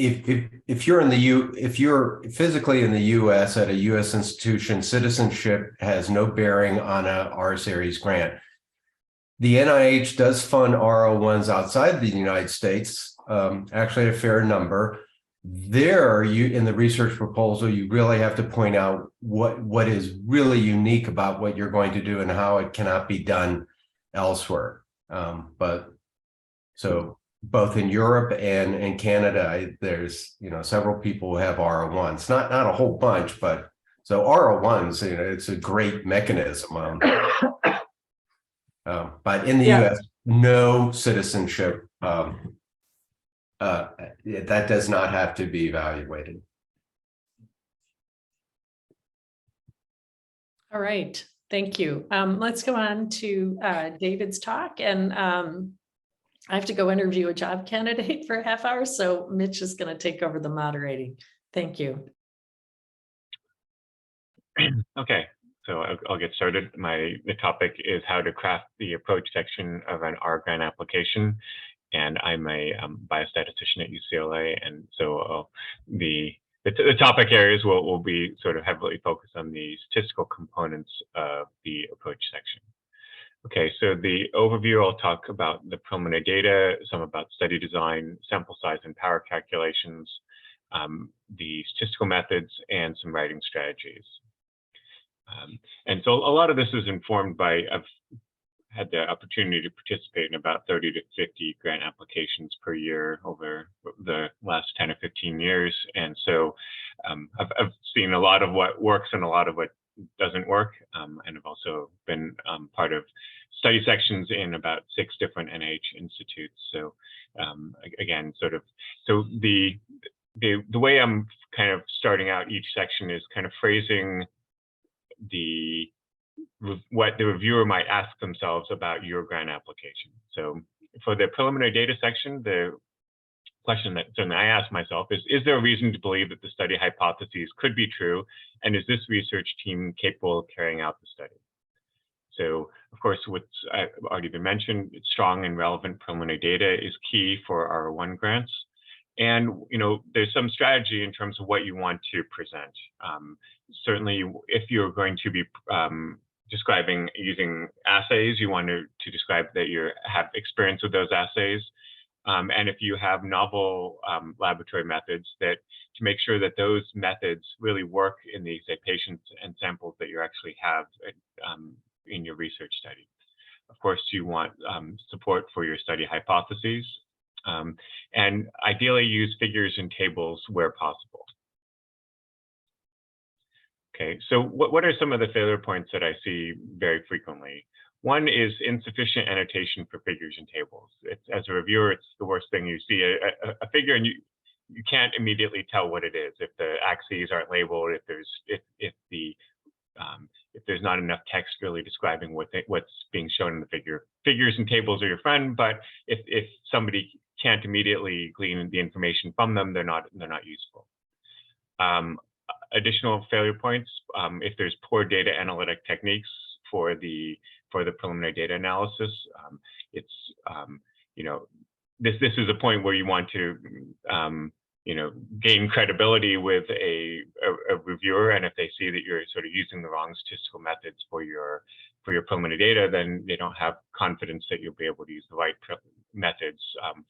if you're physically in the US at a US institution, citizenship has no bearing on a R series grant. The NIH does fund R01s outside the United States, actually a fair number. There, in the research proposal, you really have to point out what is really unique about what you're going to do and how it cannot be done elsewhere. But so both in Europe and in Canada, there's several people who have R01s, not a whole bunch, but so R01s, it's a great mechanism. But in the US, no citizenship. That does not have to be evaluated. All right, thank you. Let's go on to David's talk, and I have to go interview a job candidate for a half hour, so Mitch is going to take over the moderating. Thank you. Okay, so I'll get started. The topic is how to craft the approach section of an R grant application. And I'm a biostatistician at UCLA, and so the topic areas will be sort of heavily focused on the statistical components of the approach section. Okay, so the overview, I'll talk about the preliminary data, some about study design, sample size and power calculations, the statistical methods, and some writing strategies. And so a lot of this is informed by, I've had the opportunity to participate in about 30 to 50 grant applications per year over the last 10 or 15 years. And so I've seen a lot of what works and a lot of what doesn't work. And I've also been part of study sections in about 6 different NIH institutes. So again, so the way I'm kind of starting out each section is kind of phrasing what the reviewer might ask themselves about your grant application. So for the preliminary data section, the question that certainly I ask myself is there a reason to believe that the study hypotheses could be true? And is this research team capable of carrying out the study? So of course, what's already been mentioned, strong and relevant preliminary data is key for R01 grants. And there's some strategy in terms of what you want to present. Certainly, if you're going to be describing using assays, you want to describe that you have experience with those assays. And if you have novel laboratory methods, that to make sure that those methods really work in the patients and samples that you actually have in your research study. Of course, you want support for your study hypotheses, and ideally use figures and tables where possible. Okay, so what are some of the failure points that I see very frequently? One is insufficient annotation for figures and tables. As a reviewer, it's the worst thing. You see a figure and you can't immediately tell what it is if the axes aren't labeled, if there's not enough text really describing what's being shown in the figure. Figures and tables are your friend, but if somebody can't immediately glean the information from them, they're not useful. Additional failure points, if there's poor data analytic techniques for the preliminary data analysis, it's this is a point where you want to gain credibility with a reviewer, and if they see that you're sort of using the wrong statistical methods for your preliminary data, then they don't have confidence that you'll be able to use the right methods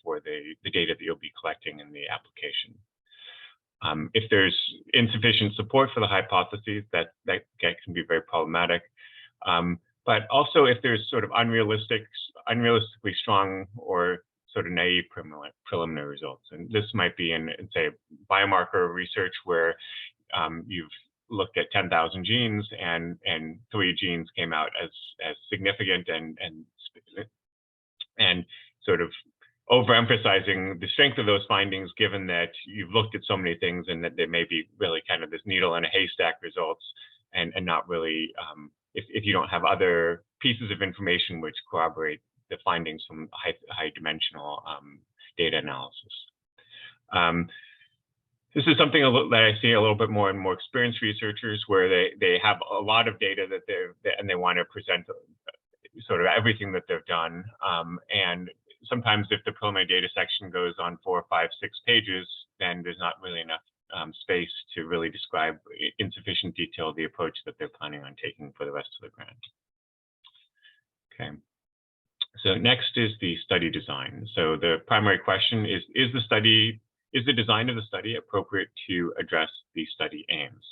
for the data that you'll be collecting in the application. If there's insufficient support for the hypotheses, that can be very problematic. But also if there's sort of unrealistically strong or sort of naive preliminary results. And this might be in say, biomarker research where you've looked at 10,000 genes and 3 genes came out as significant and sort of overemphasizing the strength of those findings, given that you've looked at so many things and that there may be really kind of this needle in a haystack results, and not really, if you don't have other pieces of information which corroborate the findings from high dimensional data analysis. This is something that I see a little bit more in more experienced researchers, where they have a lot of data and they want to present sort of everything that they've done, and sometimes if the preliminary data section goes on 4, 5, 6 pages, then there's not really enough space to really describe in sufficient detail the approach that they're planning on taking for the rest of the grant. Okay, so next is the study design. So the primary question is the study Is the design of the study appropriate to address the study aims?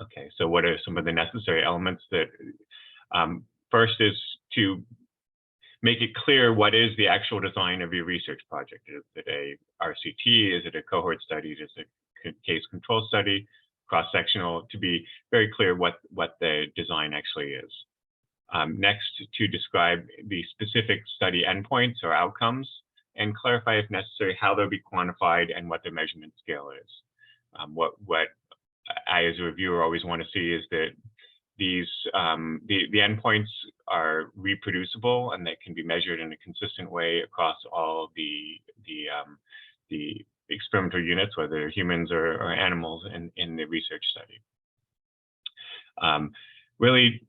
Okay, so what are some of the necessary elements that, first is to make it clear what is the actual design of your research project. Is it a RCT? Is it a cohort study? Is it a case control study? Cross-sectional, to be very clear what the design actually is. Next, to describe the specific study endpoints or outcomes and clarify if necessary how they'll be quantified and what the measurement scale is. What I as a reviewer always want to see is that these the endpoints are reproducible and that can be measured in a consistent way across all the experimental units, whether they're humans or animals in the research study. Really,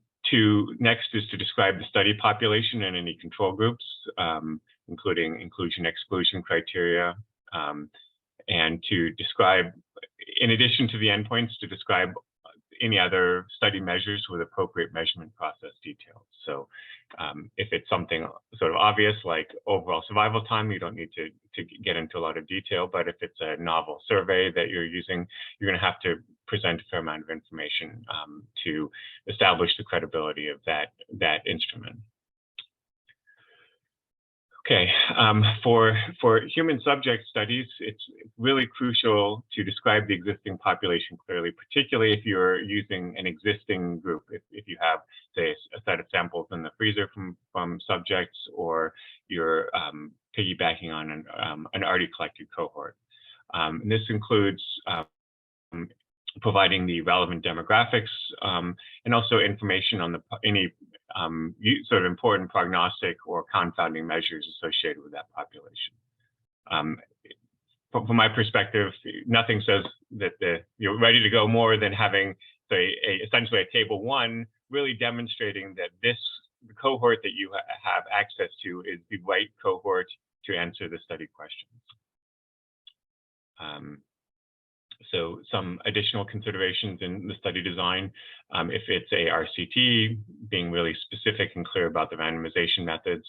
next is to describe the study population and any control groups, including inclusion/exclusion criteria, and to describe, in addition to the endpoints, to describe any other study measures with appropriate measurement process details. So if it's something sort of obvious like overall survival time, you don't need to get into a lot of detail, but if it's a novel survey that you're using, you're going to have to present a fair amount of information to establish the credibility of that instrument. Okay, for human subject studies, it's really crucial to describe the existing population clearly, particularly if you're using an existing group. If you have, say, a set of samples in the freezer from subjects, or you're piggybacking on an already collected cohort. And this includes providing the relevant demographics and also information on any sort of important prognostic or confounding measures associated with that population. From my perspective, nothing says that you're ready to go more than having, say, essentially a table 1, really demonstrating that the cohort that you have access to is the right cohort to answer the study questions. So some additional considerations in the study design, if it's a RCT, being really specific and clear about the randomization methods,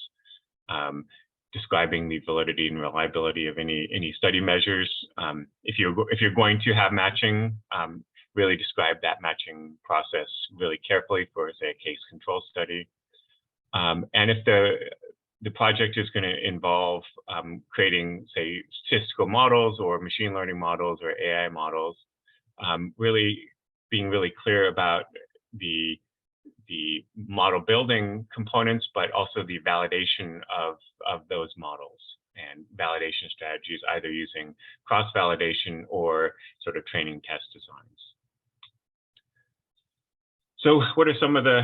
describing the validity and reliability of any study measures. If you're going to have matching, really describe that matching process really carefully for, say, a case control study. And if the project is going to involve creating, say, statistical models or machine learning models or AI models, really being really clear about the model building components, but also the validation of those models and validation strategies, either using cross-validation or sort of training test designs. So what are some of the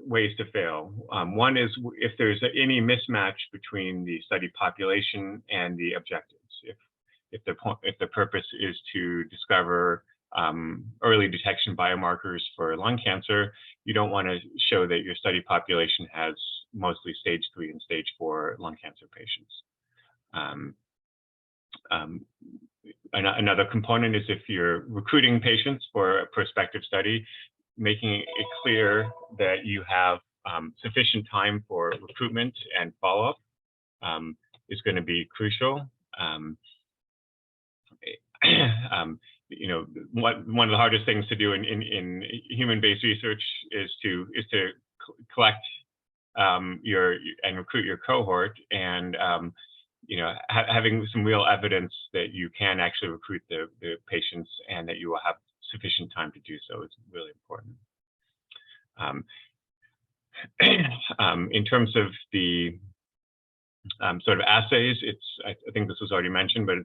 ways to fail? One is if there's any mismatch between the study population and the objectives. If the purpose is to discover early detection biomarkers for lung cancer, you don't want to show that your study population has mostly stage 3 and stage 4 lung cancer patients. Another component is if you're recruiting patients for a prospective study, making it clear that you have sufficient time for recruitment and follow-up is going to be crucial. You know, one of the hardest things to do in human-based research is to collect and recruit your cohort, and you know, having some real evidence that you can actually recruit the patients and that you will have sufficient time to do so is really important. In terms of the sort of assays, I think this was already mentioned, but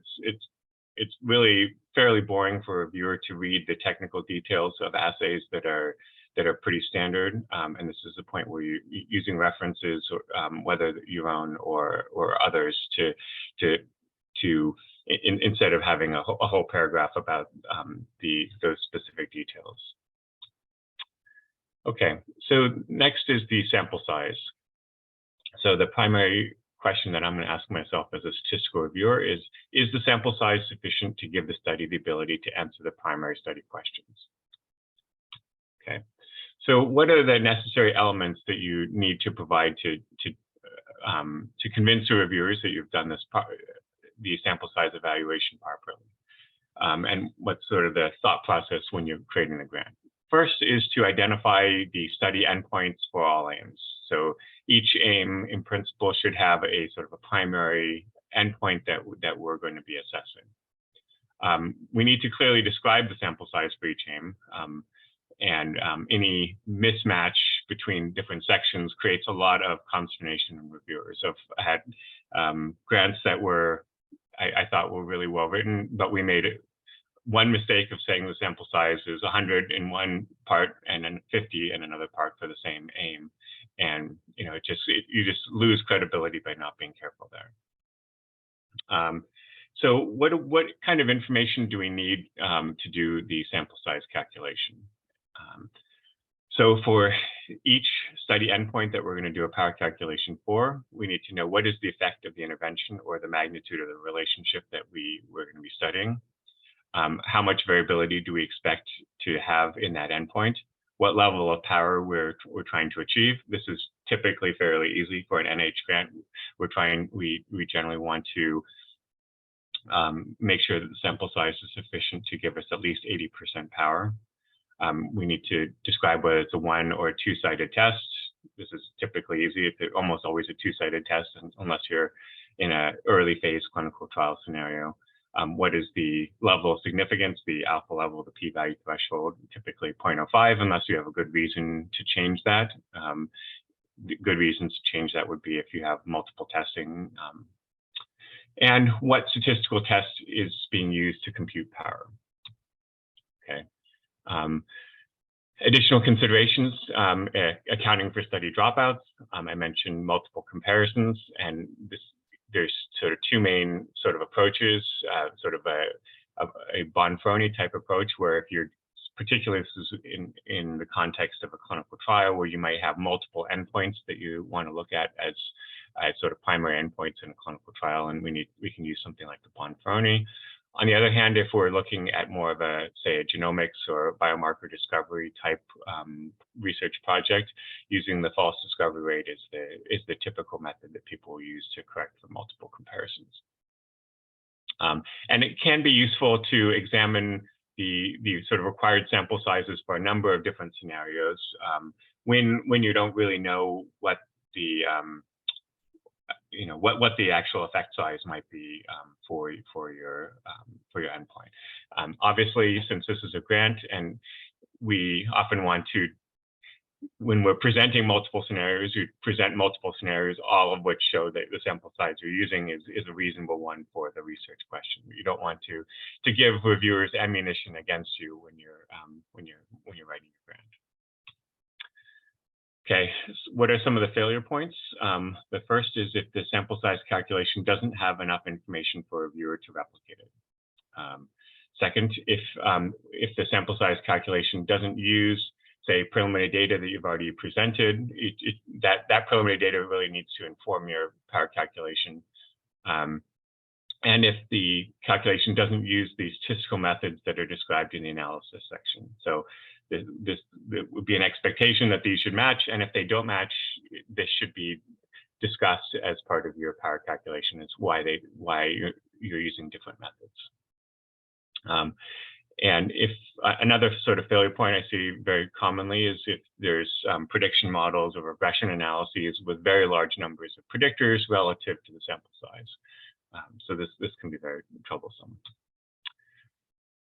it's really fairly boring for a viewer to read the technical details of assays that are pretty standard. And this is the point where you're using references, whether your own or others, instead of having a whole paragraph about those specific details. Okay, so next is the sample size. So the primary question that I'm going to ask myself as a statistical reviewer is the sample size sufficient to give the study the ability to answer the primary study questions? Okay, so what are the necessary elements that you need to provide to convince the reviewers that you've done this the sample size evaluation properly. And what's sort of the thought process when you're creating the grant. First is to identify the study endpoints for all aims. So each aim in principle should have a sort of a primary endpoint that we're going to be assessing. We need to clearly describe the sample size for each aim, and any mismatch between different sections creates a lot of consternation in reviewers. So I had grants that were, I thought were really well written, but we made one mistake of saying the sample size is 100 in one part and then 50 in another part for the same aim. And you know, you just lose credibility by not being careful there. So what kind of information do we need to do the sample size calculation? So for each study endpoint that we're going to do a power calculation for, we need to know what is the effect of the intervention or the magnitude of the relationship that we're going to be studying. How much variability do we expect to have in that endpoint? What level of power we're trying to achieve? This is typically fairly easy for an NH grant. We generally want to make sure that the sample size is sufficient to give us at least 80% power. We need to describe whether it's a one or a two-sided test. This is typically easy. It's almost always a two-sided test unless you're in an early phase clinical trial scenario. What is the level of significance, the alpha level, the p-value threshold, typically 0.05, unless you have a good reason to change that. Good reasons to change that would be if you have multiple testing. And what statistical test is being used to compute power. Okay. Additional considerations, accounting for study dropouts. I mentioned multiple comparisons, and there's sort of two main sort of approaches, sort of a Bonferroni type approach, where if you're, particularly this is in the context of a clinical trial where you might have multiple endpoints that you want to look at as sort of primary endpoints in a clinical trial, and we can use something like the Bonferroni. On the other hand, if we're looking at more of a, say, a genomics or biomarker discovery type research project, using the false discovery rate is the typical method that people use to correct for multiple comparisons. And it can be useful to examine the sort of required sample sizes for a number of different scenarios when you don't really know what the what the actual effect size might be for your endpoint. Obviously, since this is a grant, and we often want to, when we're presenting multiple scenarios, you present multiple scenarios, all of which show that the sample size you're using is a reasonable one for the research question. You don't want to give reviewers ammunition against you when you're writing your grant. Okay, what are some of the failure points? The first is if the sample size calculation doesn't have enough information for a reviewer to replicate it. Second, if the sample size calculation doesn't use, say, preliminary data that you've already presented, that preliminary data really needs to inform your power calculation. And if the calculation doesn't use the statistical methods that are described in the analysis section. So there would be an expectation that these should match, and if they don't match, this should be discussed as part of your power calculation as why you're using different methods. And if another sort of failure point I see very commonly is if there's prediction models or regression analyses with very large numbers of predictors relative to the sample size. So this can be very troublesome.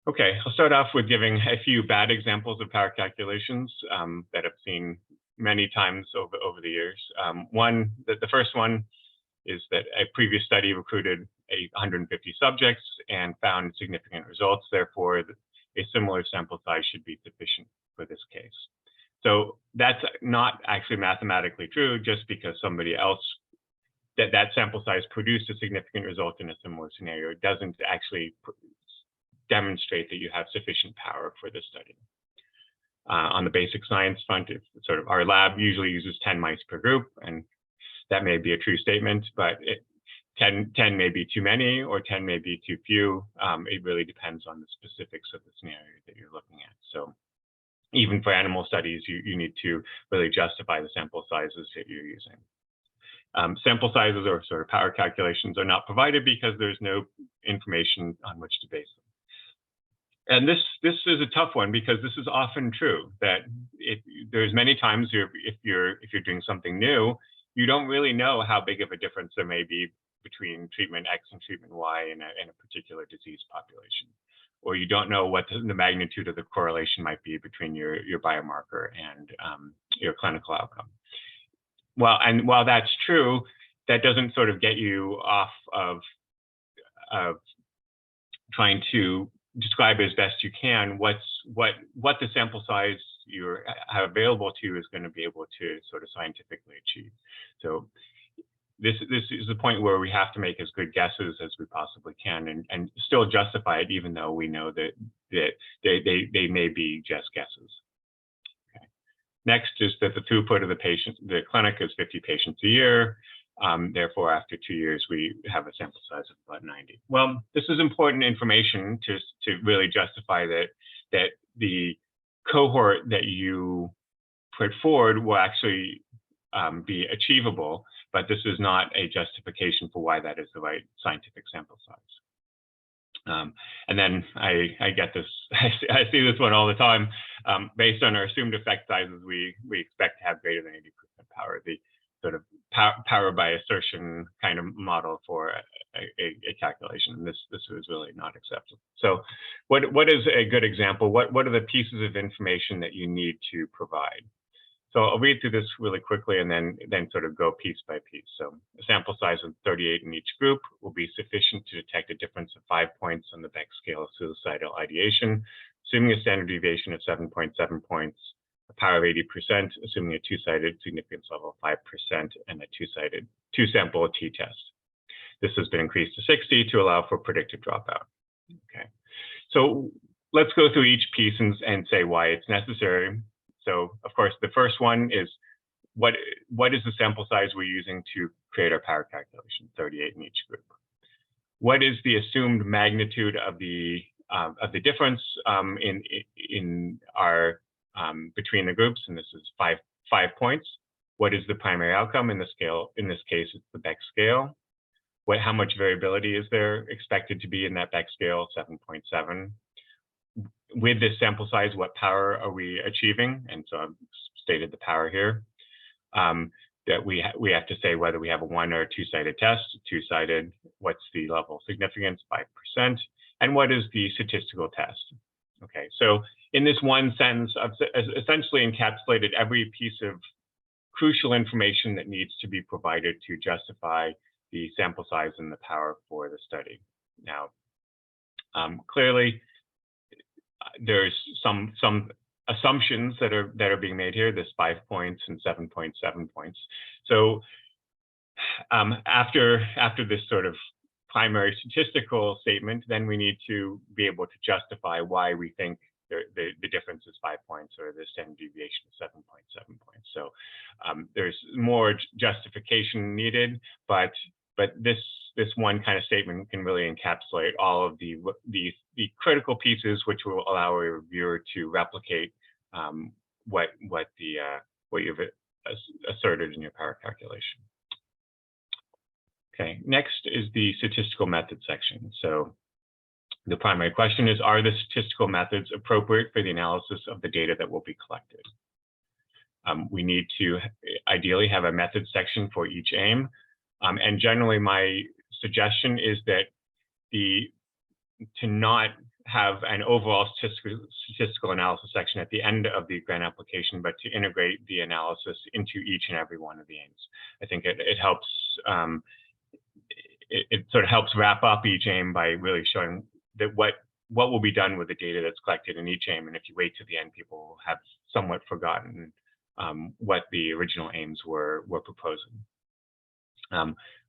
Okay, I'll start off with giving a few bad examples of power calculations that I've seen many times over the years. The first one is that a previous study recruited 150 subjects and found significant results. Therefore, a similar sample size should be sufficient for this case. So that's not actually mathematically true, just because somebody else, that sample size produced a significant result in a similar scenario. It doesn't actually demonstrate that you have sufficient power for this study. On the basic science front, it's sort of our lab usually uses 10 mice per group, and that may be a true statement, but 10 may be too many or 10 may be too few. It really depends on the specifics of the scenario that you're looking at. So even for animal studies, you need to really justify the sample sizes that you're using. Sample sizes or sort of power calculations are not provided because there's no information on which to base them. And this is a tough one because this is often true that there's many times if you're doing something new, you don't really know how big of a difference there may be between treatment X and treatment Y in a particular disease population, or you don't know what the magnitude of the correlation might be between your biomarker and your clinical outcome. Well, and while that's true, that doesn't sort of get you off of trying to describe as best you can what the sample size you have available to you is going to be able to sort of scientifically achieve. So this is the point where we have to make as good guesses as we possibly can and still justify it, even though we know that they may be just guesses. Okay. Next is that the throughput of the clinic is 50 patients a year. Therefore, after 2 years, we have a sample size of about 90. Well, this is important information to really justify that the cohort that you put forward will actually be achievable, but this is not a justification for why that is the right scientific sample size. And then I get this, I see this one all the time. Based on our assumed effect sizes, we expect to have greater than 80% power. The sort of power by assertion kind of model for a calculation. This is really not acceptable. So what is a good example? What are the pieces of information that you need to provide? So I'll read through this really quickly and then sort of go piece by piece. So a sample size of 38 in each group will be sufficient to detect a difference of 5 points on the Beck scale of suicidal ideation, assuming a standard deviation of 7.7 points, a power of 80%, assuming a two-sided significance level of 5% and a two-sample t-test. This has been increased to 60 to allow for predicted dropout. Okay, so let's go through each piece and say why it's necessary. So, of course, the first one is what is the sample size we're using to create our power calculation, 38 in each group? What is the assumed magnitude of the difference in our between the groups? And this is 5 points. What is the primary outcome in the scale? In this case, it's the Beck scale. How much variability is there expected to be in that Beck scale? 7.7. With this sample size, what power are we achieving? And so I've stated the power here. That we have to say whether we have a one or a two-sided test. Two-sided, what's the level of significance? 5%. And what is the statistical test? Okay, so in this one sentence, I've essentially encapsulated every piece of crucial information that needs to be provided to justify the sample size and the power for the study. Now, clearly, there's some assumptions that are being made here. This 5 points and 7.7 points. So after this sort of primary statistical statement, then we need to be able to justify why we think the difference is 5 points or the standard deviation is 7.7 points. So there's more justification needed, but this one kind of statement can really encapsulate all of the critical pieces, which will allow a reviewer to replicate what you've asserted in your power calculation. Okay, next is the statistical method section. So the primary question is, are the statistical methods appropriate for the analysis of the data that will be collected? We need to ideally have a method section for each aim. And generally, my suggestion is that to not have an overall statistical analysis section at the end of the grant application, but to integrate the analysis into each and every one of the aims. I think it helps. It sort of helps wrap up each aim by really showing that what will be done with the data that's collected in each aim. And if you wait to the end, people will have somewhat forgotten what the original aims were proposing.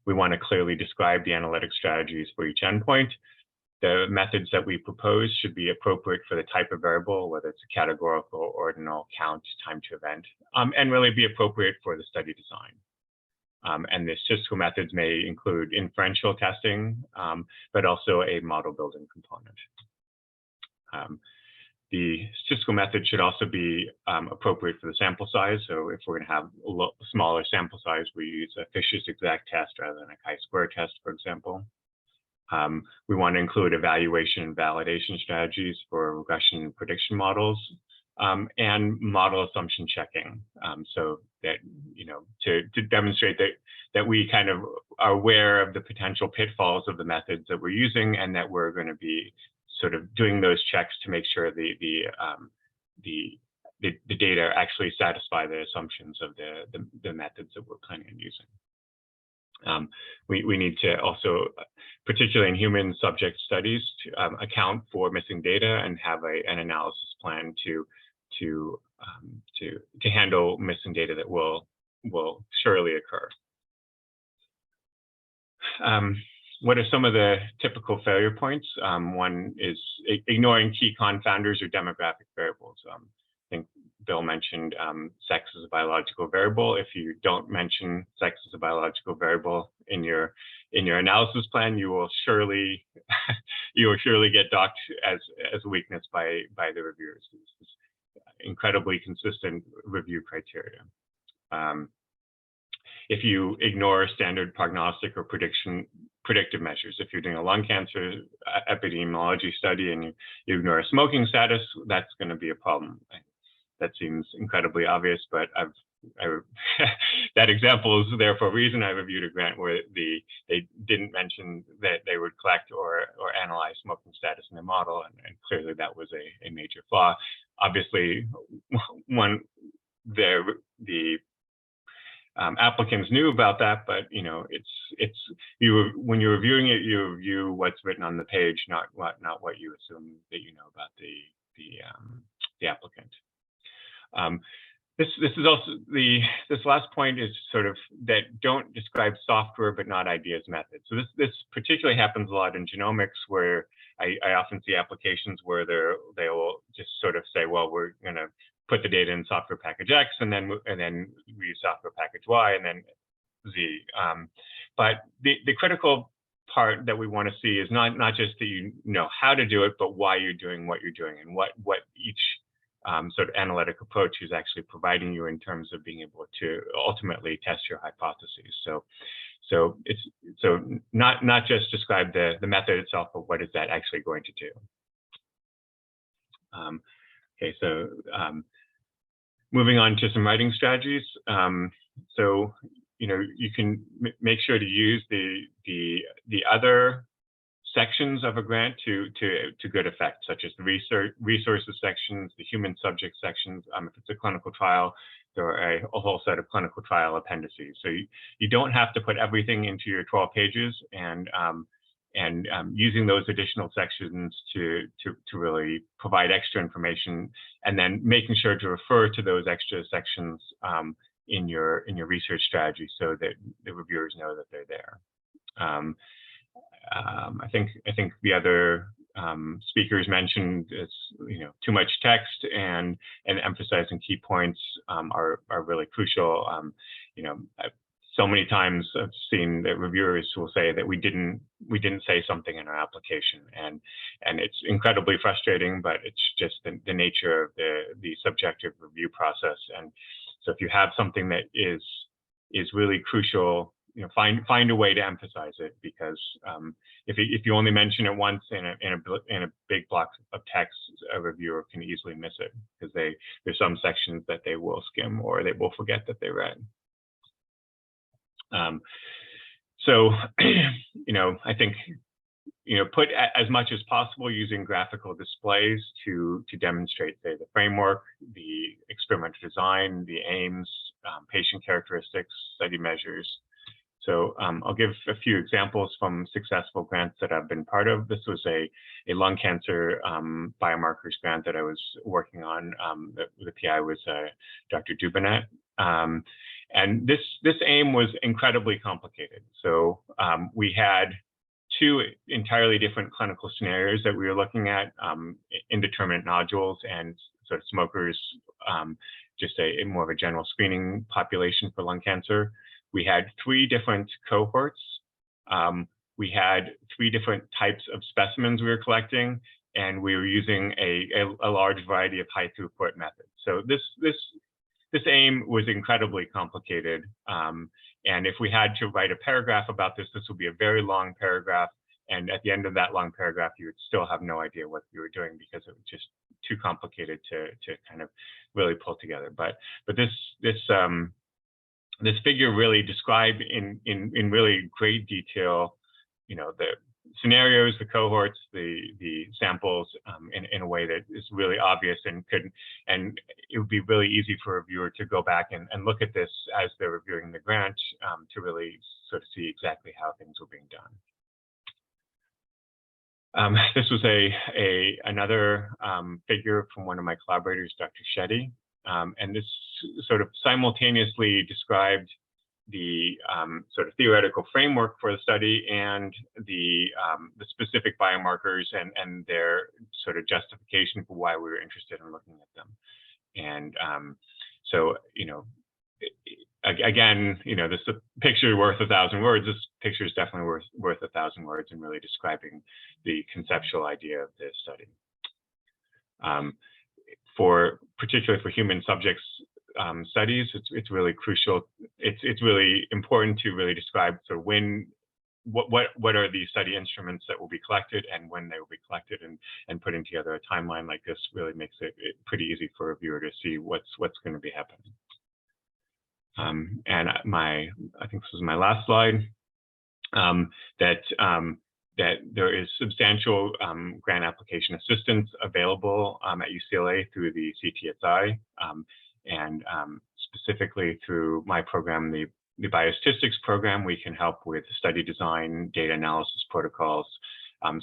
We want to clearly describe the analytic strategies for each endpoint. The methods that we propose should be appropriate for the type of variable, whether it's a categorical, ordinal, count, time to event, and really be appropriate for the study design. And the statistical methods may include inferential testing, but also a model building component. The statistical method should also be appropriate for the sample size. So if we're going to have a smaller sample size, we use a Fisher's exact test rather than a chi-square test, for example. We want to include evaluation and validation strategies for regression and prediction models, and model assumption checking, so that, you know, to demonstrate that we kind of are aware of the potential pitfalls of the methods that we're using, and that we're going to be sort of doing those checks to make sure the data actually satisfy the assumptions of the methods that we're planning on using. We need to also, particularly in human subject studies, to account for missing data and have an analysis plan to handle missing data that will surely occur. What are some of the typical failure points? One is ignoring key confounders or demographic variables. I think Bill mentioned sex as a biological variable. If you don't mention sex as a biological variable in your analysis plan, you will surely get docked as a weakness by the reviewers. This is incredibly consistent review criteria. If you ignore standard prognostic or predictive measures, if you're doing a lung cancer epidemiology study and you ignore smoking status, that's going to be a problem. That seems incredibly obvious, but that example is there for a reason. I reviewed a grant where they didn't mention that they would collect or analyze smoking status in the model, and clearly that was a major flaw. Obviously, the applicants knew about that, but you know, when you're reviewing it, you review what's written on the page, not what you assume that you know about the applicant. This is also this last point is sort of that don't describe software but not ideas methods. So this particularly happens a lot in genomics, where I often see applications where they will just sort of say, well, we're going to put the data in software package X and then we use software package Y and then Z. But the critical part that we want to see is not just that you know how to do it, but why you're doing what you're doing, and what each sort of analytic approach is actually providing you in terms of being able to ultimately test your hypotheses. So it's not just describe the method itself, but what is that actually going to do? Okay, so moving on to some writing strategies. So you know, you can make sure to use the other sections of a grant to good effect, such as the resources sections, the human subject sections. If it's a clinical trial, there are a whole set of clinical trial appendices. So you don't have to put everything into your 12 pages, and using those additional sections to really provide extra information, and then making sure to refer to those extra sections in your research strategy so that the reviewers know that they're there. I think the other speakers mentioned too much text and emphasizing key points are really crucial. So many times I've seen that reviewers will say that we didn't say something in our application, and it's incredibly frustrating, but it's just the nature of the subjective review process. And so if you have something that is really crucial, find a way to emphasize it, because if you only mention it once in a big block of text, a reviewer can easily miss it, because there's some sections that they will skim or they will forget that they read. So I think put as much as possible using graphical displays to demonstrate, say, the framework, the experimental design, the aims, patient characteristics, study measures. So I'll give a few examples from successful grants that I've been part of. This was a lung cancer biomarkers grant that I was working on. The PI was Dr. Dubinet. And this aim was incredibly complicated. So we had two entirely different clinical scenarios that we were looking at: indeterminate nodules and sort of smokers, just a more of a general screening population for lung cancer. We had 3 different cohorts. We had 3 different types of specimens we were collecting, and we were using a large variety of high throughput methods. So this aim was incredibly complicated. And if we had to write a paragraph about this, this would be a very long paragraph. And at the end of that long paragraph, you would still have no idea what you were doing because it was just too complicated to kind of really pull together. But this figure really described in really great detail, you know, the scenarios, the cohorts, the samples in a way that is really obvious and it would be really easy for a viewer to go back and look at this as they're reviewing the grant to really sort of see exactly how things were being done. This was another figure from one of my collaborators, Dr. Shetty, and this sort of simultaneously described the sort of theoretical framework for the study and the specific biomarkers and their sort of justification for why we were interested in looking at them. And so, you know, again, you know, this picture worth 1,000 words. This picture is definitely worth 1,000 words in really describing the conceptual idea of this study. Particularly for human subjects studies, it's really crucial. It's really important to really describe sort of what are the study instruments that will be collected and when they will be collected, and putting together a timeline like this really makes it pretty easy for a viewer to see what's going to be happening. And I think this is my last slide, that there is substantial grant application assistance available at UCLA through the CTSI, and specifically through my program, the biostatistics program. We can help with study design, data analysis protocols,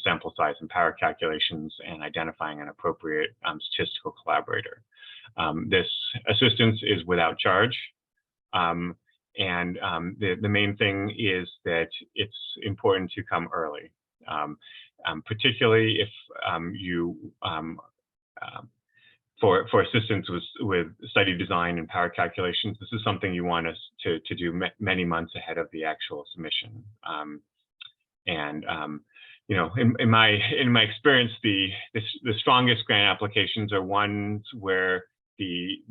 sample size and power calculations, and identifying an appropriate statistical collaborator. This assistance is without charge. The main thing is that it's important to come early, particularly if you for assistance with study design and power calculations. This is something you want us to do many months ahead of the actual submission. You know, in my experience, the strongest grant applications are ones where the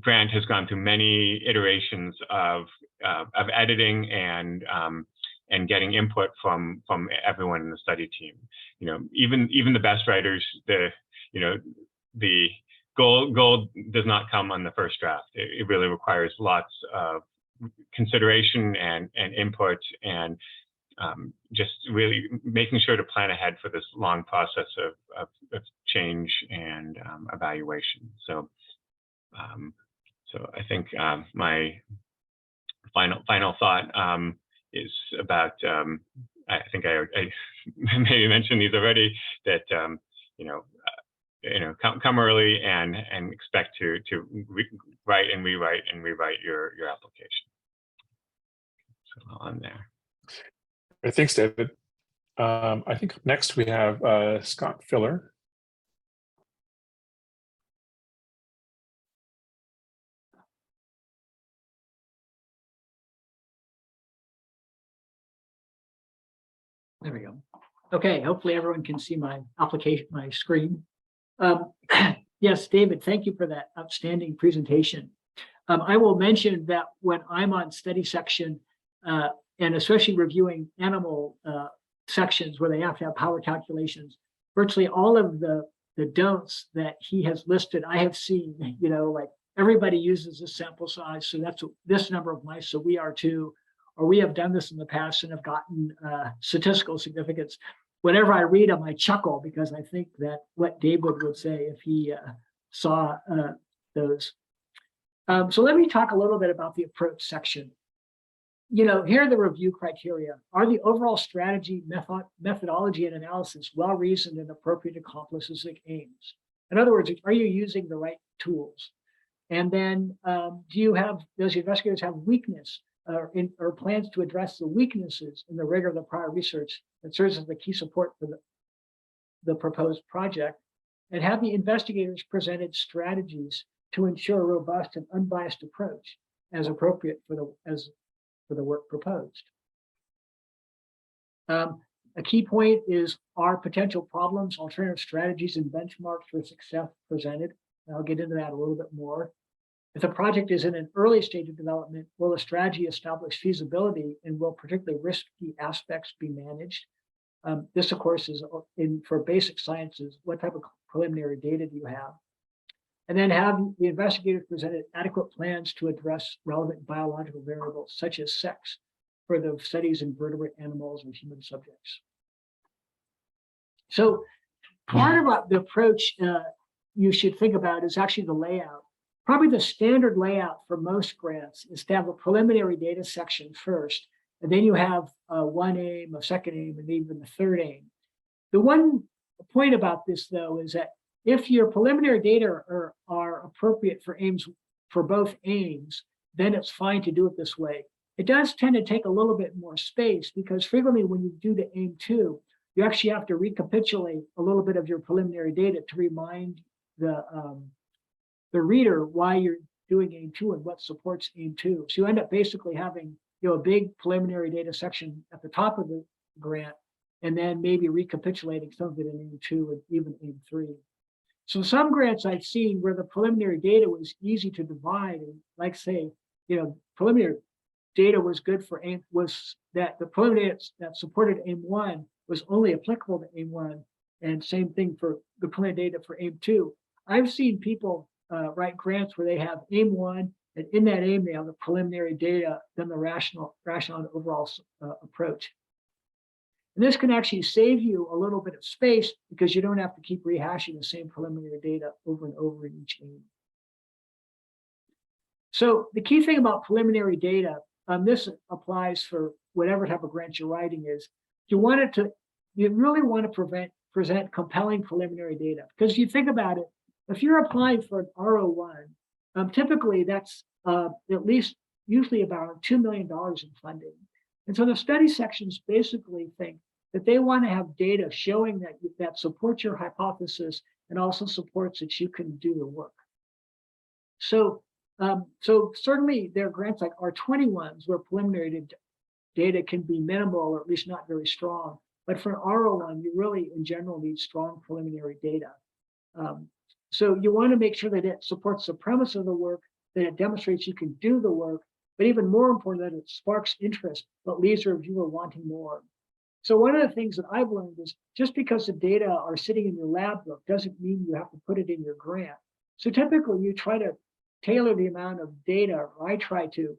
grant has gone through many iterations of editing and getting input from everyone in the study team. You know, even the best writers, the gold does not come on the first draft. It really requires lots of consideration and input, and just really making sure to plan ahead for this long process of change and evaluation. So I think my final thought is about, I think I maybe mentioned these already, that come early and expect to write and rewrite your application. So on there. Thanks, David. I think next we have Scott Filler. There we go. Okay, hopefully everyone can see my application, my screen. Yes, David, thank you for that outstanding presentation. I will mention that when I'm on study section, and especially reviewing animal sections where they have to have power calculations, virtually all of the don'ts that he has listed, I have seen. You know, like everybody uses this sample size, so that's this number of mice, so we are too. Or we have done this in the past and have gotten statistical significance. Whenever I read them, I chuckle because I think that what David would say if he saw those. So let me talk a little bit about the approach section. You know, here are the review criteria. Are the overall strategy, methodology, and analysis well-reasoned and appropriate to accomplish specific aims? In other words, are you using the right tools? And then does the investigators have weakness or plans to address the weaknesses in the rigor of the prior research that serves as the key support for the proposed project? And have the investigators presented strategies to ensure a robust and unbiased approach as appropriate for the work proposed? A key point is, are potential problems, alternative strategies, and benchmarks for success presented? And I'll get into that a little bit more. If the project is in an early stage of development, will the strategy establish feasibility, and will particularly risky aspects be managed? This, of course, is for basic sciences. What type of preliminary data do you have? And then have the investigators presented adequate plans to address relevant biological variables, such as sex, for the studies in vertebrate animals and human subjects. So part of the approach you should think about is actually the layout. Probably the standard layout for most grants is to have a preliminary data section first, and then you have one aim, a second aim, and even the third aim. The one point about this, though, is that if your preliminary data are appropriate for aims, for both aims, then it's fine to do it this way. It does tend to take a little bit more space, because frequently when you do the aim 2, you actually have to recapitulate a little bit of your preliminary data to remind the reader why you're doing aim 2 and what supports aim 2. So you end up basically having, a big preliminary data section at the top of the grant, and then maybe recapitulating some of it in aim 2 and even aim 3. So some grants I've seen where the preliminary data was easy to divide, and like say, preliminary data was good for aim, was that the preliminary that supported aim 1 was only applicable to aim 1, and same thing for the preliminary data for aim 2. I've seen people write grants where they have aim 1, and in that aim they have the preliminary data, then the rational and overall approach. And this can actually save you a little bit of space, because you don't have to keep rehashing the same preliminary data over and over in each aim. So the key thing about preliminary data, this applies for whatever type of grant you're writing, is you really want to present compelling preliminary data. Because if you think about it, if you're applying for an R01, typically that's at least usually about $2 million in funding. And so the study sections basically think that they want to have data showing that supports your hypothesis and also supports that you can do the work. So, certainly there are grants like R21s where preliminary data can be minimal, or at least not very strong. But for an R01, you really, in general, need strong preliminary data. So you want to make sure that it supports the premise of the work, that it demonstrates you can do the work, but even more important, that it sparks interest, but leaves the reviewer wanting more. So one of the things that I've learned is, just because the data are sitting in your lab book doesn't mean you have to put it in your grant. So typically you try to tailor the amount of data, or I try to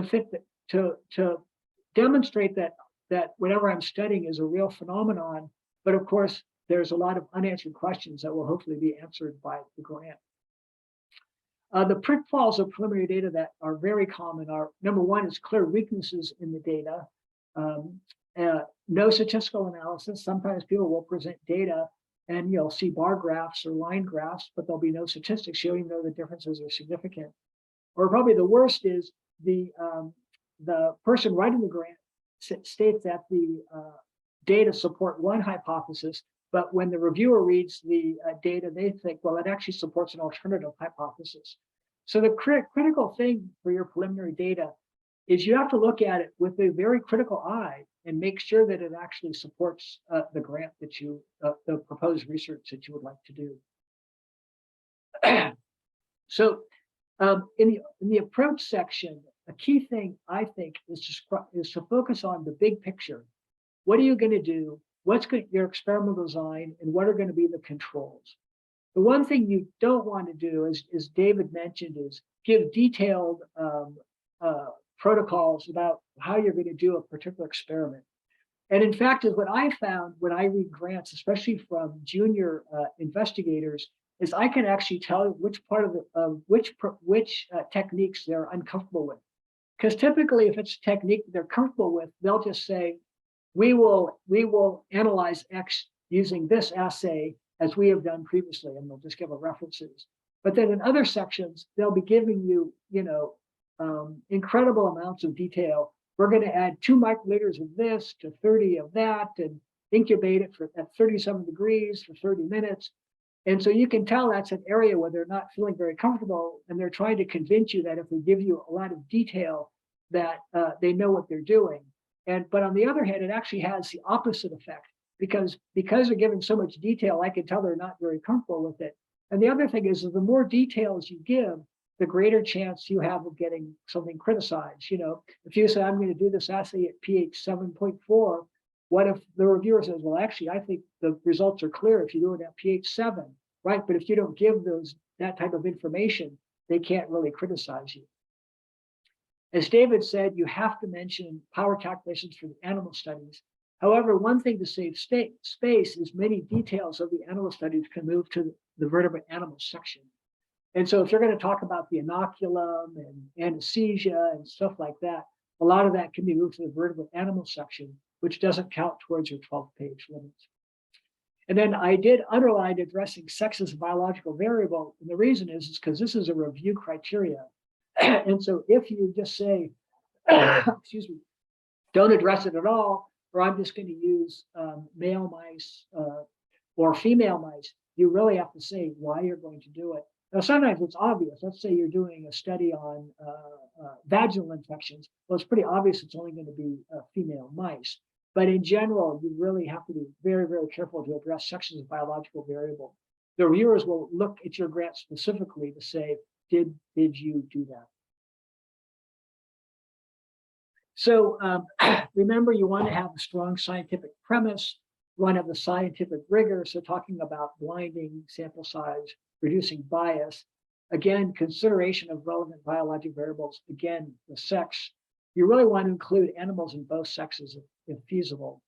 fit to demonstrate that whatever I'm studying is a real phenomenon. But of course, there's a lot of unanswered questions that will hopefully be answered by the grant. The pitfalls of preliminary data that are very common are, number one, is clear weaknesses in the data. No statistical analysis. Sometimes people will present data and you'll see bar graphs or line graphs, but there'll be no statistics showing though the differences are significant. Or probably the worst is the person writing the grant states that the data support one hypothesis, but when the reviewer reads the data, they think, well, it actually supports an alternative hypothesis. So the critical thing for your preliminary data is you have to look at it with a very critical eye and make sure that it actually supports the grant that the proposed research that you would like to do. So in the approach section, a key thing I think is to focus on the big picture. What are you going to do? What's your experimental design, and what are going to be the controls? The one thing you don't want to do, as David mentioned, is give detailed protocols about how you're going to do a particular experiment. And in fact, is what I found when I read grants, especially from junior investigators, is I can actually tell which part of which techniques they're uncomfortable with. Because typically, if it's a technique they're comfortable with, they'll just say, we will analyze X using this assay as we have done previously, and they'll just give references. But then in other sections, they'll be giving you, incredible amounts of detail. We're going to add 2 microliters of this to 30 of that, and incubate it at 37 degrees for 30 minutes. And so you can tell that's an area where they're not feeling very comfortable, and they're trying to convince you that if we give you a lot of detail, that they know what they're doing. But on the other hand, it actually has the opposite effect because they're given so much detail, I can tell they're not very comfortable with it. And the other thing is the more details you give, the greater chance you have of getting something criticized. You know, if you say, I'm going to do this assay at pH 7.4, what if the reviewer says, well, actually, I think the results are clear if you do it at pH 7, right? But if you don't give that type of information, they can't really criticize you. As David said, you have to mention power calculations for the animal studies. However, one thing to save space is many details of the animal studies can move to the vertebrate animal section. And so if you're going to talk about the inoculum and anesthesia and stuff like that, a lot of that can be moved to the vertebrate animal section, which doesn't count towards your 12-page limits. And then I did underline addressing sex as a biological variable. And the reason is because this is a review criteria. And so if you just say, excuse me, don't address it at all, or I'm just going to use male mice or female mice, you really have to say why you're going to do it. Now, sometimes it's obvious. Let's say you're doing a study on vaginal infections. Well, it's pretty obvious it's only going to be female mice. But in general, you really have to be very, very careful to address sex as a biological variable. The reviewers will look at your grant specifically to say, did you do that? So remember, you want to have a strong scientific premise. You want to have the scientific rigor. So talking about blinding, sample size, reducing bias. Again, consideration of relevant biologic variables. Again, the sex. You really want to include animals in both sexes if feasible.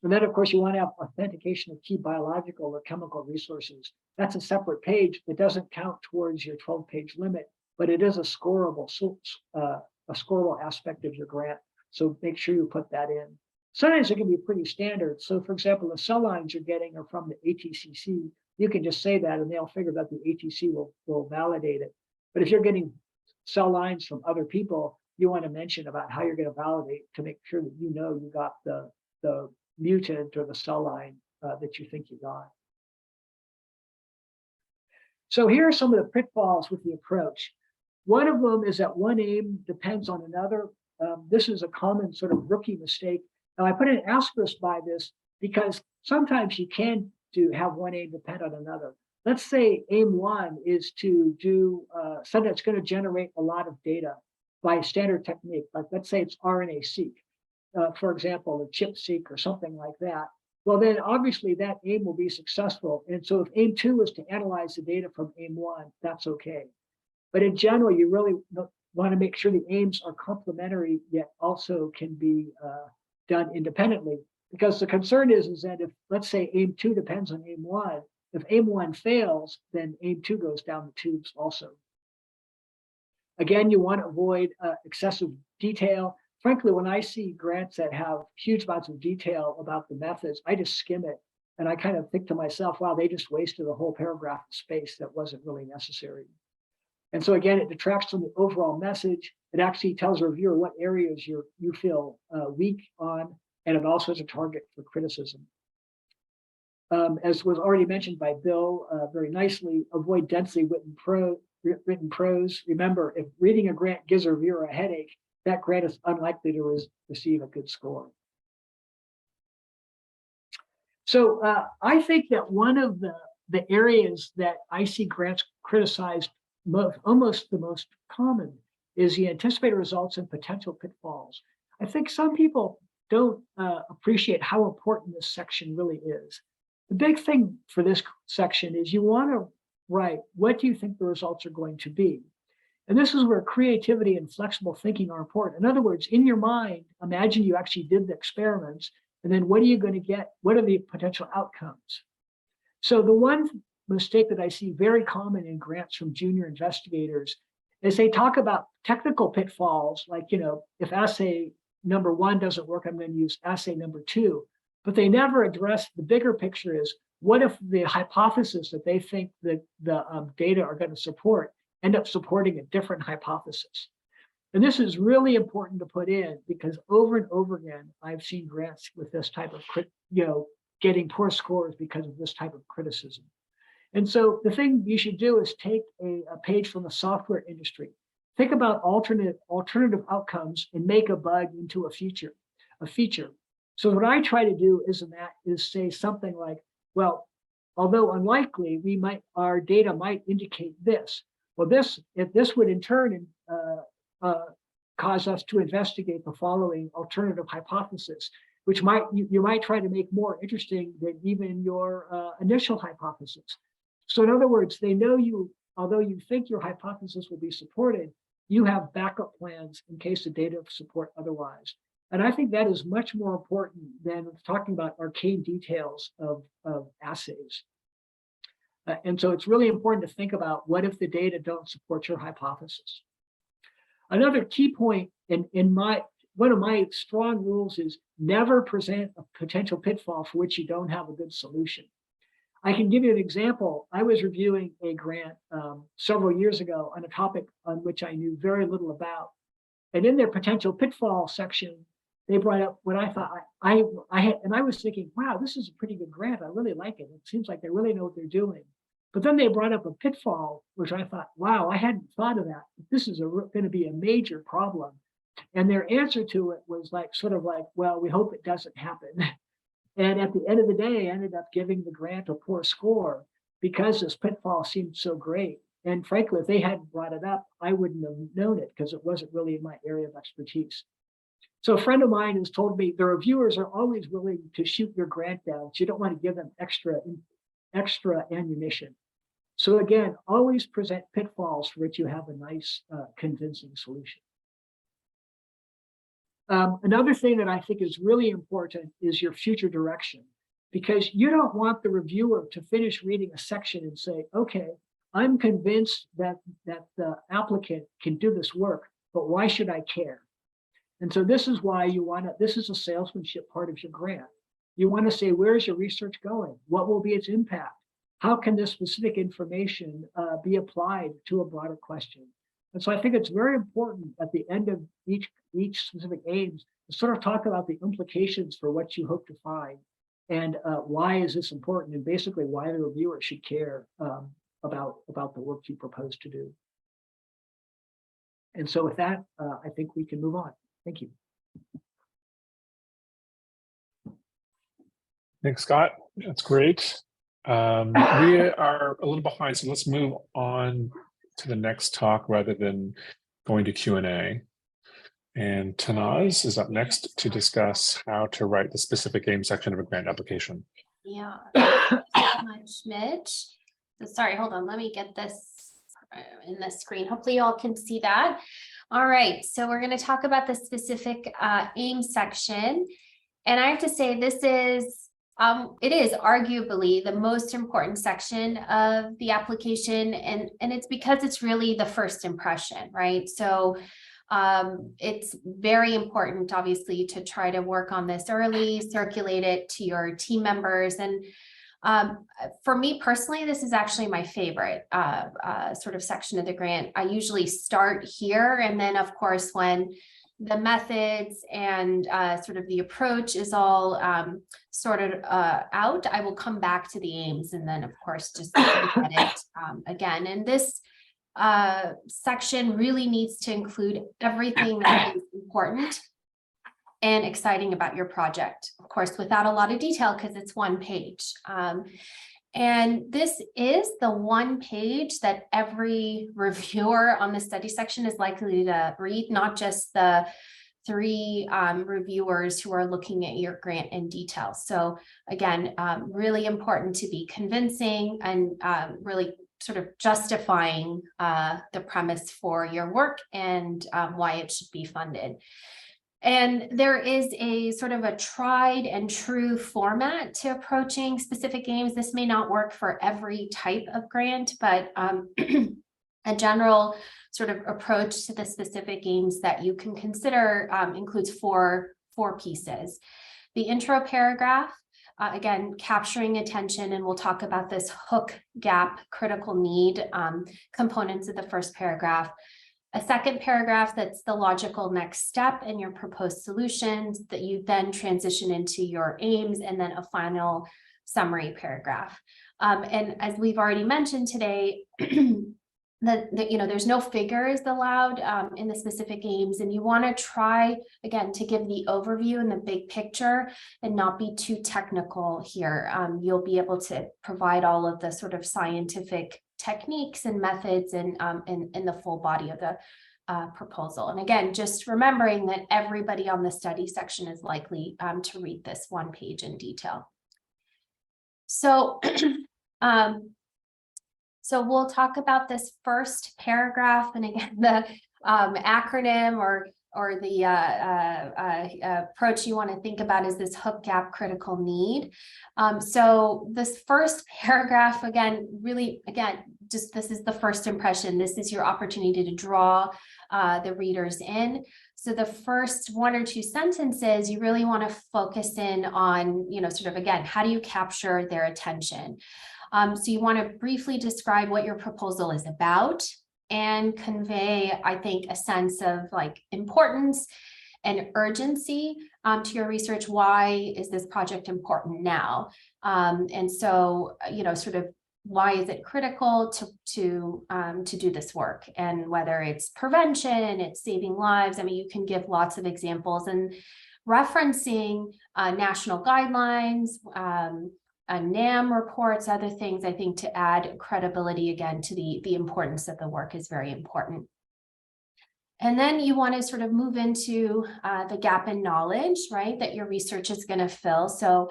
And then, of course, you want to have authentication of key biological or chemical resources. That's a separate page that doesn't count towards your 12-page limit, but it is a scoreable aspect of your grant. So make sure you put that in. Sometimes it can be pretty standard. So, for example, the cell lines you're getting are from the ATCC. You can just say that and they'll figure that the ATC will validate it. But if you're getting cell lines from other people, you want to mention about how you're going to validate to make sure that you know you got the mutant or the cell line that you think you got. So here are some of the pitfalls with the approach. One of them is that one aim depends on another. This is a common sort of rookie mistake. Now I put an asterisk by this because sometimes you can have one aim depend on another. Let's say aim one is to do something that's going to generate a lot of data by a standard technique. Like let's say it's RNA-seq, for example, a ChIP-seq or something like that. Well, then obviously that aim will be successful. And so if aim two is to analyze the data from aim one, that's okay. But in general, you really want to make sure the aims are complementary, yet also can be done independently. Because the concern is that if, let's say, aim two depends on aim one, if aim one fails, then aim two goes down the tubes also. Again, you want to avoid excessive detail. Frankly, when I see grants that have huge amounts of detail about the methods, I just skim it. And I kind of think to myself, wow, they just wasted a whole paragraph of space that wasn't really necessary. And so again, it detracts from the overall message. It actually tells a reviewer what areas you feel weak on, and it also is a target for criticism. As was already mentioned by Bill very nicely, avoid densely written prose. Remember, if reading a grant gives a reviewer a headache, that grant is unlikely to receive a good score. So I think that one of the areas that I see grants criticized almost the most common is the anticipated results and potential pitfalls. I think some people don't appreciate how important this section really is. The big thing for this section is you want to write, what do you think the results are going to be? And this is where creativity and flexible thinking are important. In other words, in your mind, imagine you actually did the experiments, and then what are you going to get? What are the potential outcomes? So the one mistake that I see very common in grants from junior investigators is they talk about technical pitfalls, like, if assay number one doesn't work, I'm going to use assay number two. But they never address the bigger picture is, what if the hypothesis that they think that the data are going to support end up supporting a different hypothesis? And this is really important to put in because over and over again, I've seen grants with this type of, getting poor scores because of this type of criticism. And so the thing you should do is take a page from the software industry. Think about alternative outcomes and make a bug into a feature. a feature. So what I try to do is say something like, well, although unlikely, our data might indicate this. Well, if this would in turn cause us to investigate the following alternative hypothesis, which you might try to make more interesting than even your initial hypothesis. So in other words, they know you, although you think your hypothesis will be supported, you have backup plans in case the data support otherwise. And I think that is much more important than talking about arcane details of assays. And so it's really important to think about what if the data don't support your hypothesis. Another key point one of my strong rules is never present a potential pitfall for which you don't have a good solution. I can give you an example. I was reviewing a grant several years ago on a topic on which I knew very little about. And in their potential pitfall section, they brought up what I thought I was thinking, wow, this is a pretty good grant. I really like it. It seems like they really know what they're doing. But then they brought up a pitfall, which I thought, wow, I hadn't thought of that. This is going to be a major problem. And their answer to it was sort of like, well, we hope it doesn't happen. And at the end of the day, I ended up giving the grant a poor score because this pitfall seemed so great. And frankly, if they hadn't brought it up, I wouldn't have known it because it wasn't really in my area of expertise. So a friend of mine has told me the reviewers are always willing to shoot your grant down. So you don't want to give them extra ammunition. So again, always present pitfalls for which you have a nice, convincing solution. Another thing that I think is really important is your future direction, because you don't want the reviewer to finish reading a section and say, okay, I'm convinced that the applicant can do this work, but why should I care? And so this is why this is a salesmanship part of your grant. You want to say, where's your research going? What will be its impact? How can this specific information be applied to a broader question? And so I think it's very important at the end of each specific aims to sort of talk about the implications for what you hope to find and why is this important, and basically why the reviewer should care about the work you propose to do. And so with that, I think we can move on. Thank you. Thanks, Scott. That's great. We are a little behind, so let's move on to the next talk rather than going to Q&A. And Tannaz is up next to discuss how to write the specific aim section of a grant application. Yeah, thank you so much, Mitch. So sorry, hold on, let me get this in the screen. Hopefully you all can see that. All right, so we're going to talk about the specific aim section. And I have to say this is it is arguably the most important section of the application, and it's because it's really the first impression, right? So it's very important, obviously, to try to work on this early, circulate it to your team members. And for me personally, this is actually my favorite sort of section of the grant. I usually start here, and then of course, when the methods and sort of the approach is all sorted out, I will come back to the aims and then of course just look at it again. And this section really needs to include everything that is important and exciting about your project, of course, without a lot of detail because it's one page. And this is the one page that every reviewer on the study section is likely to read, not just the 3 reviewers who are looking at your grant in detail. So again, really important to be convincing and really sort of justifying the premise for your work and why it should be funded. And there is a sort of a tried and true format to approaching specific aims. This may not work for every type of grant, but a general sort of approach to the specific aims that you can consider includes four pieces. The intro paragraph, again, capturing attention, and we'll talk about this hook, gap, critical need components of the first paragraph. A second paragraph that's the logical next step in your proposed solutions that you then transition into your aims, and then a final summary paragraph. And as we've already mentioned today, there's no figures allowed in the specific aims, and you want to try again to give the overview and the big picture and not be too technical here. You'll be able to provide all of the sort of scientific techniques and methods and in the full body of the proposal. And again, just remembering that everybody on the study section is likely to read this one page in detail. So so we'll talk about this first paragraph, and again, the acronym or the approach you want to think about is this hook gap critical need. So this first paragraph, again, really, again, just this is the first impression. This is your opportunity to draw the readers in. So the first 1 or 2 sentences, you really want to focus in on, sort of, again, how do you capture their attention? So you want to briefly describe what your proposal is about and convey, I think, a sense of like importance and urgency to your research. Why is this project important now? And so, sort of why is it critical to do this work? And whether it's prevention, it's saving lives. I mean, you can give lots of examples and referencing national guidelines, NAM reports, other things, I think, to add credibility again to the importance of the work is very important. And then you want to sort of move into the gap in knowledge, right, that your research is going to fill. So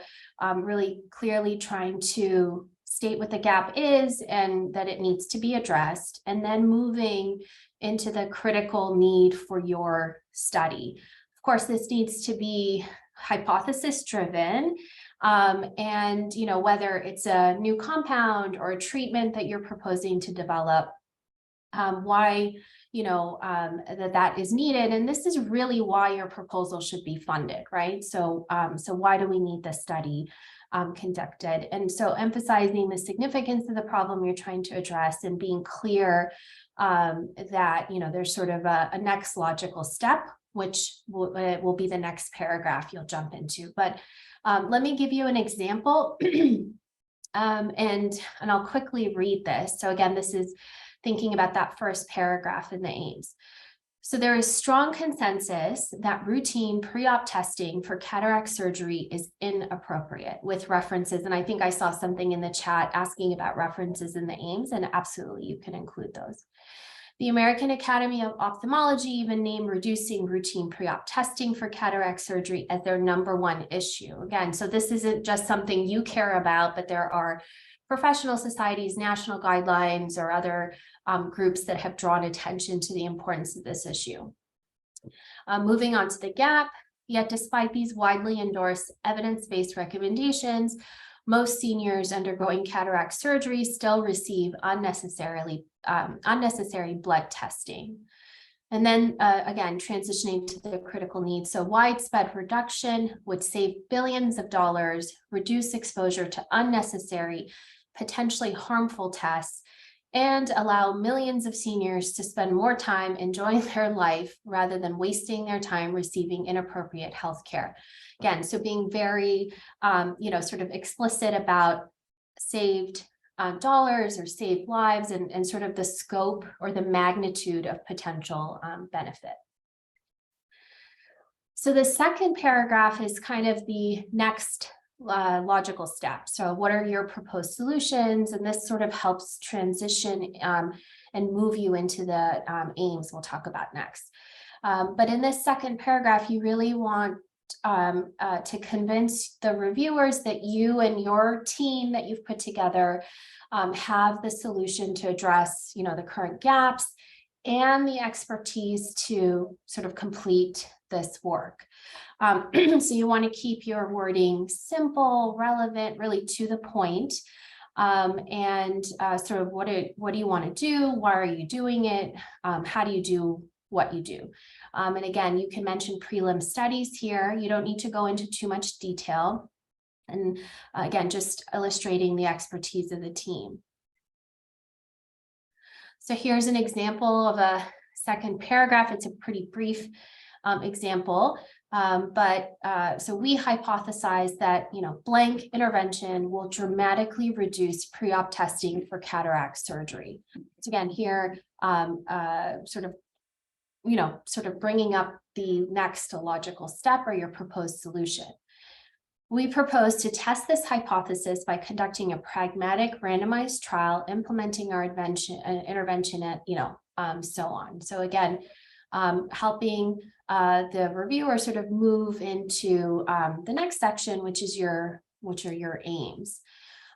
really clearly trying to state what the gap is and that it needs to be addressed, and then moving into the critical need for your study. Of course, this needs to be hypothesis driven. And, whether it's a new compound or a treatment that you're proposing to develop, why, that is needed. And this is really why your proposal should be funded, right? So, why do we need this study conducted? And so emphasizing the significance of the problem you're trying to address and being clear that, there's sort of a next logical step, which will be the next paragraph you'll jump into. But let me give you an example, and I'll quickly read this. So again, this is thinking about that first paragraph in the aims. So there is strong consensus that routine pre-op testing for cataract surgery is inappropriate, with references. And I think I saw something in the chat asking about references in the aims, and absolutely you can include those. The American Academy of Ophthalmology even named reducing routine pre-op testing for cataract surgery as their #1 issue. Again, so this isn't just something you care about, but there are professional societies, national guidelines, or other groups that have drawn attention to the importance of this issue. Moving on to the gap, yet despite these widely endorsed evidence-based recommendations, most seniors undergoing cataract surgery still receive unnecessary blood testing. And then again, transitioning to the critical needs. So widespread reduction would save billions of dollars, reduce exposure to unnecessary, potentially harmful tests, and allow millions of seniors to spend more time enjoying their life rather than wasting their time receiving inappropriate health care. Again, so being very, sort of explicit about saved dollars or saved lives and sort of the scope or the magnitude of potential benefit. So the second paragraph is kind of the next logical step. So what are your proposed solutions? And this sort of helps transition and move you into the aims we'll talk about next. But in this second paragraph, you really want to convince the reviewers that you and your team that you've put together have the solution to address, the current gaps and the expertise to sort of complete this work. So you want to keep your wording simple, relevant, really to the point, and sort of what do you want to do? Why are you doing it? How do you do what you do? And again, you can mention prelim studies here. You don't need to go into too much detail. And again, just illustrating the expertise of the team. So here's an example of a second paragraph. It's a pretty brief example. So we hypothesize that, blank intervention will dramatically reduce pre-op testing for cataract surgery. So again, here, sort of bringing up the next logical step or your proposed solution. We propose to test this hypothesis by conducting a pragmatic randomized trial, implementing our intervention at, so on. So again, helping the reviewer sort of move into the next section, which are your aims.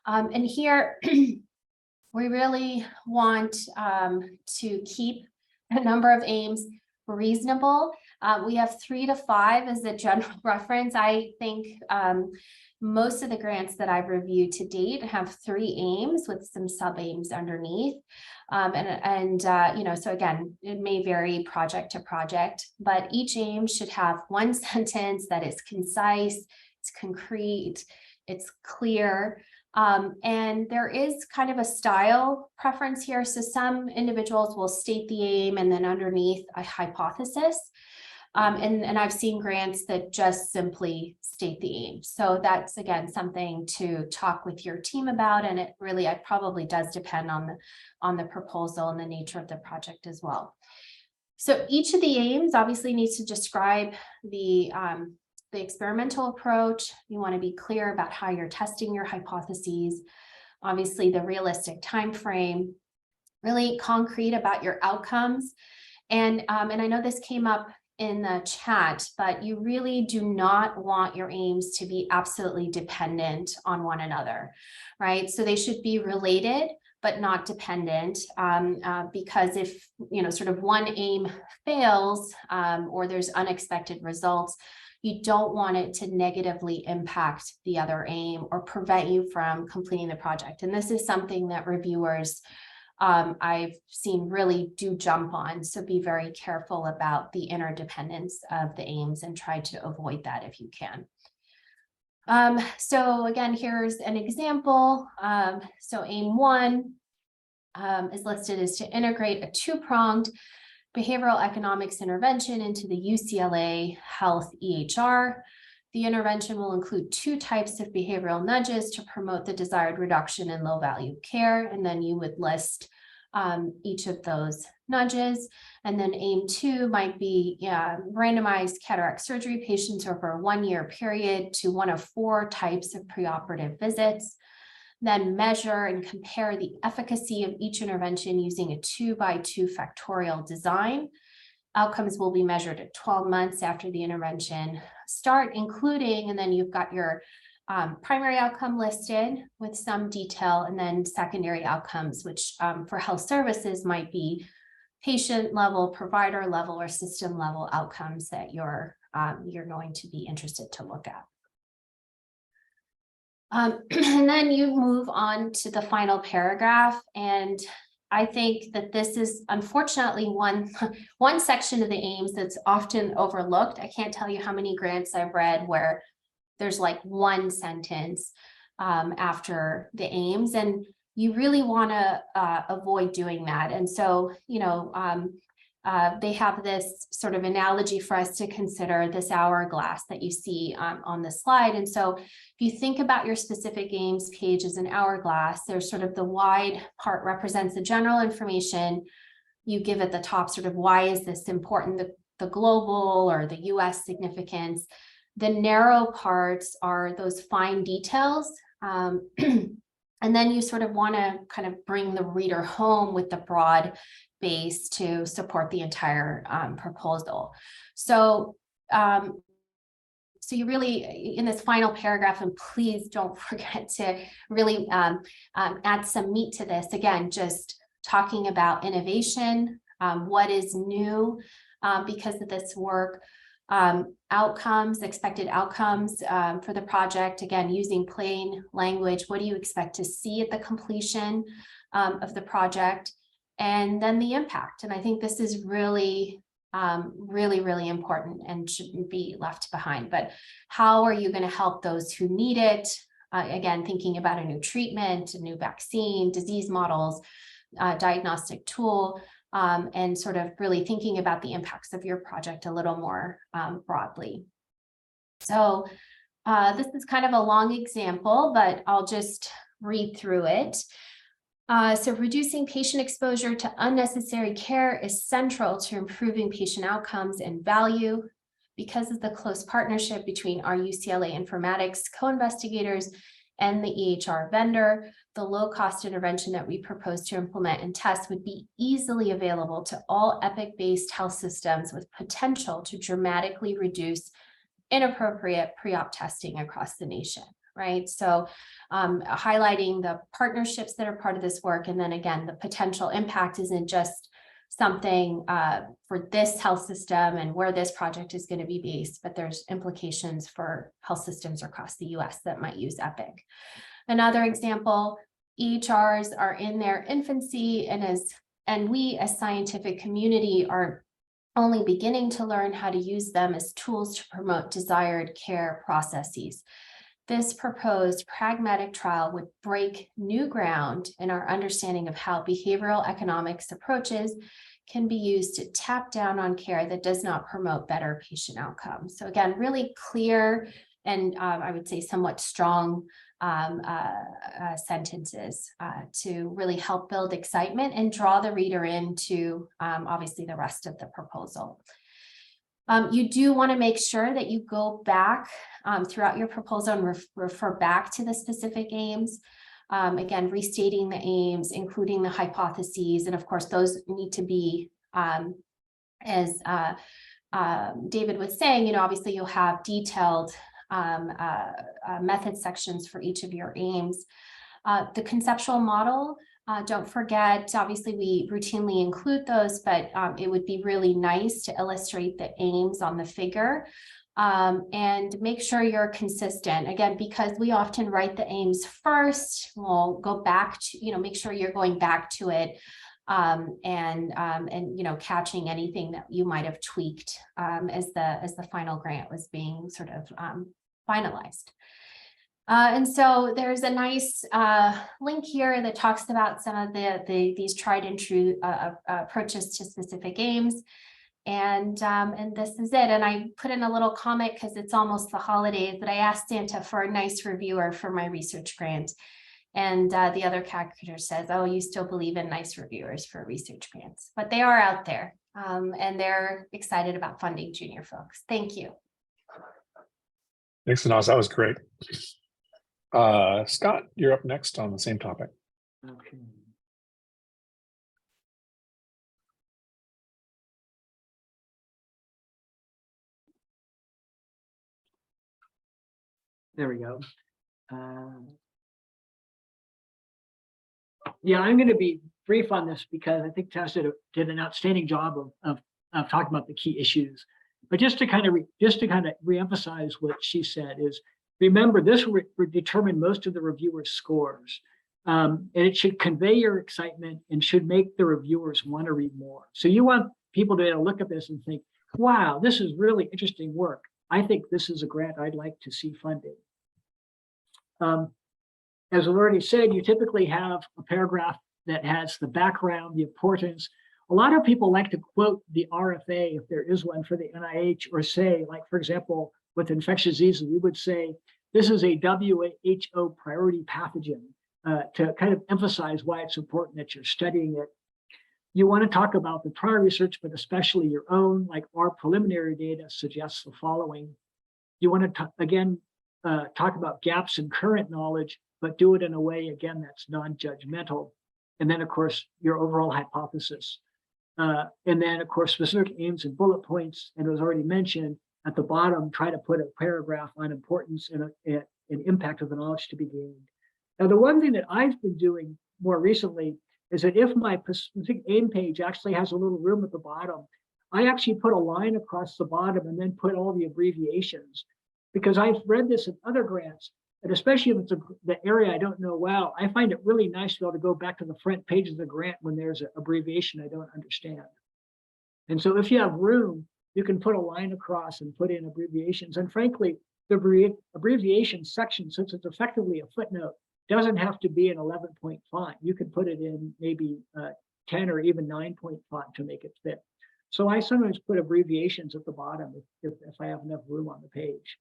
And here, we really want to keep a number of aims reasonable. We have 3 to 5 as a general reference. I think most of the grants that I've reviewed to date have 3 aims with some sub-aims underneath. So again, it may vary project to project, but each aim should have 1 sentence that is concise, it's concrete, it's clear. And there is kind of a style preference here. So some individuals will state the aim and then underneath a hypothesis. And I've seen grants that just simply state the aim. So that's, again, something to talk with your team about. And it probably does depend on the proposal and the nature of the project as well. So each of the aims obviously needs to describe the experimental approach. You want to be clear about how you're testing your hypotheses, obviously the realistic time frame, really concrete about your outcomes. And I know this came up in the chat, but you really do not want your aims to be absolutely dependent on one another, right? So they should be related, but not dependent, because if, sort of one aim fails or there's unexpected results, you don't want it to negatively impact the other aim or prevent you from completing the project. And this is something that reviewers I've seen really do jump on. So be very careful about the interdependence of the aims and try to avoid that if you can. So again, here's an example. So aim 1 is listed as to integrate a 2-pronged behavioral economics intervention into the UCLA Health EHR. The intervention will include 2 types of behavioral nudges to promote the desired reduction in low value care. And then you would list each of those nudges. And then aim 2 might be randomized cataract surgery patients over a 1-year period to one of 4 types of preoperative visits. Then measure and compare the efficacy of each intervention using a 2x2 factorial design. Outcomes will be measured at 12 months after the intervention start, including, and then you've got your primary outcome listed with some detail, and then secondary outcomes, which for health services might be patient level, provider level, or system level outcomes that you're going to be interested to look at. And then you move on to the final paragraph. And I think that this is unfortunately one section of the aims that's often overlooked. I can't tell you how many grants I've read where there's like 1 sentence after the aims, and you really want to avoid doing that. And so, they have this sort of analogy for us to consider, this hourglass that you see on the slide. And so if you think about your specific aims page as an hourglass, there's sort of the wide part represents the general information. You give at the top sort of why is this important, the global or the US significance. The narrow parts are those fine details. And then you sort of want to kind of bring the reader home with the broad base to support the entire proposal. So, so you really, in this final paragraph, and please don't forget to really add some meat to this. Again, just talking about innovation, what is new because of this work, outcomes, expected outcomes for the project. Again, using plain language, what do you expect to see at the completion of the project? And then the impact. And I think this is really, really important and shouldn't be left behind. But how are you going to help those who need it? Again, thinking about a new treatment, a new vaccine, disease models, diagnostic tool, and sort of really thinking about the impacts of your project a little more broadly. So this is kind of a long example, but I'll just read through it. So reducing patient exposure to unnecessary care is central to improving patient outcomes and value. Because of the close partnership between our UCLA informatics co-investigators and the EHR vendor, the low-cost intervention that we propose to implement and test would be easily available to all Epic-based health systems with potential to dramatically reduce inappropriate pre-op testing across the nation, right? So highlighting the partnerships that are part of this work, and then again, the potential impact isn't just something for this health system and where this project is going to be based, but there's implications for health systems across the US that might use Epic. Another example, EHRs are in their infancy, and we as scientific community are only beginning to learn how to use them as tools to promote desired care processes. This proposed pragmatic trial would break new ground in our understanding of how behavioral economics approaches can be used to tap down on care that does not promote better patient outcomes. So again, really clear and I would say somewhat strong sentences to really help build excitement and draw the reader into obviously the rest of the proposal. You do want to make sure that you go back throughout your proposal and refer back to the specific aims. Again, restating the aims, including the hypotheses, and of course, those need to be, as David was saying, obviously you'll have detailed method sections for each of your aims. The conceptual model, don't forget, obviously we routinely include those, but it would be really nice to illustrate the aims on the figure and make sure you're consistent. Again, because we often write the aims first, we'll go back to, make sure you're going back to it and catching anything that you might have tweaked as the final grant was being sort of finalized. And so there's a nice link here that talks about some of these tried and true approaches to specific aims. And this is it. And I put in a little comment because it's almost the holidays that I asked Santa for a nice reviewer for my research grant. And the other calculator says, oh, you still believe in nice reviewers for research grants, but they are out there and they're excited about funding junior folks. Thank you. Thanks, Tannaz. That was great. Scott, you're up next on the same topic. Okay. There we go. Yeah, I'm going to be brief on this because I think Tess did an outstanding job of talking about the key issues. But just to kind of reemphasize what she said is, remember, this will determine most of the reviewer's scores. And it should convey your excitement and should make the reviewers want to read more. So you want people to look at this and think, wow, this is really interesting work. I think this is a grant I'd like to see funded. As I've already said, you typically have a paragraph that has the background, the importance. A lot of people like to quote the RFA, if there is one for the NIH, or say, like, for example, with infectious diseases, we would say, this is a WHO priority pathogen to kind of emphasize why it's important that you're studying it. You want to talk about the prior research, but especially your own, like our preliminary data suggests the following. You want to, again, talk about gaps in current knowledge, but do it in a way, again, that's non-judgmental. And then, of course, your overall hypothesis. And then, of course, specific aims and bullet points. And it was already mentioned at the bottom, try to put a paragraph on importance and impact of the knowledge to be gained. Now, the one thing that I've been doing more recently is that if my specific aim page actually has a little room at the bottom, I actually put a line across the bottom and then put all the abbreviations, because I've read this in other grants, and especially if it's the area I don't know well, I find it really nice to be able to go back to the front page of the grant when there's an abbreviation I don't understand. And so if you have room, you can put a line across and put in abbreviations. And frankly, the abbreviation section, since it's effectively a footnote, doesn't have to be an 11-point font. You can put it in maybe 10 or even 9-point font to make it fit. So I sometimes put abbreviations at the bottom if I have enough room on the page.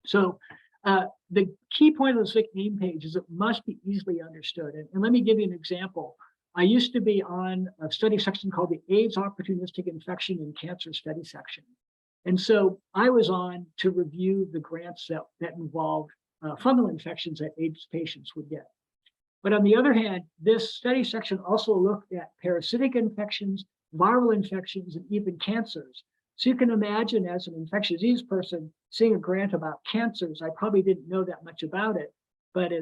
So the key point of the SIC name page is it must be easily understood. And let me give you an example. I used to be on a study section called the AIDS Opportunistic Infection and Cancer Study section. And so I was on to review the grants that involved fungal infections that AIDS patients would get. But on the other hand, this study section also looked at parasitic infections, viral infections, and even cancers. So you can imagine, as an infectious disease person, seeing a grant about cancers, I probably didn't know that much about it, but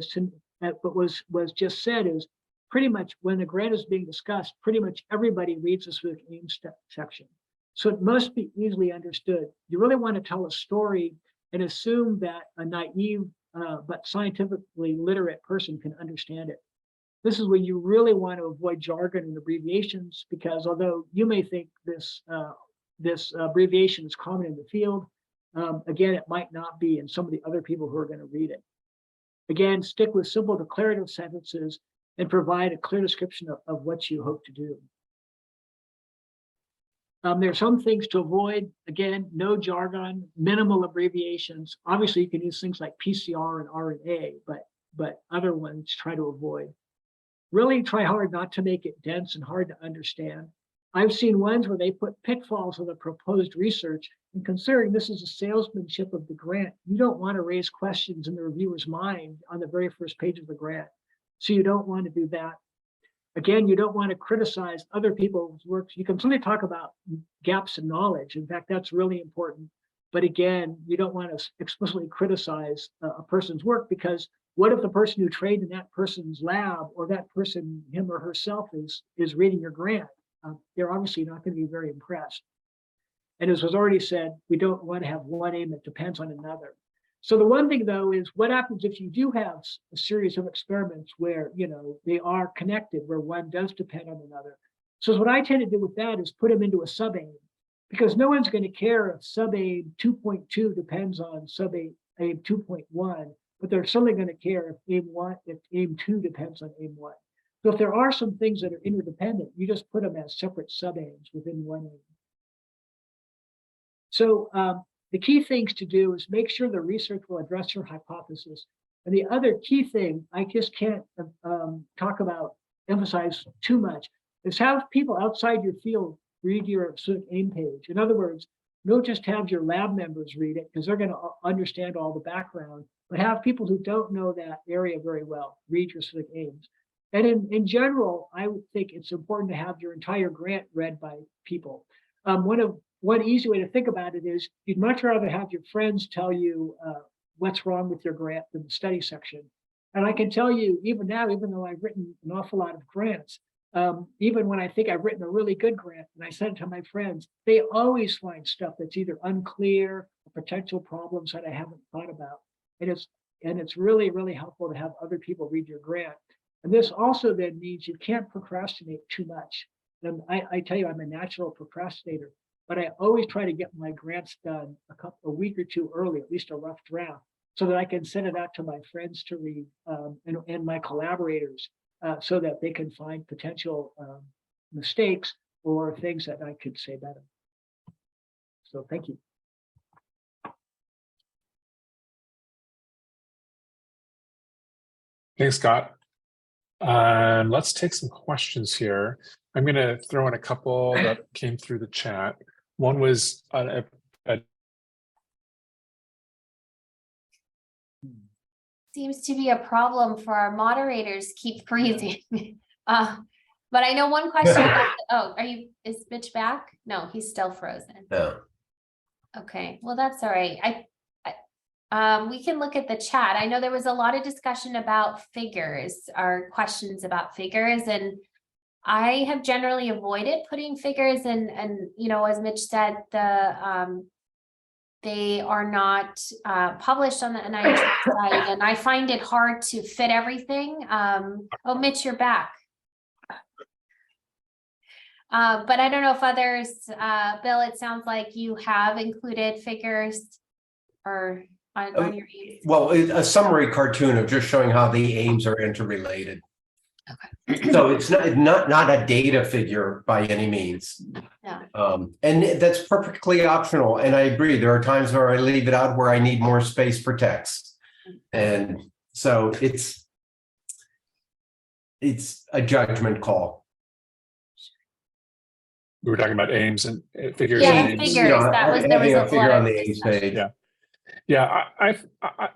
what was just said is pretty much when the grant is being discussed, pretty much everybody reads this with the AIM section. So it must be easily understood. You really want to tell a story and assume that a naive but scientifically literate person can understand it. This is where you really want to avoid jargon and abbreviations, because although you may think this abbreviation is common in the field, again, it might not be in some of the other people who are going to read it. Again, stick with simple declarative sentences and provide a clear description of what you hope to do. There are some things to avoid. Again, no jargon, minimal abbreviations. Obviously, you can use things like PCR and RNA, but other ones try to avoid. Really try hard not to make it dense and hard to understand. I've seen ones where they put pitfalls of the proposed research, and considering this is a salesmanship of the grant, you don't want to raise questions in the reviewer's mind on the very first page of the grant. So you don't want to do that. Again, you don't want to criticize other people's works. You can certainly talk about gaps in knowledge. In fact, that's really important. But again, you don't want to explicitly criticize a person's work, because what if the person who trained in that person's lab, or that person, him or herself, is reading your grant? They're obviously not going to be very impressed. And as was already said, we don't want to have one aim that depends on another. So the one thing, though, is what happens if you do have a series of experiments where, they are connected, where one does depend on another. So what I tend to do with that is put them into a sub-aim, because no one's going to care if sub-aim 2.2 depends on sub-aim 2.1, but they're certainly going to care if aim 2 depends on aim 1. So if there are some things that are interdependent, you just put them as separate sub-aims within one aim. So the key things to do is make sure the research will address your hypothesis. And the other key thing, I just can't emphasize too much, is have people outside your field read your SIC AIM page. In other words, don't just have your lab members read it, because they're going to understand all the background, but have people who don't know that area very well read your SIC AIMs. And in general, I would think it's important to have your entire grant read by people. One easy way to think about it is you'd much rather have your friends tell you what's wrong with your grant than the study section. And I can tell you, even now, even though I've written an awful lot of grants, even when I think I've written a really good grant and I send it to my friends, they always find stuff that's either unclear or potential problems that I haven't thought about. And it's really, really helpful to have other people read your grant. And this also then means you can't procrastinate too much. And I tell you, I'm a natural procrastinator, but I always try to get my grants done a week or two early, at least a rough draft, so that I can send it out to my friends to read and my collaborators, so that they can find potential mistakes or things that I could say better. So thank you. Thanks, Scott. Let's take some questions here. I'm going to throw in a couple that came through the chat. One was seems to be a problem for our moderators, keep freezing. But I know one question about is Mitch back? No, he's still frozen. No. Okay, well, that's all right. We can look at the chat. I know there was a lot of discussion about figures, or questions about figures, and I have generally avoided putting figures and as Mitch said, they are not published on the NIH website, and I find it hard to fit everything. Oh, Mitch, you're back. But I don't know if others, Bill, it sounds like you have included figures or on your aims. Well, a summary cartoon of just showing how the aims are interrelated. Okay. So it's not a data figure by any means. Yeah. And that's perfectly optional. And I agree, there are times where I leave it out where I need more space for text. And so it's a judgment call. We were talking about aims and figures. Yeah, and aims. figures. That was, there was a figure lot on of the A's page. Yeah. Yeah,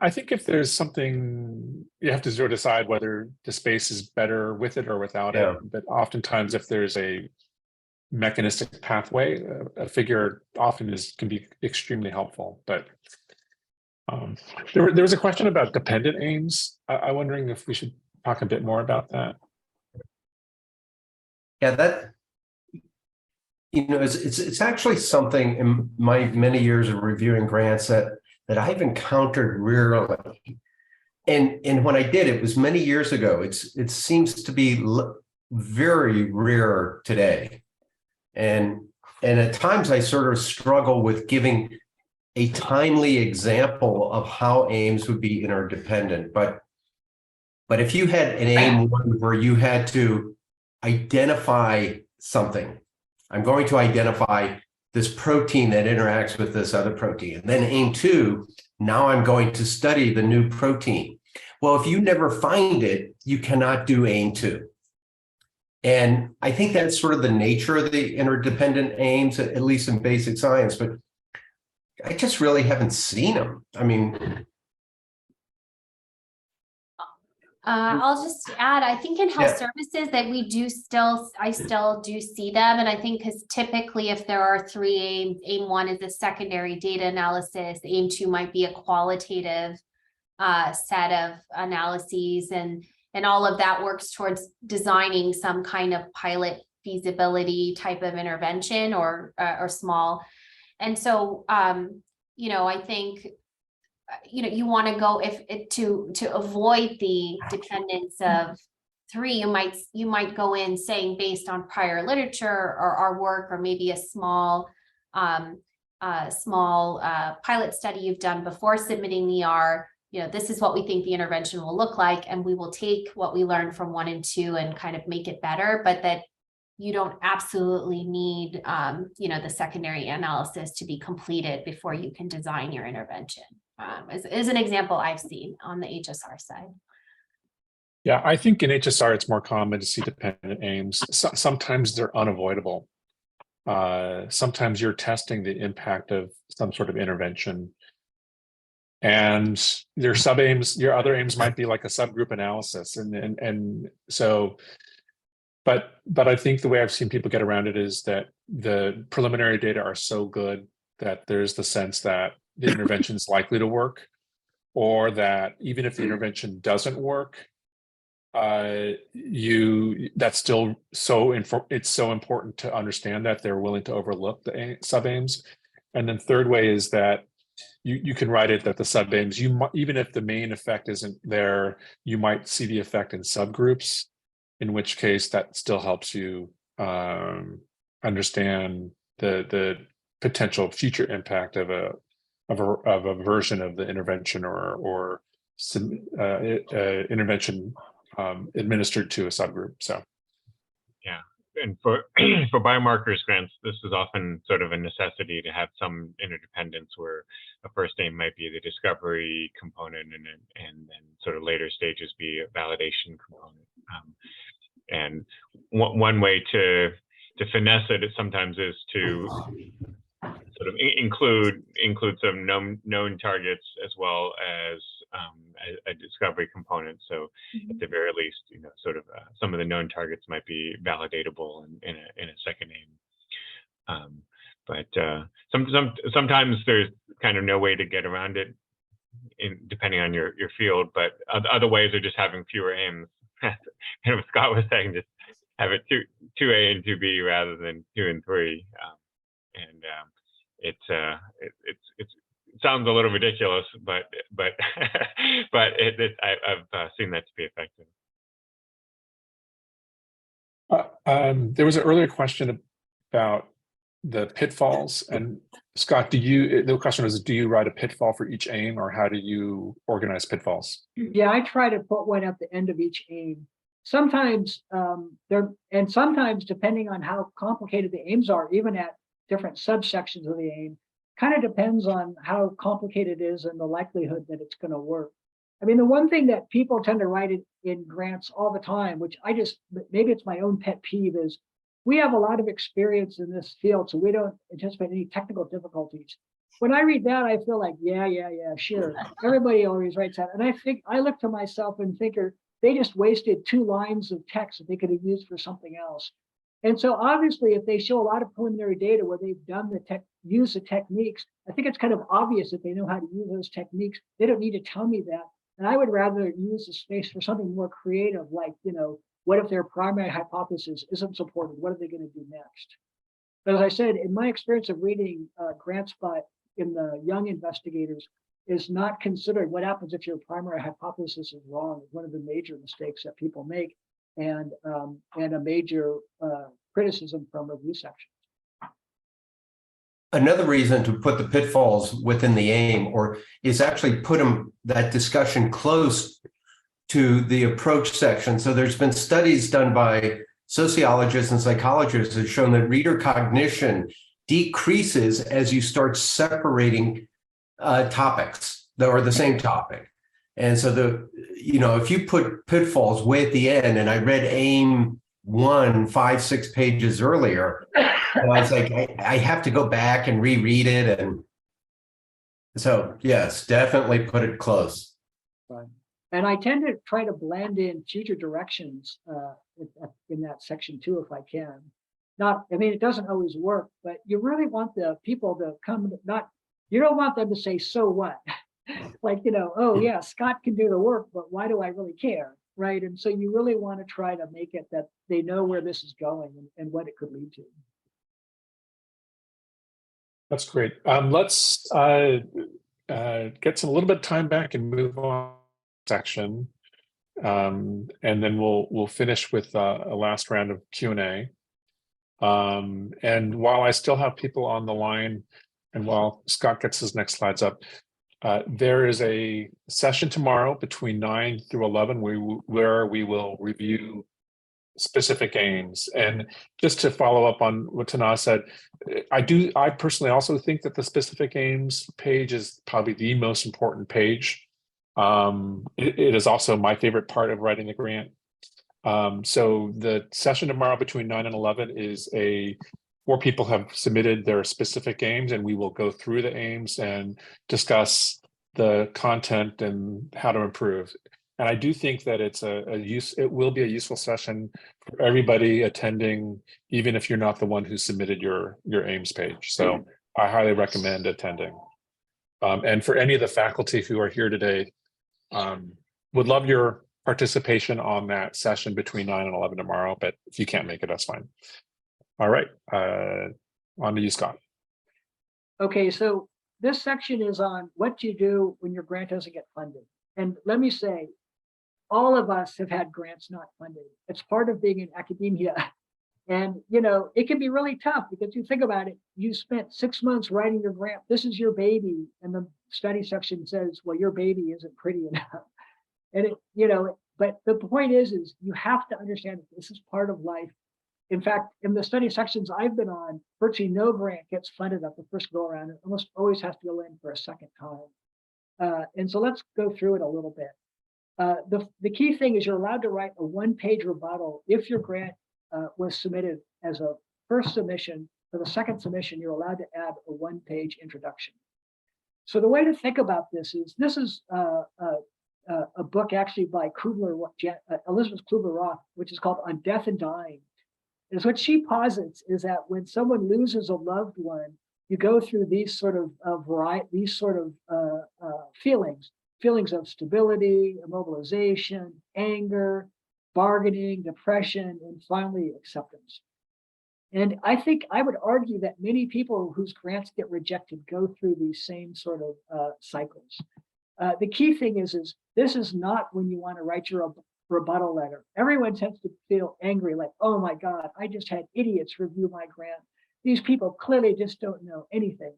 I think if there's something, you have to sort of decide whether the space is better with it or without it. But oftentimes, if there's a mechanistic pathway, a figure often can be extremely helpful. But there was a question about dependent aims. I'm wondering if we should talk a bit more about that. Yeah, it's actually something in my many years of reviewing grants that I've encountered rarely. And when I did, it was many years ago. It seems to be very rare today. And at times I sort of struggle with giving a timely example of how aims would be interdependent. But if you had an aim one where you had to identify something, I'm going to identify this protein that interacts with this other protein. And then aim 2, now I'm going to study the new protein. Well, if you never find it, you cannot do aim 2. And I think that's sort of the nature of the interdependent aims, at least in basic science, but I just really haven't seen them. I mean, I'll just add, I think in health services that I still do see them. And I think because typically if there are 3 aims, aim 1 is a secondary data analysis, aim 2 might be a qualitative set of analyses, and all of that works towards designing some kind of pilot feasibility type of intervention or small. And so, I think you want to go to avoid the dependence of 3, you might go in saying based on prior literature or our work, or maybe a small pilot study you've done before submitting the ER. This is what we think the intervention will look like, and we will take what we learned from 1 and 2 and kind of make it better, but that you don't absolutely need the secondary analysis to be completed before you can design your intervention. Is an example I've seen on the HSR side. Yeah, I think in HSR, it's more common to see dependent aims. Sometimes they're unavoidable. Sometimes you're testing the impact of some sort of intervention. And your sub-aims, your other aims might be like a subgroup analysis. And so, but I think the way I've seen people get around it is that the preliminary data are so good that there's the sense that the intervention is likely to work, or that even if the intervention doesn't work, that's still it's so important to understand that they're willing to overlook the sub-aims. And then third way is that you can write it that the sub-aims, even if the main effect isn't there, you might see the effect in subgroups, in which case that still helps you understand the potential future impact of a version of the intervention or intervention administered to a subgroup. So, yeah, and for for biomarkers grants, this is often sort of a necessity to have some interdependence, where a first aim might be the discovery component, and then sort of later stages be a validation component. And one way to finesse it sometimes is to sort of include some known targets as well as a discovery component. So at the very least, sort of some of the known targets might be validatable in a second aim. But sometimes there's kind of no way to get around it, depending on your field. But other ways are just having fewer aims. And what Scott was saying, just have it 2A and 2B rather than 2 and 3. It sounds a little ridiculous, but I've seen that to be effective. There was an earlier question about the pitfalls, and Scott, the question was, do you write a pitfall for each aim, or how do you organize pitfalls? Yeah, I try to put one at the end of each aim. Sometimes sometimes depending on how complicated the aims are, even at different subsections of the aim. Kind of depends on how complicated it is and the likelihood that it's going to work. I mean, the one thing that people tend to write in grants all the time, which maybe it's my own pet peeve, is we have a lot of experience in this field, so we don't anticipate any technical difficulties. When I read that, I feel like, yeah, sure. Everybody always writes that. And I look to myself and think, they just wasted 2 lines of text that they could have used for something else. And so obviously, if they show a lot of preliminary data where they've done use the techniques, I think it's kind of obvious that they know how to use those techniques. They don't need to tell me that. And I would rather use the space for something more creative, like, what if their primary hypothesis isn't supported? What are they going to do next? But as I said, in my experience of reading grants in the young investigators, is not considering what happens if your primary hypothesis is wrong. Is one of the major mistakes that people make, and a major criticism from review sections. Another reason to put the pitfalls within the aim is actually put that discussion close to the approach section. So there's been studies done by sociologists and psychologists that have shown that reader cognition decreases as you start separating topics that are the same topic. And so if you put pitfalls way at the end, and I read aim 1 5-6 pages earlier, and I was like, I have to go back and reread it. And so, yes, definitely put it close. Right. And I tend to try to blend in future directions in that section too, if I can. It doesn't always work, but you really want the people to come, you don't want them to say, so what? Like, oh yeah, Scott can do the work, but why do I really care? Right. And so you really want to try to make it that they know where this is going and what it could lead to. That's great. Let's get a little bit of time back and move on section. And then we'll finish with a last round of Q&A. And while I still have people on the line, and while Scott gets his next slides up, there is a session tomorrow between 9 through 11 where we will review specific aims. And just to follow up on what Tannaz said, I personally also think that the specific aims page is probably the most important page. It is also my favorite part of writing the grant. So the session tomorrow between 9 and 11 is 4 people have submitted their specific aims, and we will go through the aims and discuss the content and how to improve. And I do think that it will be a useful session for everybody attending, even if you're not the one who submitted your aims page. So I highly recommend attending. And for any of the faculty who are here today, would love your participation on that session between 9 and 11 tomorrow, but if you can't make it, that's fine. All right, on to you, Scott. Okay, so this section is on what you do when your grant doesn't get funded. And let me say, all of us have had grants not funded. It's part of being in academia. And, it can be really tough because you think about it, you spent 6 months writing your grant. This is your baby. And the study section says, well, your baby isn't pretty enough. And but the point is you have to understand that this is part of life. In fact, in the study sections I've been on, virtually no grant gets funded at the first go around. It almost always has to go in for a second time. And so let's go through it a little bit. The key thing is you're allowed to write a 1-page rebuttal if your grant was submitted as a first submission. For the second submission, you're allowed to add a 1-page introduction. So the way to think about this is a book actually by Elizabeth Kubler-Ross, which is called On Death and Dying. And what she posits is that when someone loses a loved one, you go through these sort of feelings of stability, immobilization, anger, bargaining, depression, and finally acceptance. And I think I would argue that many people whose grants get rejected go through these same sort of cycles. The key thing is this is not when you want to write your rebuttal letter. Everyone tends to feel angry, like, oh my God, I just had idiots review my grant. These people clearly just don't know anything.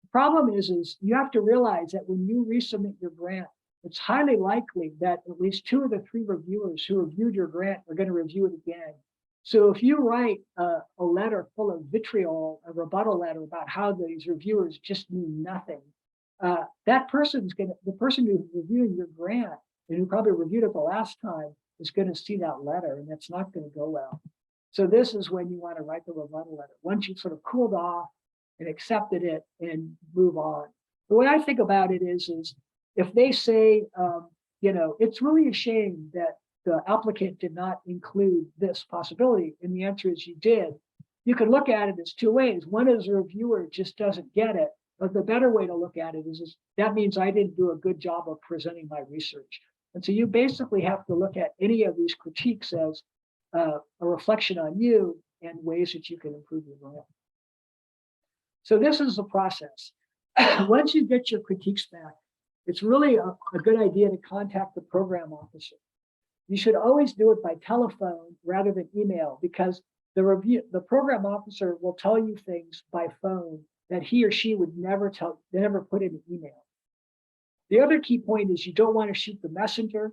The problem is you have to realize that when you resubmit your grant, it's highly likely that at least 2 of the 3 reviewers who reviewed your grant are going to review it again. So if you write a letter full of vitriol, a rebuttal letter about how these reviewers just knew nothing, the person who's reviewing your grant and who probably reviewed it the last time is going to see that letter, and that's not going to go well. So this is when you want to write the rebuttal letter. Once you've sort of cooled off and accepted it and move on. The way I think about it is if they say, it's really a shame that the applicant did not include this possibility, and the answer is you did, you could look at it as two ways. One is the reviewer just doesn't get it, but the better way to look at it is that means I didn't do a good job of presenting my research. And so you basically have to look at any of these critiques as a reflection on you and ways that you can improve your grant. So this is the process. Once you get your critiques back, it's really a good idea to contact the program officer. You should always do it by telephone rather than email, because the program officer will tell you things by phone that he or she would never put in an email. The other key point is you don't want to shoot the messenger.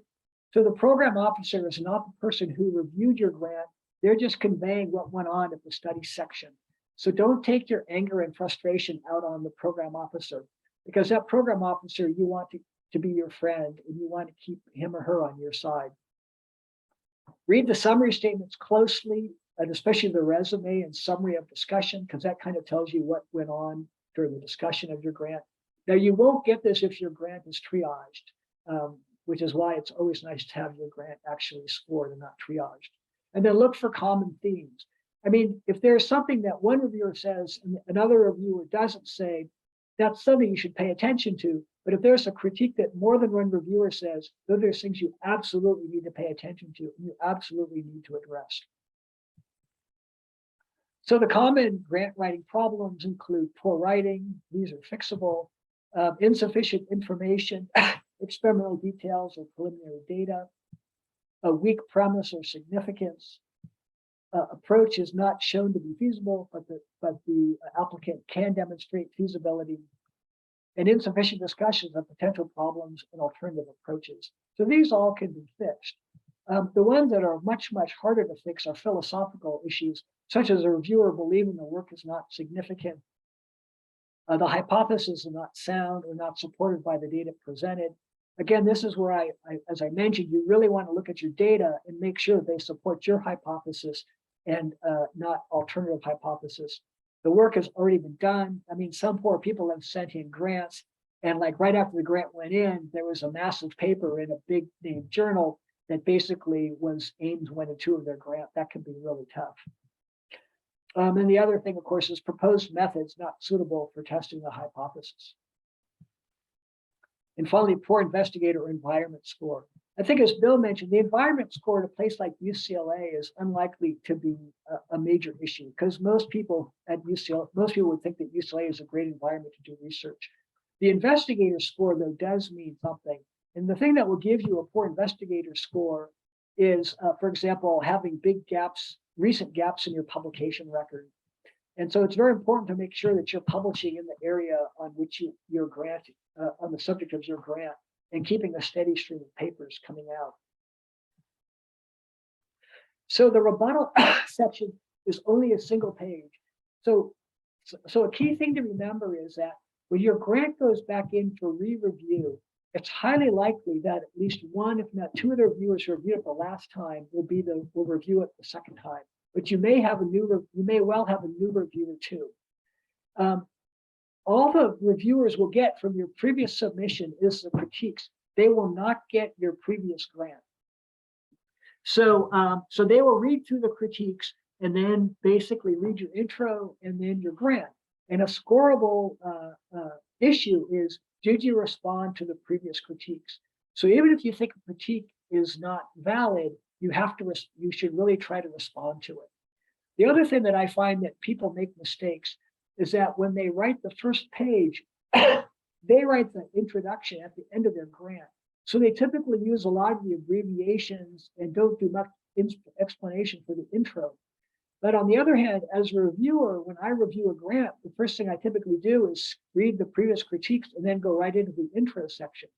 So the program officer is not the person who reviewed your grant. They're just conveying what went on at the study section. So don't take your anger and frustration out on the program officer, because that program officer, you want to be your friend and you want to keep him or her on your side. Read the summary statements closely, and especially the resume and summary of discussion, because that kind of tells you what went on during the discussion of your grant. Now, you won't get this if your grant is triaged, which is why it's always nice to have your grant actually scored and not triaged. And then look for common themes. I mean, if there's something that one reviewer says and another reviewer doesn't say, that's something you should pay attention to. But if there's a critique that more than one reviewer says, those are things you absolutely need to pay attention to, and you absolutely need to address. So the common grant writing problems include poor writing, these are fixable, insufficient information, experimental details or preliminary data, a weak premise or significance, approach is not shown to be feasible, but the applicant can demonstrate feasibility, and insufficient discussions of potential problems and alternative approaches. So these all can be fixed. The ones that are much, much harder to fix are philosophical issues, such as a reviewer believing the work is not significant, the hypothesis is not sound or not supported by the data presented. Again, this is where as I mentioned, you really want to look at your data and make sure they support your hypothesis and not alternative hypothesis. The work has already been done. I mean, some poor people have sent in grants, and like right after the grant went in, there was a massive paper in a big name journal that basically was aimed 1 and 2 of their grant. That can be really tough. And the other thing, of course, is proposed methods not suitable for testing the hypothesis. And finally, poor investigator or environment score. I think, as Bill mentioned, the environment score at a place like UCLA is unlikely to be a major issue, because most people at UCLA, most people would think that UCLA is a great environment to do research. The investigator score, though, does mean something. And the thing that will give you a poor investigator score is, for example, having big gaps, recent gaps in your publication record. And so it's very important to make sure that you're publishing in the area on which your grant, on the subject of your grant, and keeping a steady stream of papers coming out. So the rebuttal section is only a single page. So a key thing to remember is that when your grant goes back in for re-review, it's highly likely that at least one, if not 2 of the reviewers who reviewed it the last time will review it the second time. But you may well have a new reviewer too. All the reviewers will get from your previous submission is the critiques. They will not get your previous grant. So they will read through the critiques and then basically read your intro and then your grant. And a scoreable issue is, did you respond to the previous critiques? So even if you think a critique is not valid, you should really try to respond to it. The other thing that I find that people make mistakes is that when they write the first page, they write the introduction at the end of their grant. So they typically use a lot of the abbreviations and don't do much explanation for the intro. But on the other hand, as a reviewer, when I review a grant, the first thing I typically do is read the previous critiques and then go right into the intro section.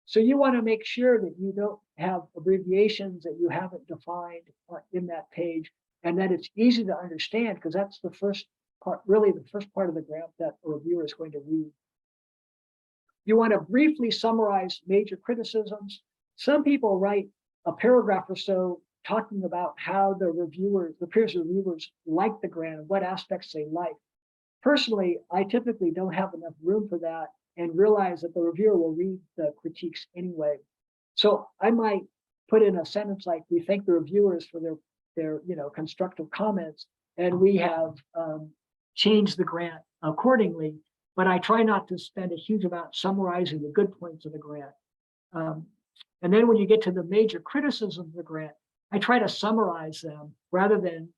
So you want to make sure that you don't have abbreviations that you haven't defined in that page. and that it's easy to understand, because that's the first part, really the first part of the grant that a reviewer is going to read. You want to briefly summarize major criticisms. Some people write a paragraph or so talking about how the reviewers, the peer reviewers like the grant, what aspects they like. Personally, I typically don't have enough room for that and realize that the reviewer will read the critiques anyway. So I might put in a sentence like, we thank the reviewers for their constructive comments, and we have changed the grant accordingly, but I try not to spend a huge amount summarizing the good points of the grant. And then when you get to the major criticisms of the grant, I try to summarize them rather than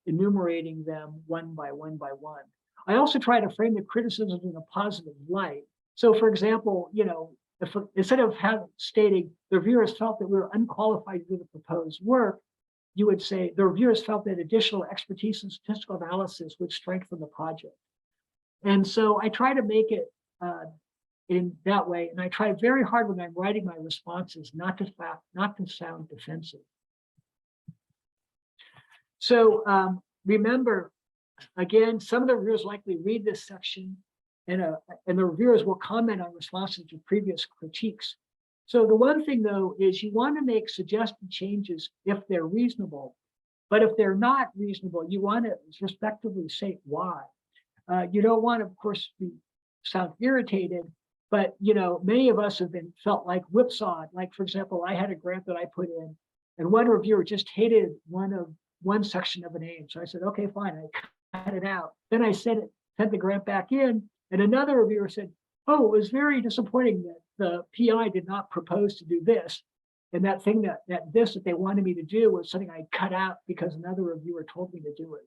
enumerating them one by one by one. I also try to frame the criticisms in a positive light. So for example, if instead of stating the reviewers felt that we were unqualified to do the proposed work, you would say the reviewers felt that additional expertise in statistical analysis would strengthen the project. And so I try to make it in that way, and I try very hard when I'm writing my responses not to sound defensive. So remember, again, some of the reviewers likely read this section, and the reviewers will comment on responses to previous critiques. So the one thing, though, is you want to make suggested changes if they're reasonable, but if they're not reasonable, you want to respectively say why. You don't want to, of course, sound irritated, but many of us have felt like whipsawed. Like, for example, I had a grant that I put in, and one reviewer just hated one section of an aim. So I said, okay, fine, I cut it out. Then I sent the grant back in, and another reviewer said, oh, it was very disappointing that the PI did not propose to do this. And that thing that they wanted me to do was something I cut out because another reviewer told me to do it.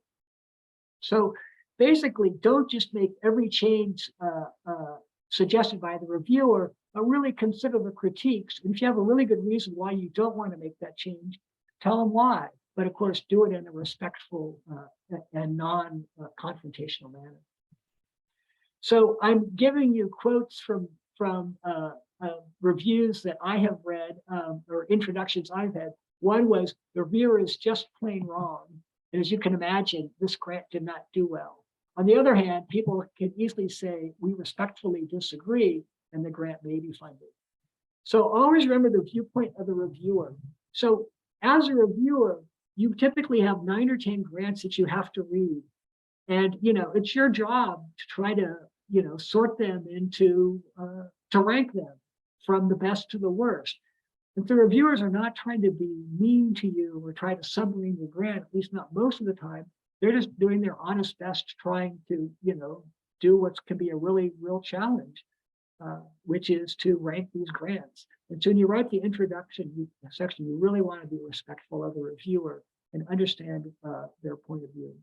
So basically, don't just make every change suggested by the reviewer, but really consider the critiques. And if you have a really good reason why you don't want to make that change, tell them why. But of course, do it in a respectful and non-confrontational manner. So I'm giving you quotes from reviews that I have read, or introductions I've had. One was, the reviewer is just plain wrong. And as you can imagine, this grant did not do well. On the other hand, people can easily say, we respectfully disagree, and the grant may be funded. So always remember the viewpoint of the reviewer. So as a reviewer, you typically have 9 or 10 grants that you have to read. And it's your job to try to sort them into, to rank them from the best to the worst. If the reviewers are not trying to be mean to you or try to submarine your grant, at least not most of the time, they're just doing their honest best, trying to do what can be a real challenge, which is to rank these grants. And so when you write the introduction section, you really want to be respectful of the reviewer and understand their point of view.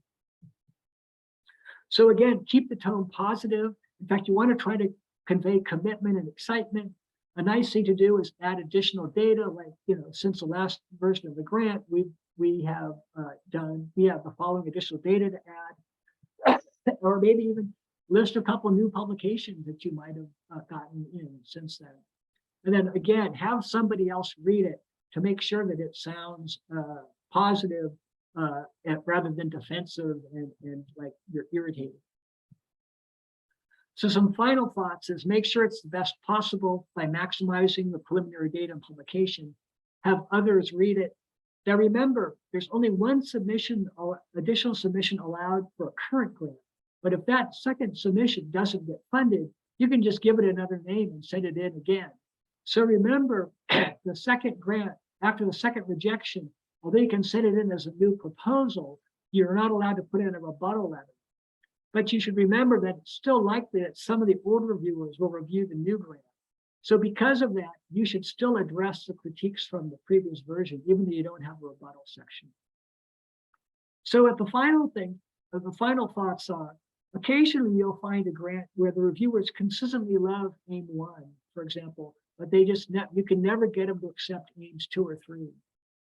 So again, keep the tone positive. In fact, you want to try to convey commitment and excitement. A nice thing to do is add additional data, like, since the last version of the grant, we have the following additional data to add, or maybe even list a couple of new publications that you might have gotten in since then. And then again, have somebody else read it to make sure that it sounds positive rather than defensive and like you're irritated. So some final thoughts is, make sure it's the best possible by maximizing the preliminary data and publication. Have others read it. Now remember, there's only one submission or additional submission allowed for a current grant. But if that second submission doesn't get funded, you can just give it another name and send it in again. So remember, the second grant, after the second rejection, although you can send it in as a new proposal, you're not allowed to put in a rebuttal letter. But you should remember that it's still likely that some of the old reviewers will review the new grant. So because of that, you should still address the critiques from the previous version, even though you don't have a rebuttal section. So at the final thoughts are, occasionally you'll find a grant where the reviewers consistently love aim 1, for example, but you can never get them to accept aims 2 or 3.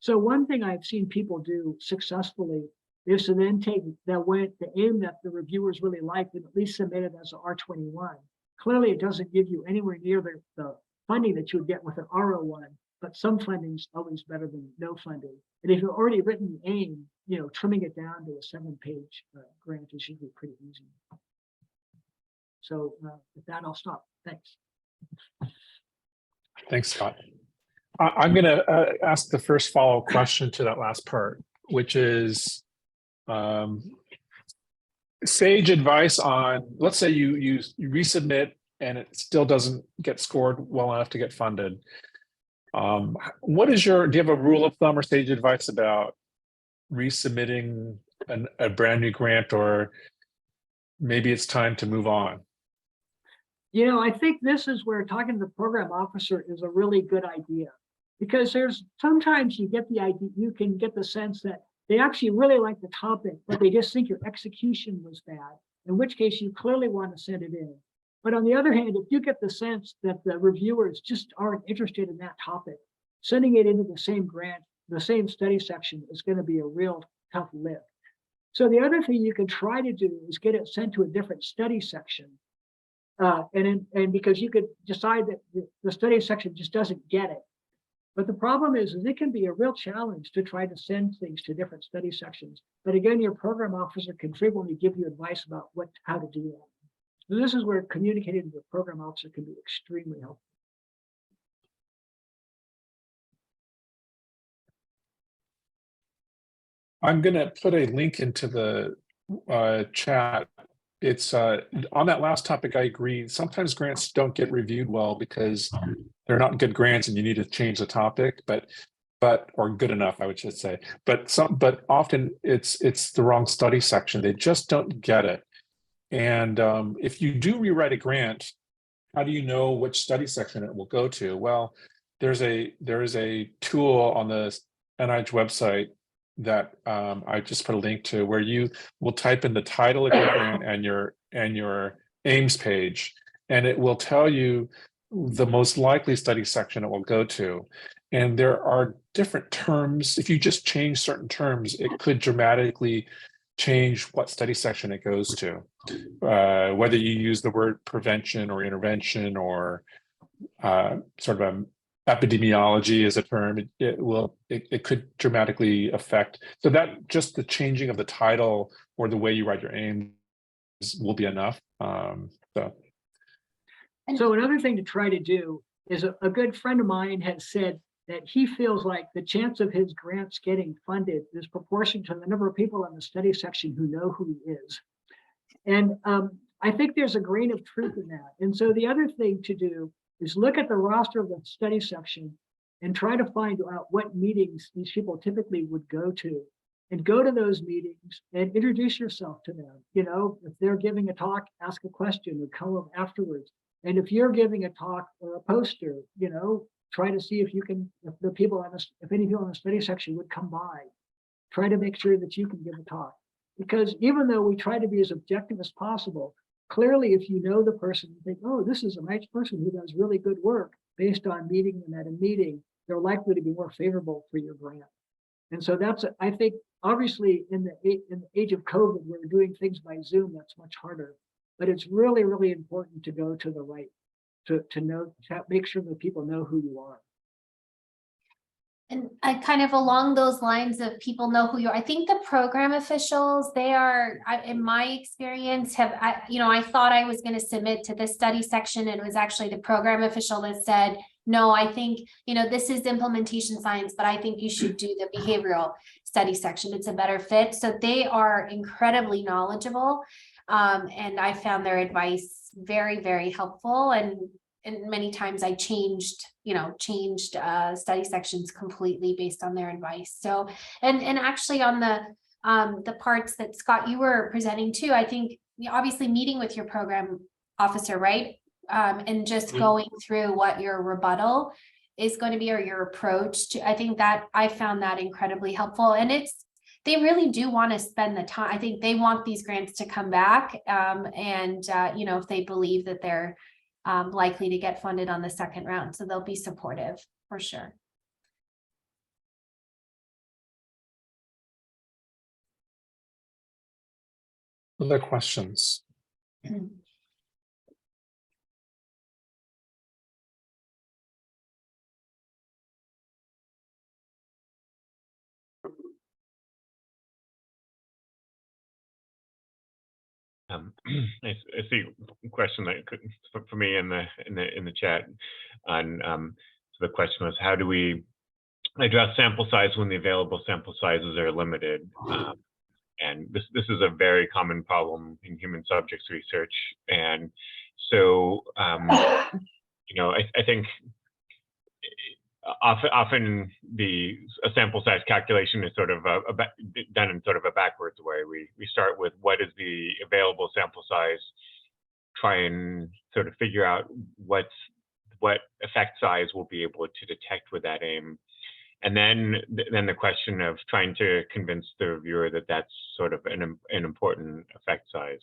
So one thing I've seen people do successfully is to then take the aim that the reviewers really liked and at least submit it as an R21. Clearly, it doesn't give you anywhere near the funding that you would get with an R01, but some funding is always better than no funding. And if you've already written the aim, trimming it down to a 7-page grant is usually pretty easy. So with that, I'll stop. Thanks. Thanks, Scott. I'm going to ask the first follow-up question to that last part, which is sage advice on, let's say you resubmit and it still doesn't get scored well enough to get funded. Do you have a rule of thumb or sage advice about resubmitting a brand new grant, or maybe it's time to move on? I think this is where talking to the program officer is a really good idea, because sometimes you can get the sense that they actually really like the topic, but they just think your execution was bad, in which case you clearly want to send it in. But on the other hand, if you get the sense that the reviewers just aren't interested in that topic, sending it into the same grant, the same study section is going to be a real tough lift. So the other thing you can try to do is get it sent to a different study section. And because you could decide that the study section just doesn't get it. But the problem is it can be a real challenge to try to send things to different study sections. But again, your program officer can frequently give you advice about how to do that. So this is where communicating with the program officer can be extremely helpful. I'm going to put a link into the chat. It's on that last topic. I agree. Sometimes grants don't get reviewed well because they're not good grants, and you need to change the topic. Or good enough, I would just say. But often it's the wrong study section. They just don't get it. And if you do rewrite a grant, how do you know which study section it will go to? Well, there is a tool on the NIH website that I just put a link to, where you will type in the title of your grant and your aims page, and it will tell you the most likely study section it will go to. And there are different terms. If you just change certain terms, it could dramatically change what study section it goes to. Whether you use the word prevention or intervention or sort of epidemiology as a term, it could dramatically affect. So that just the changing of the title or the way you write your aims will be enough. So another thing to try to do is a good friend of mine has said that he feels like the chance of his grants getting funded is proportional to the number of people in the study section who know who he is. And I think there's a grain of truth in that. And so the other thing to do is look at the roster of the study section and try to find out what meetings these people typically would go to, and go to those meetings and introduce yourself to them. If they're giving a talk, ask a question or come up afterwards. And if you're giving a talk or a poster, try to see if any people in the study section would come by. Try to make sure that you can give a talk. Because even though we try to be as objective as possible, clearly if you know the person, you think, oh, this is a nice person who does really good work, based on meeting them at a meeting, they're likely to be more favorable for your grant. And so that's, I think, obviously in the age of COVID, we're doing things by Zoom, that's much harder. But it's really, really important to go to the right, to make sure that people know who you are. And I kind of along those lines of people know who you are. I think the program officials, they are, in my experience, I thought I was going to submit to this study section, and it was actually the program official that said, no, I think, this is implementation science, but I think you should do the behavioral study section. It's a better fit. So they are incredibly knowledgeable. And I found their advice very, very helpful. And many times I changed study sections completely based on their advice. So, and actually on the parts that Scott, you were presenting too, I think obviously meeting with your program officer, right? And just going through what your rebuttal is going to be, or your approach to, I think that I found that incredibly helpful. And they really do want to spend the time. I think they want these grants to come back. If they believe that they're likely to get funded on the second round. So they'll be supportive for sure. Other questions? I see a question that for me in the chat on so the question was, how do we address sample size when the available sample sizes are limited? And this is a very common problem in human subjects research. And so, you know, I think often a sample size calculation is sort of done in sort of a backwards way. We start with what is the available sample size, try and sort of figure out what effect size we'll be able to detect with that aim. And then the question of trying to convince the reviewer that that's sort of an important effect size,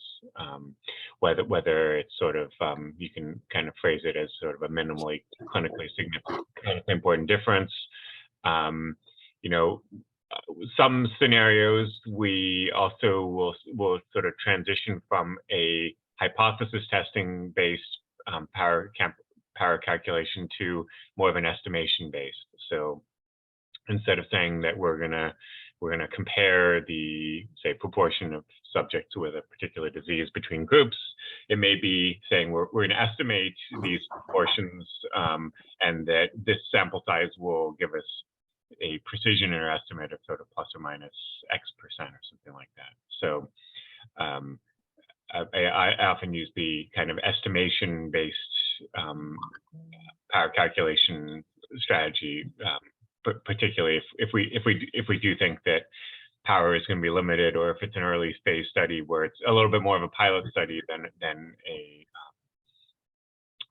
whether it's sort of, you can kind of phrase it as sort of a minimally clinically significant, clinically important difference. You know, some scenarios we also will sort of transition from a hypothesis testing based power calculation to more of an estimation based. So instead of saying that we're gonna compare the, say, proportion of subjects with a particular disease between groups, it may be saying we're going to estimate these proportions, and that this sample size will give us a precision in our estimate of sort of plus or minus X% or something like that. So I often use the kind of estimation-based power calculation strategy, particularly if we do think that power is going to be limited, or if it's an early phase study where it's a little bit more of a pilot study than a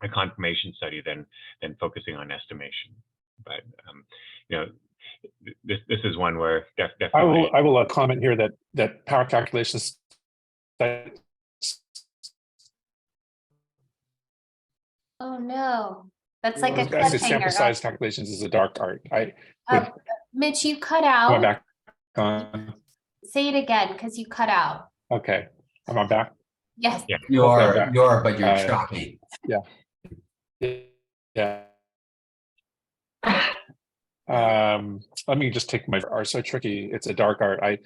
confirmation study, than focusing on estimation. But you know, this is one where definitely I will comment here that power calculations. Oh no, that's like a Sample size cliffhanger. calculations is a dark art. Mitch, you cut Am I out. back on? Say it again, because you cut out. Okay, am I back? Yes. Yeah. You are, but you're choppy. Yeah. Let me just take my are so tricky. It's a dark art. I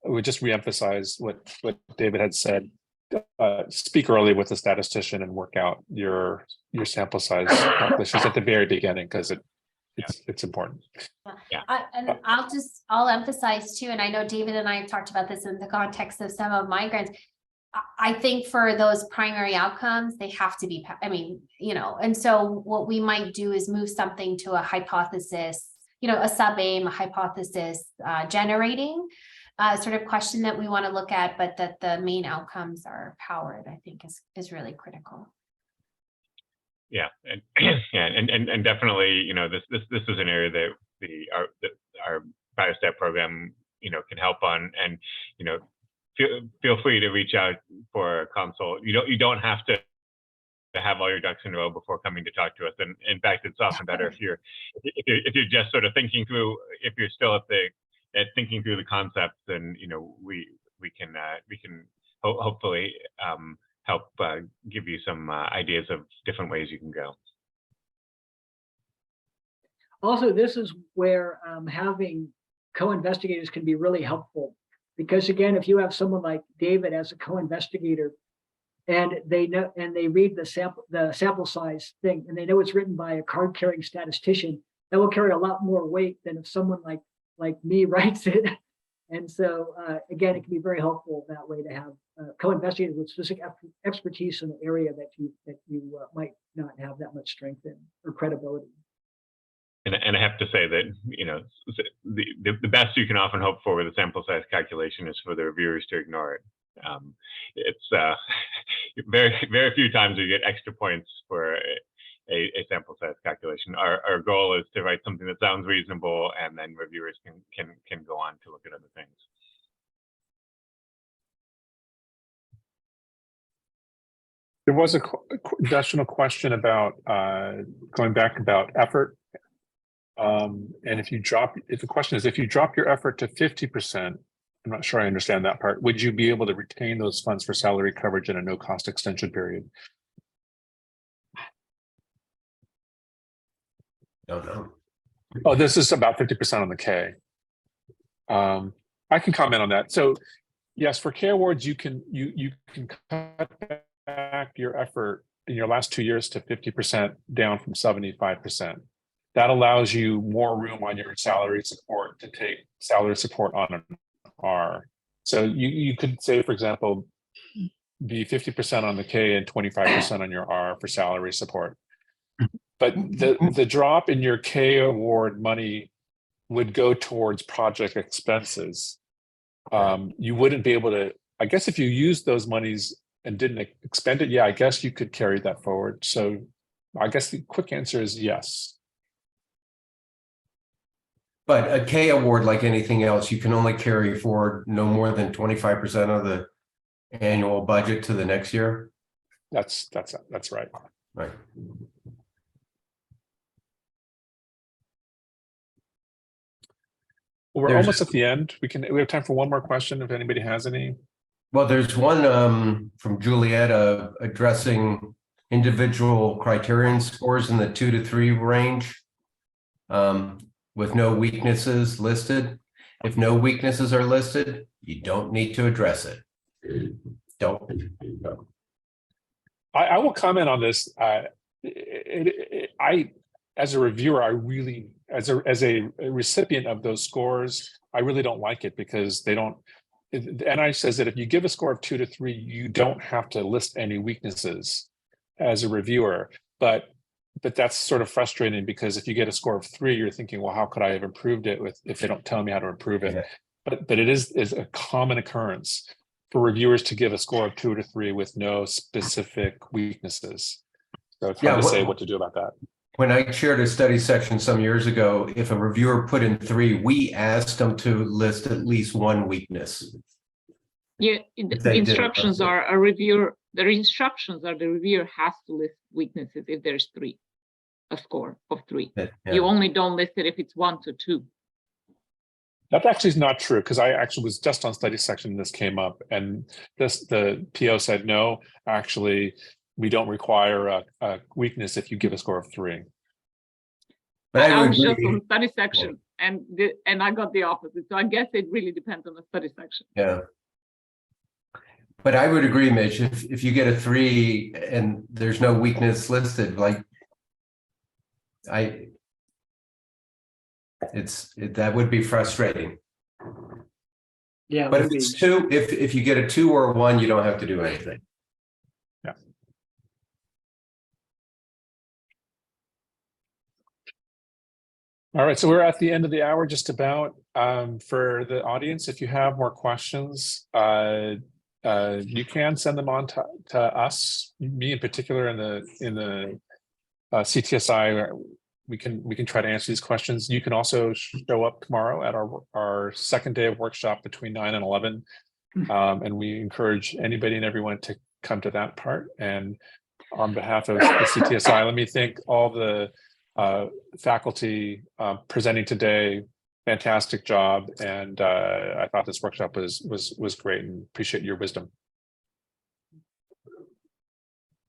would just reemphasize what David had said. Speak early with a statistician and work out your sample size calculations at the very beginning, because it's important. Yeah. And I'll emphasize too, and I know David and I have talked about this in the context of some of my grants. I think for those primary outcomes, they have to be, I mean, you know, and so what we might do is move something to a hypothesis, you know, a sub-aim, a hypothesis generating sort of question that we want to look at, but that the main outcomes are powered, I think is really critical. Yeah, and and definitely, you know, this is an area that our biostat program, you know, can help on, and you know, feel free to reach out for a consult. You don't have to have all your ducks in a row before coming to talk to us. And in fact, it's often better if you're just sort of thinking through, if you're still at thinking through the concepts, then you know we can hopefully help give you some ideas of different ways you can go. Also, this is where having co-investigators can be really helpful, because again, if you have someone like David as a co-investigator, and they know, and they read the sample size thing, and they know it's written by a card-carrying statistician, that will carry a lot more weight than if someone like me writes it. And so again, it can be very helpful that way to have co-investigators with specific expertise in an area that you might not have that much strength in or credibility. And I have to say that, you know, the best you can often hope for with a sample size calculation is for the reviewers to ignore it. It's very few times you get extra points for a sample size calculation. Our goal is to write something that sounds reasonable, and then reviewers can go on to look at other things. There was a additional question about going back about effort. And if the question is, if you drop your effort to 50%, I'm not sure I understand that part, would you be able to retain those funds for salary coverage in a no cost extension period? Don't know. Oh, this is about 50% on the K. I can comment on that. So Yes, for K awards, you can cut back your effort in your last 2 years to 50% down from 75%. That allows you more room on your salary support to take salary support on an R. So you could say, for example, be 50% on the K and 25% on your R for salary support. But the drop in your K award money would go towards project expenses. You wouldn't be able to, I guess if you used those monies and didn't expend it, yeah, I guess you could carry that forward. So I guess the quick answer is yes. But a K award, like anything else, you can only carry forward no more than 25% of the annual budget to the next year. That's right. Right. Well, we're almost at the end. We have time for one more question if anybody has any. Well, there's one from Julietta addressing individual criterion scores in the 2 to 3 range with no weaknesses listed. If no weaknesses are listed, you don't need to address it. Don't. I will comment on this. As a reviewer, I really, as a recipient of those scores, I really don't like it because they don't. The NIH says that if you give a score of 2 to 3, you don't have to list any weaknesses as a reviewer. But that's sort of frustrating because if you get a score of 3, you're thinking, well, how could I have improved it if they don't tell me how to improve it? Yeah. But it is a common occurrence for reviewers to give a score of 2 to 3 with no specific weaknesses. So it's hard to say what to do about that. When I chaired a study section some years ago, if a reviewer put in 3, we asked them to list at least one weakness. Yeah, the instructions are a reviewer. The instructions are the reviewer has to list weaknesses if there's 3, a score of 3. Yeah. You only don't list it if it's 1 to 2. That actually is not true because I actually was just on study section and this came up, and the PO said no, actually. We don't require a weakness if you give a score of 3. But I was just on study section, and I got the opposite. So I guess it really depends on the study section. Yeah. But I would agree, Mitch. If you get a 3 and there's no weakness listed, like that would be frustrating. Yeah. But if it's 2, if you get a 2 or a 1, you don't have to do anything. All right, so we're at the end of the hour, just about. For the audience, if you have more questions, you can send them on to us, me in particular, in the CTSI. We can try to answer these questions. You can also show up tomorrow at our second day of workshop between 9 and 11, and we encourage anybody and everyone to come to that part. And on behalf of the CTSI, let me thank all the faculty presenting today. Fantastic job, and I thought this workshop was great, and appreciate your wisdom.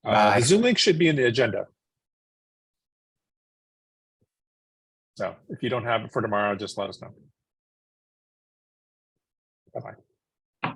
The Zoom link should be in the agenda. So if you don't have it for tomorrow, just let us know. Bye-bye.